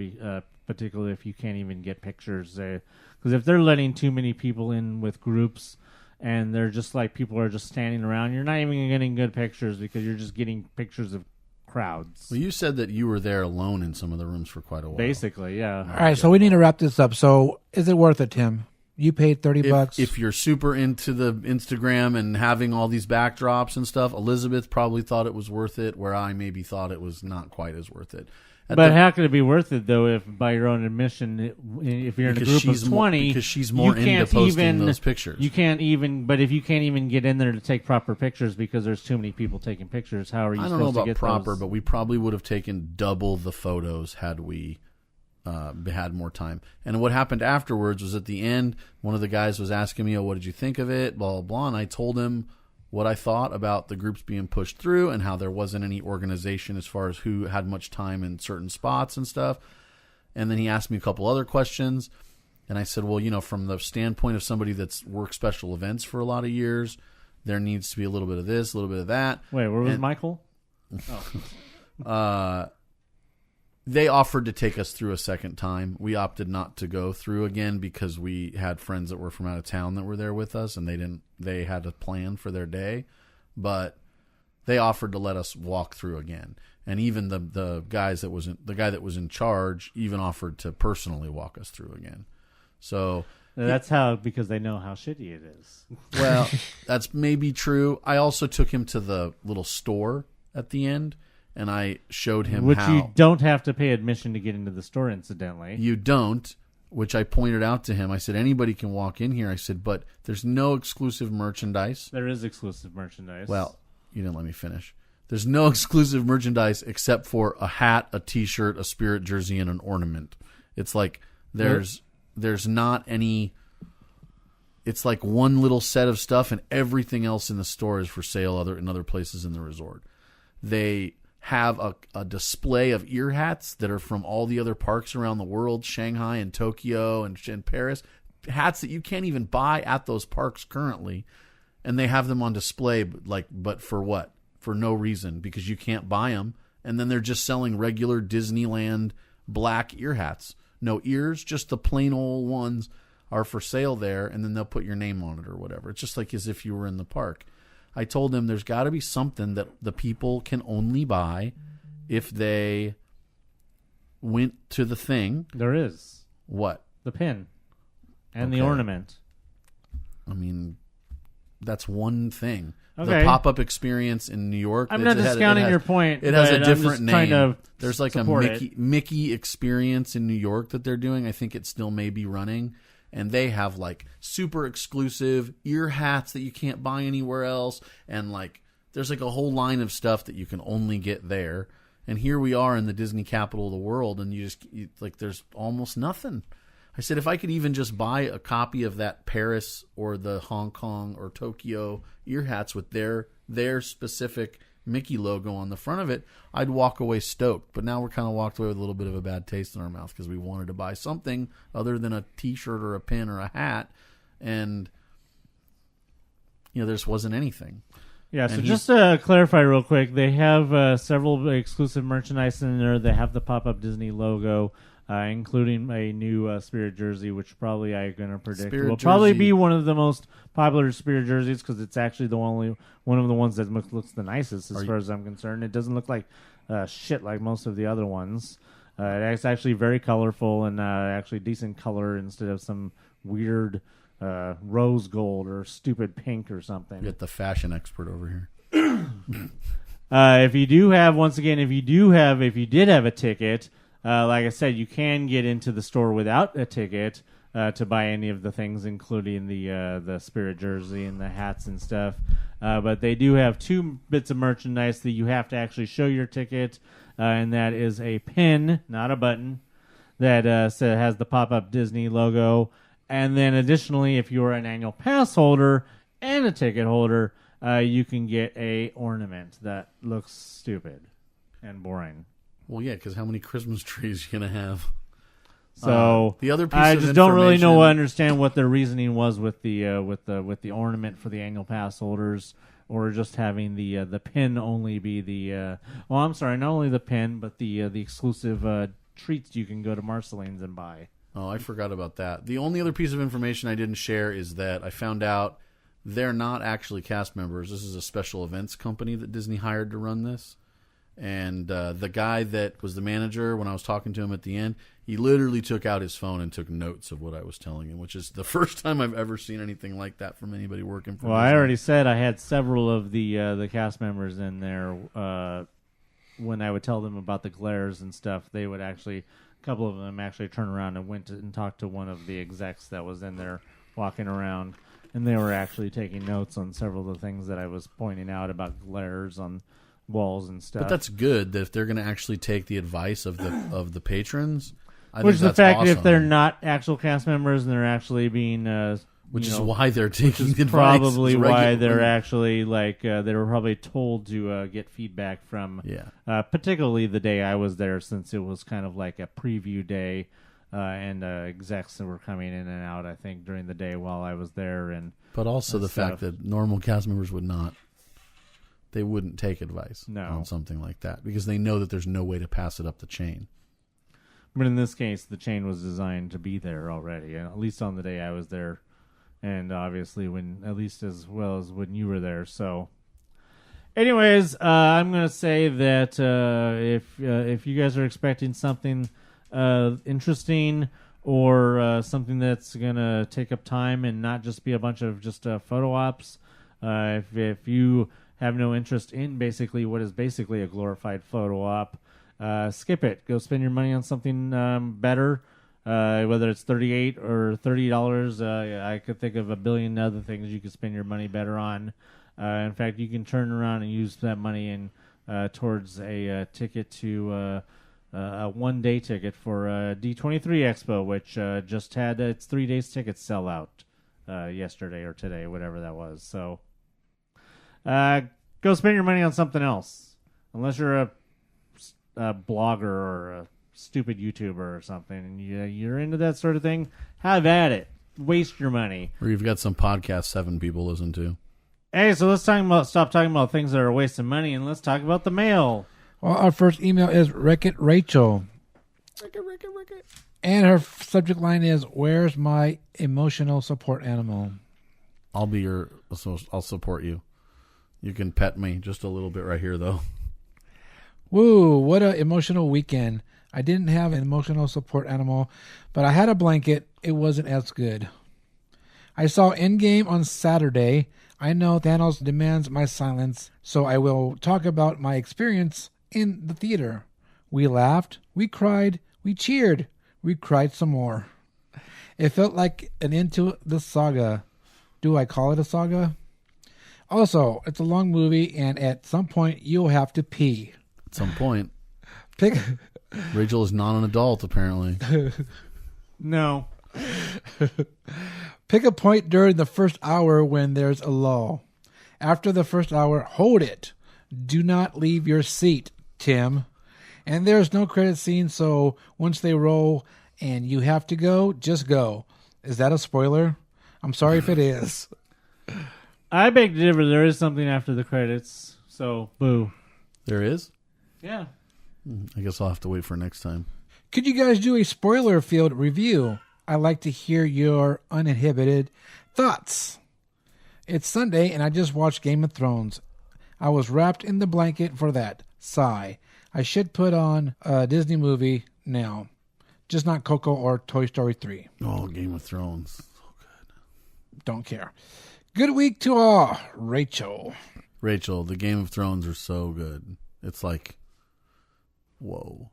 Particularly if you can't even get pictures, because if they're letting too many people in with groups, and they're just like people are just standing around, you're not even getting good pictures because you're just getting pictures of crowds. Well, you said that you were there alone in some of the rooms for quite a while. Basically, yeah. All right, so we need to wrap this up. So, is it worth it, Tim? You paid $30. If you're super into the Instagram and having all these backdrops and stuff, Elizabeth probably thought it was worth it, where I maybe thought it was not quite as worth it. But how could it be worth it, though, if by your own admission, if you're in a group of 20... because she's more into posting those pictures. You can't even... But if you can't even get in there to take proper pictures because there's too many people taking pictures, how are you supposed to get those? I don't know about proper, but we probably would have taken double the photos had we had more time. And what happened afterwards was at the end, one of the guys was asking me, what did you think of it, blah, blah, blah, and I told him what I thought about the groups being pushed through and how there wasn't any organization as far as who had much time in certain spots and stuff. And then he asked me a couple other questions, and I said, well, from the standpoint of somebody that's worked special events for a lot of years, there needs to be a little bit of this, a little bit of that. Wait, where was Michael? They offered to take us through a second time. We opted not to go through again because we had friends that were from out of town that were there with us, and they had a plan for their day, but they offered to let us walk through again. And even the guy that was in charge even offered to personally walk us through again. So that's because they know how shitty it is. Well, that's maybe true. I also took him to the little store at the end, and I showed him Which how... you don't have to pay admission to get into the store, incidentally. You don't, which I pointed out to him. I said, anybody can walk in here. I said, but there's no exclusive merchandise. There is exclusive merchandise. Well, you didn't let me finish. There's no exclusive merchandise except for a hat, a T-shirt, a Spirit jersey, and an ornament. It's like there's not any... It's like one little set of stuff, and everything else in the store is for sale in other places in the resort. They have a display of ear hats that are from all the other parks around the world, Shanghai and Tokyo and Paris, hats that you can't even buy at those parks currently, and they have them on display, but for what? For no reason, because you can't buy them, and then they're just selling regular Disneyland black ear hats. No ears, just the plain old ones are for sale there, and then they'll put your name on it or whatever. It's just like as if you were in the park. I told them there's got to be something that the people can only buy if they went to the thing. There is. What? The pin and the ornament. I mean, that's one thing. Okay. The pop-up experience in New York. I'm not discounting your point. It has a different name. There's like a Mickey experience in New York that they're doing. I think it still may be running. And they have like super exclusive ear hats that you can't buy anywhere else. And like there's like a whole line of stuff that you can only get there. And here we are in the Disney capital of the world, and there's almost nothing. I said, if I could even just buy a copy of that Paris or the Hong Kong or Tokyo ear hats with their specific Mickey logo on the front of it, I'd walk away stoked. But now we're kind of walked away with a little bit of a bad taste in our mouth because we wanted to buy something other than a T-shirt or a pin or a hat, and there just wasn't anything. Yeah, so just to clarify real quick, they have several exclusive merchandise in there. They have the pop-up Disney logo, including a new Spirit jersey, which probably I'm going to predict will probably be one of the most popular Spirit jerseys because it's actually the only one of the ones that looks the nicest as far as I'm concerned. It doesn't look like shit like most of the other ones. It's actually very colorful and actually decent color instead of some weird rose gold or stupid pink or something. Get the fashion expert over here. If you did have a ticket, like I said, you can get into the store without a ticket to buy any of the things, including the Spirit jersey and the hats and stuff. But they do have 2 bits of merchandise that you have to actually show your ticket, and that is a pin, not a button, that has the pop-up Disney logo. And then additionally, if you're an annual pass holder and a ticket holder, you can get a ornament that looks stupid and boring. Well, yeah, because how many Christmas trees are you going to have? So the other piece I of just don't really information- understand what their reasoning was with the ornament for the annual pass holders, or just having the pin only be the I'm sorry, not only the pin but the exclusive treats you can go to Marceline's and buy. Oh, I forgot about that. The only other piece of information I didn't share is that I found out they're not actually cast members. This is a special events company that Disney hired to run this. And the guy that was the manager, when I was talking to him at the end, he literally took out his phone and took notes of what I was telling him, which is the first time I've ever seen anything like that from anybody working for Well, Disney. I already said I had several of the cast members in there. When I would tell them about the glares and stuff, they would actually, a couple of them actually turn around and went and talked to one of the execs that was in there walking around, and they were actually taking notes on several of the things that I was pointing out about glares on walls and stuff. But that's good that if they're going to actually take the advice of the patrons. I Which think the that's fact awesome. that if they're not actual cast members and they're actually being, which you is know, why they're taking which is the advice. probably It's why regular. they're actually they were probably told to get feedback from, particularly the day I was there, since it was kind of like a preview day, and execs that were coming in and out, I think, during the day while I was there, but also and the stuff. fact that normal cast members would not. They wouldn't take advice No. on something like that because they know that there's no way to pass it up the chain. But in this case, the chain was designed to be there already, at least on the day I was there, and obviously at least as well as when you were there. So, anyways, I'm gonna say that if you guys are expecting something interesting or something that's gonna take up time and not just be a bunch of just photo ops, if you have no interest in basically what is basically a glorified photo op, skip it. Go spend your money on something better, whether it's $38 or $30. I could think of a billion other things you could spend your money better on. In fact, you can turn around and use that money towards a ticket to a one-day ticket for D23 Expo, which just had its 3 days tickets sell out yesterday or today, whatever that was. So go spend your money on something else, unless you're a blogger or a stupid YouTuber or something, and you're into that sort of thing. Have at it. Waste your money. Or you've got some podcast 7 people listen to. Hey, so let's stop talking about things that are wasting money, and let's talk about the mail. Well, our first email is Wreck-It Rachel. And her subject line is, "Where's my emotional support animal?" I'll support you. You can pet me just a little bit right here, though. Woo, what an emotional weekend. I didn't have an emotional support animal, but I had a blanket. It wasn't as good. I saw Endgame on Saturday. I know Thanos demands my silence, so I will talk about my experience in the theater. We laughed, we cried, we cheered, we cried some more. It felt like an end to the saga. Do I call it a saga? Also, it's a long movie, and at some point, you'll have to pee. At some point. Pick. Rachel is not an adult, apparently. No. Pick a point during the first hour when there's a lull. After the first hour, hold it. Do not leave your seat, Tim. And there's no credit scene, so once they roll and you have to go, just go. Is that a spoiler? I'm sorry if it is. I beg to differ. There is something after the credits, so boo. There is? Yeah. I guess I'll have to wait for next time. Could you guys do a spoiler-filled review? I like to hear your uninhibited thoughts. It's Sunday, and I just watched Game of Thrones. I was wrapped in the blanket for that. Sigh. I should put on a Disney movie now. Just not Coco or Toy Story 3. Oh, Game of Thrones. So good. Don't care. Good week to all. Rachel. Rachel, the Game of Thrones are so good. It's like, whoa.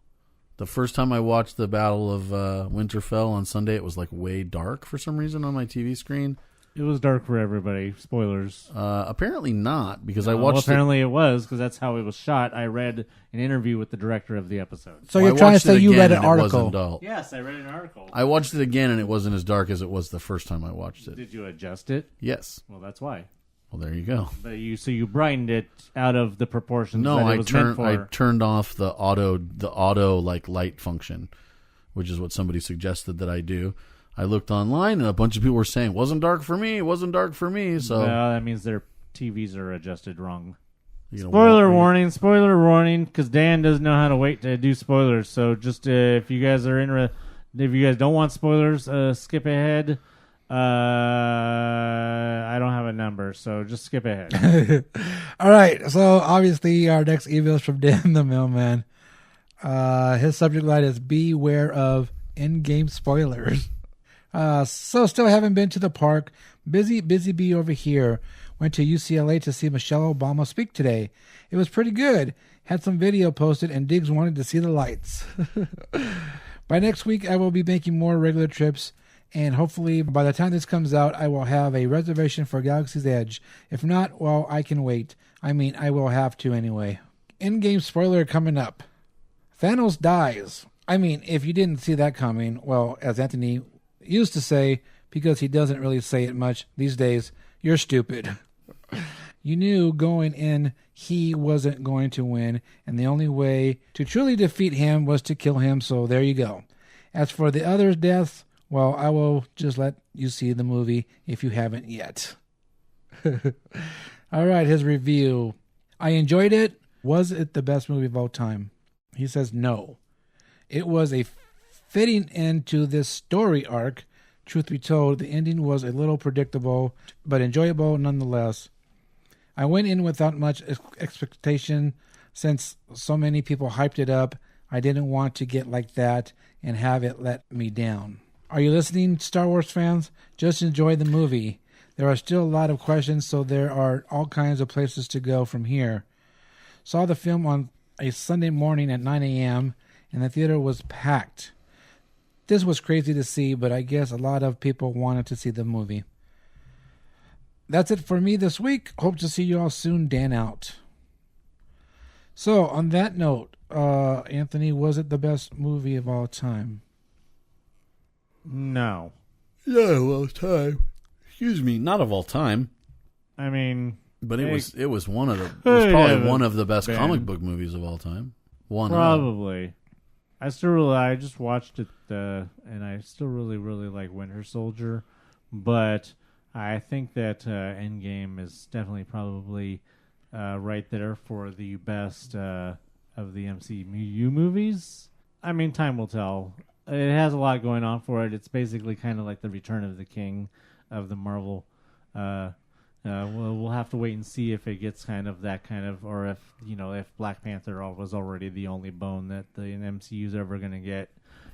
The first time I watched the Battle of Winterfell on Sunday, it was like way dark for some reason on my TV screen. It was dark for everybody. Spoilers. Apparently not, because I Well, watched apparently it was, because that's how it was shot. I read an interview with the director of the episode. So Well, you're I trying to watched say it you again read an and it article? wasn't dull. Yes, I read an article. I watched it again, and it wasn't as dark as it was the first time I watched it. Did you adjust it? Yes. Well, that's why. Well, there you go. But you brightened it out of the proportions No, that it I was meant turned for. I turned off the auto like light function, which is what somebody suggested that I do. I looked online, and a bunch of people were saying, wasn't dark for me, wasn't dark for me. So Well, that means their TVs are adjusted wrong. you know, Spoiler warning, because Dan doesn't know how to wait to do spoilers. So just if you guys are if you guys don't want spoilers, skip ahead. I don't have a number, so just skip ahead. All right. So obviously, our next email is from Dan the Mailman. His subject line is "Beware of Endgame spoilers." So still haven't been to the park. Busy bee over here. Went to UCLA to see Michelle Obama speak today. It was pretty good. Had some video posted, and Diggs wanted to see the lights. By next week, I will be making more regular trips, and hopefully by the time this comes out, I will have a reservation for Galaxy's Edge. If not, well, I can wait. I mean, I will have to anyway. Endgame spoiler coming up. Thanos dies. I mean, if you didn't see that coming, well, as Anthony used to say, because he doesn't really say it much these days, you're stupid. You knew going in he wasn't going to win, and the only way to truly defeat him was to kill him, so there you go. As for the others' deaths, well, I will just let you see the movie if you haven't yet. All right, his review. I enjoyed it. Was it the best movie of all time? He says no. It was a fitting end to this story arc. Truth be told, the ending was a little predictable, but enjoyable nonetheless. I went in without much expectation since so many people hyped it up. I didn't want to get like that and have it let me down. Are you listening, Star Wars fans? Just enjoy the movie. There are still a lot of questions, so there are all kinds of places to go from here. Saw the film on a Sunday morning at 9 a.m., and the theater was packed. This was crazy to see, but I guess a lot of people wanted to see the movie. That's it for me this week. Hope to see you all soon. Dan out. So, on that note, Anthony, was it the best movie of all time? No. Yeah, of all time. Excuse me, not of all time. I mean, but it was one of the probably one of the best comic book movies of all time. Probably. I just watched it, and I still really like Winter Soldier, but I think that Endgame is definitely probably right there for the best of the MCU movies. I mean, time will tell. It has a lot going on for it. It's basically kind of like the Return of the King of the Marvel. We'll have to wait and see if it gets or if Black Panther was already the only bone that the MCU is ever going to get,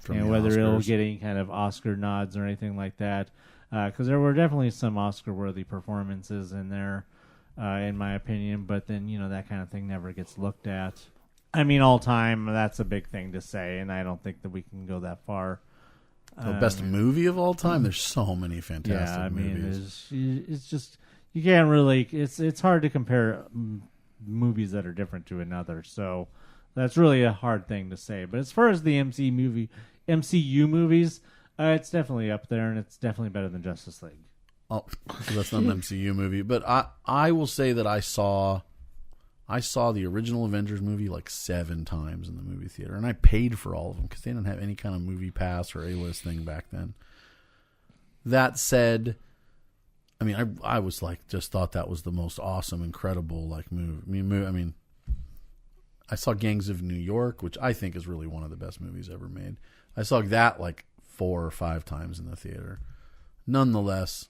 and whether it'll get any kind of Oscar nods or anything like that. Because there were definitely some Oscar-worthy performances in there, in my opinion. But then that kind of thing never gets looked at. I mean, all time, that's a big thing to say, and I don't think that we can go that far. The best movie of all time? There's so many fantastic movies. It's just, you can't really, it's hard to compare movies that are different to another, so that's really a hard thing to say. But as far as the MCU movies, it's definitely up there, and it's definitely better than Justice League. Oh, so that's not an MCU movie, but I will say that I saw the original Avengers movie like 7 times in the movie theater, and I paid for all of them because they didn't have any kind of movie pass or A-list thing back then. That said, I mean, I was like, just thought that was the most awesome, incredible movie. I mean, I saw Gangs of New York, which I think is really one of the best movies ever made. I saw that like 4 or 5 times in the theater. Nonetheless,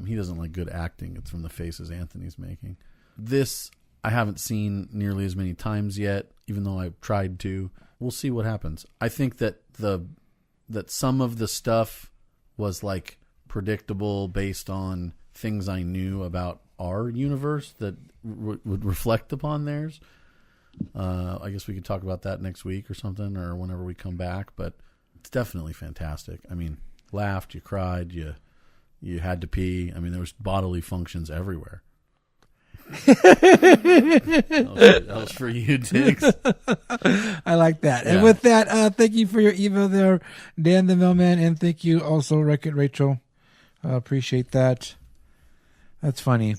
he doesn't like good acting. It's from the faces Anthony's making. This I haven't seen nearly as many times yet, even though I've tried to. We'll see what happens. I think that that some of the stuff was like predictable based on things I knew about our universe that would reflect upon theirs. I guess we could talk about that next week or something, or whenever we come back. But it's definitely fantastic. I mean, laughed, you cried, you had to pee. I mean, there was bodily functions everywhere. that was for you, Diggs. I like that. Yeah. And with that, thank you for your email there, Dan the Mailman, and thank you also, Wreck-It Rachel. Appreciate that. That's funny.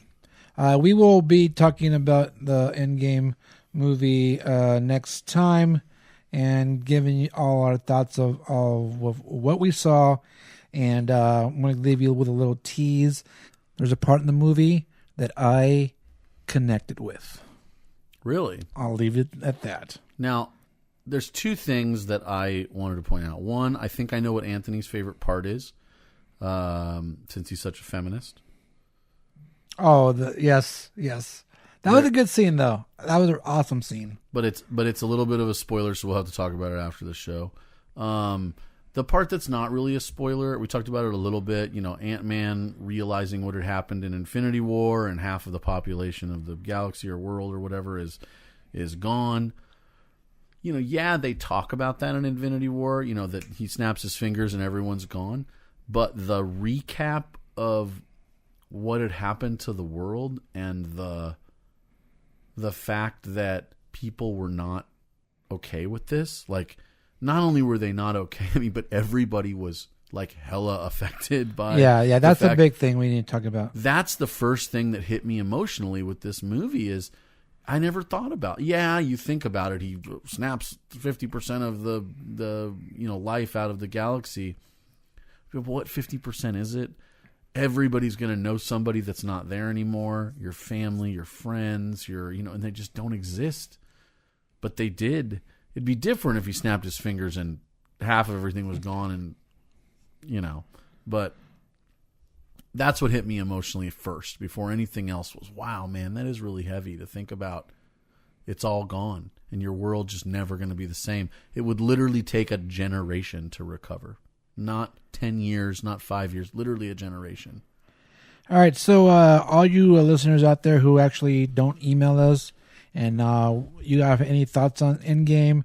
We will be talking about the Endgame movie next time and giving you all our thoughts of what we saw. And I'm going to leave you with a little tease. There's a part in the movie that I connected with. Really? I'll leave it at that. Now, there's two things that I wanted to point out. One, I think I know what Anthony's favorite part is, since he's such a feminist. Oh, yes. That was a good scene, though. That was an awesome scene. But it's a little bit of a spoiler, so we'll have to talk about it after the show. The part that's not really a spoiler, we talked about it a little bit. You know, Ant-Man realizing what had happened in Infinity War, and half of the population of the galaxy or world or whatever is gone. You know, yeah, they talk about that in Infinity War. You know, that he snaps his fingers and everyone's gone. But the recap of what had happened to the world and the fact that people were not okay with this, like, not only were they not okay, I mean, but everybody was like hella affected by. Yeah, that's a big thing we need to talk about. That's the first thing that hit me emotionally with this movie is I never thought about. Yeah, you think about it, he snaps 50% of the life out of the galaxy. But what 50% is it? Everybody's going to know somebody that's not there anymore. Your family, your friends, and they just don't exist. But they did. It'd be different if he snapped his fingers and half of everything was gone but that's what hit me emotionally first before anything else was, wow, man, that is really heavy to think about. It's all gone and your world just never going to be the same. It would literally take a generation to recover. Not 10 years, not 5 years, literally a generation. All right, so all you listeners out there who actually don't email us and you have any thoughts on Endgame,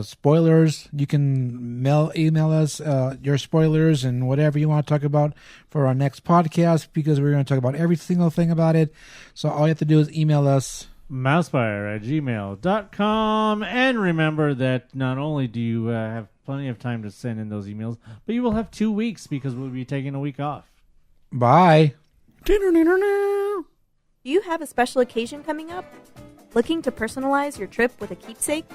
spoilers, you can email us your spoilers and whatever you want to talk about for our next podcast, because we're going to talk about every single thing about it. So all you have to do is email us. MousePIRE@gmail.com. And remember that not only do you have plenty of time to send in those emails, but you will have 2 weeks because we'll be taking a week off. Bye. Do you have a special occasion coming up? Looking to personalize your trip with a keepsake?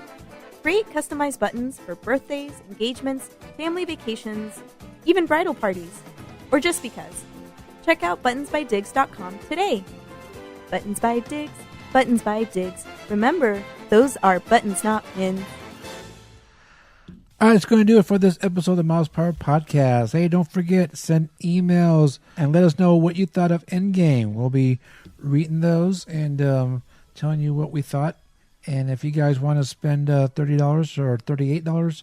Create customized buttons for birthdays, engagements, family vacations, even bridal parties, or just because. Check out buttonsbydiggs.com today. Buttons by Diggs, Buttons by Diggs. Remember, those are buttons, not pins. All right, it's going to do it for this episode of MousePIRE Podcast. Hey, don't forget, send emails and let us know what you thought of Endgame. We'll be reading those and telling you what we thought. And if you guys want to spend $30 or $38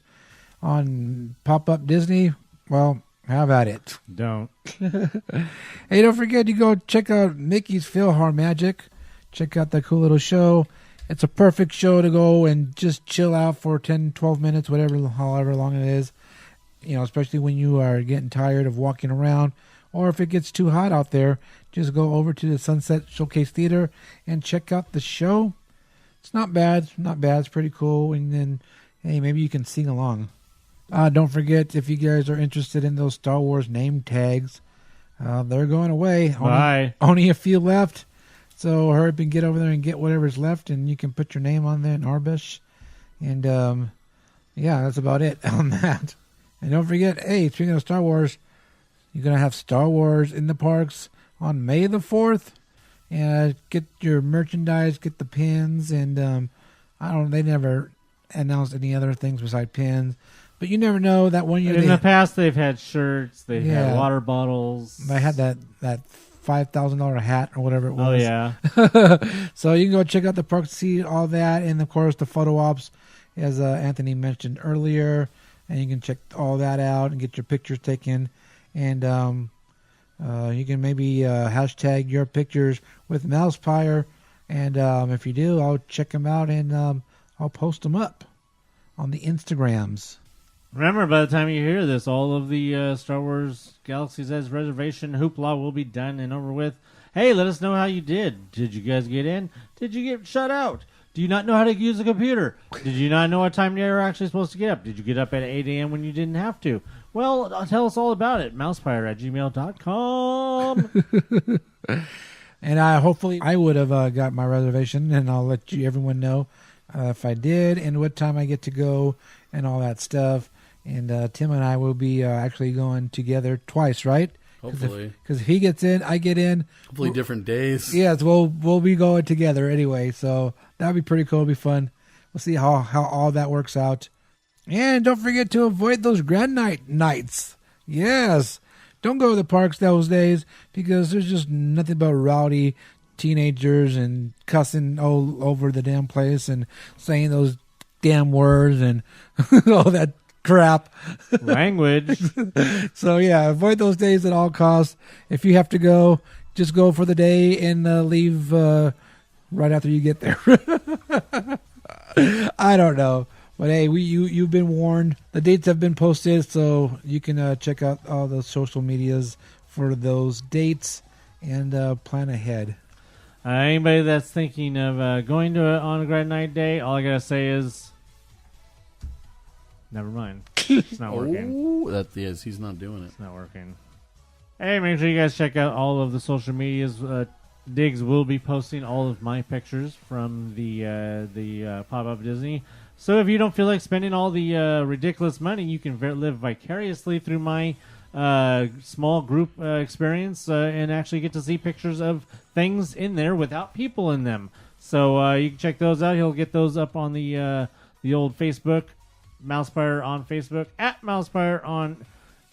on pop-up Disney, well, have at it. Don't. Hey, don't forget to go check out Mickey's PhilharMagic. Check out that cool little show. It's a perfect show to go and just chill out for 10, 12 minutes, however long it is. You know, especially when you are getting tired of walking around, or if it gets too hot out there, just go over to the Sunset Showcase Theater and check out the show. It's not bad. It's pretty cool. And then, hey, maybe you can sing along. Don't forget, if you guys are interested in those Star Wars name tags, they're going away. Bye. Only a few left. So hurry up and get over there and get whatever's left, and you can put your name on there in Arbesh. And, yeah, that's about it on that. And don't forget, hey, speaking of Star Wars, you're going to have Star Wars in the parks on May the 4th. And get your merchandise, get the pins, and they never announced any other things besides pins. But you never know. That one year in the past, they've had shirts, they've had water bottles. They had that $5,000 hat or whatever it was. Oh, yeah. So you can go check out the park to see all that. And, of course, the photo ops, as Anthony mentioned earlier. And you can check all that out and get your pictures taken. And you can maybe hashtag your pictures with MousePIRE And if you do, I'll check them out and I'll post them up on the Instagrams. Remember, by the time you hear this, all of the Star Wars Galaxy's Edge reservation hoopla will be done and over with. Hey, let us know how you did. Did you guys get in? Did you get shut out? Do you not know how to use a computer? Did you not know what time you were actually supposed to get up? Did you get up at 8 a.m. when you didn't have to? Well, tell us all about it. mousepire@gmail.com. And hopefully I would have got my reservation, and I'll let everyone know if I did and what time I get to go and all that stuff. And Tim and I will be actually going together twice, right? Hopefully. Because if he gets in, I get in. Hopefully different days. Yes, we'll be going together anyway. So that'll be pretty cool. It'll be fun. We'll see how all that works out. And don't forget to avoid those Grad Nites. Yes. Don't go to the parks those days because there's just nothing but rowdy teenagers and cussing all over the damn place and saying those damn words and all that crap. Language. So, yeah, avoid those days at all costs. If you have to go, just go for the day and leave right after you get there. I don't know. But, hey, you've been warned. The dates have been posted, so you can check out all the social medias for those dates and plan ahead. Anybody that's thinking of going on a Grad Night day, all I got to say is, never mind. It's not working. Oh, he's not doing it. It's not working. Hey, make sure you guys check out all of the social medias. Diggs will be posting all of my pictures from the Pop-Up Disney. So if you don't feel like spending all the ridiculous money, you can live vicariously through my small group experience and actually get to see pictures of things in there without people in them. So you can check those out. He'll get those up on the old Facebook, MousePIRE on Facebook, @MousePIRE on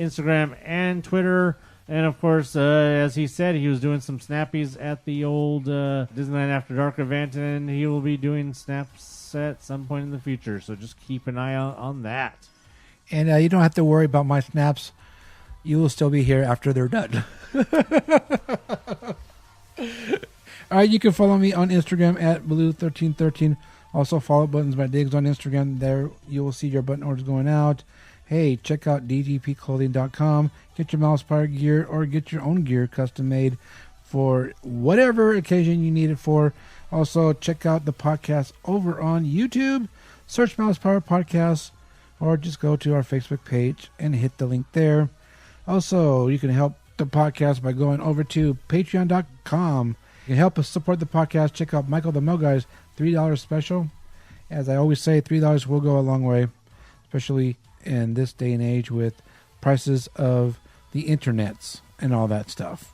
Instagram and Twitter. And, of course, as he said, he was doing some snappies at the old Disneyland After Dark event, and he will be doing snaps at some point in the future. So just keep an eye out on that. And you don't have to worry about my snaps. You will still be here after they're done. All right, you can follow me on Instagram @Blue1313. Also, follow Buttons by Diggs on Instagram. There you will see your button orders going out. Hey, check out dgpclothing.com. Get your MousePIRE gear or get your own gear custom made for whatever occasion you need it for. Also, check out the podcast over on YouTube. Search MousePIRE Podcast or just go to our Facebook page and hit the link there. Also, you can help the podcast by going over to patreon.com. You can help us support the podcast. Check out Michael the Mo Guy's $3 special. As I always say, $3 will go a long way, especially in this day and age with prices of the internets and all that stuff.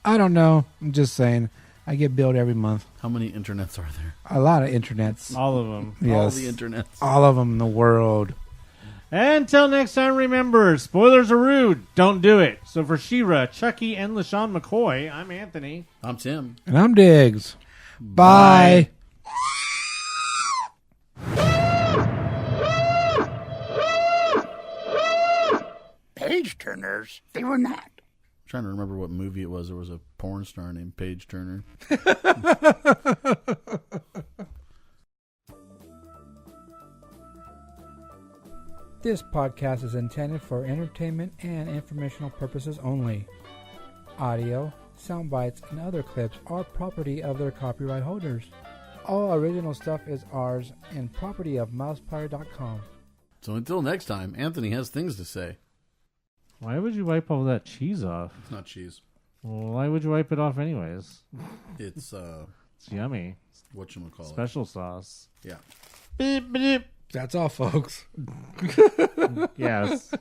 I don't know. I'm just saying. I get billed every month. How many internets are there? A lot of internets. All of them. Yes. All the internets. All of them in the world. Until next time, remember, spoilers are rude. Don't do it. So for She-Ra, Chucky, and LaShawn McCoy, I'm Anthony. I'm Tim. And I'm Diggs. Bye. Page turners, they were not. I'm trying to remember what movie it was. There was a porn star named Paige Turner. This podcast is intended for entertainment and informational purposes only. Audio, sound bites, and other clips are property of their copyright holders. All original stuff is ours and property of MousePIRE.com. So until next time, Anthony has things to say. Why would you wipe all that cheese off? It's not cheese. Well, why would you wipe it off anyways? It's It's yummy. whatchamacallit. Special sauce. Yeah. Beep, beep. That's all, folks. Yes.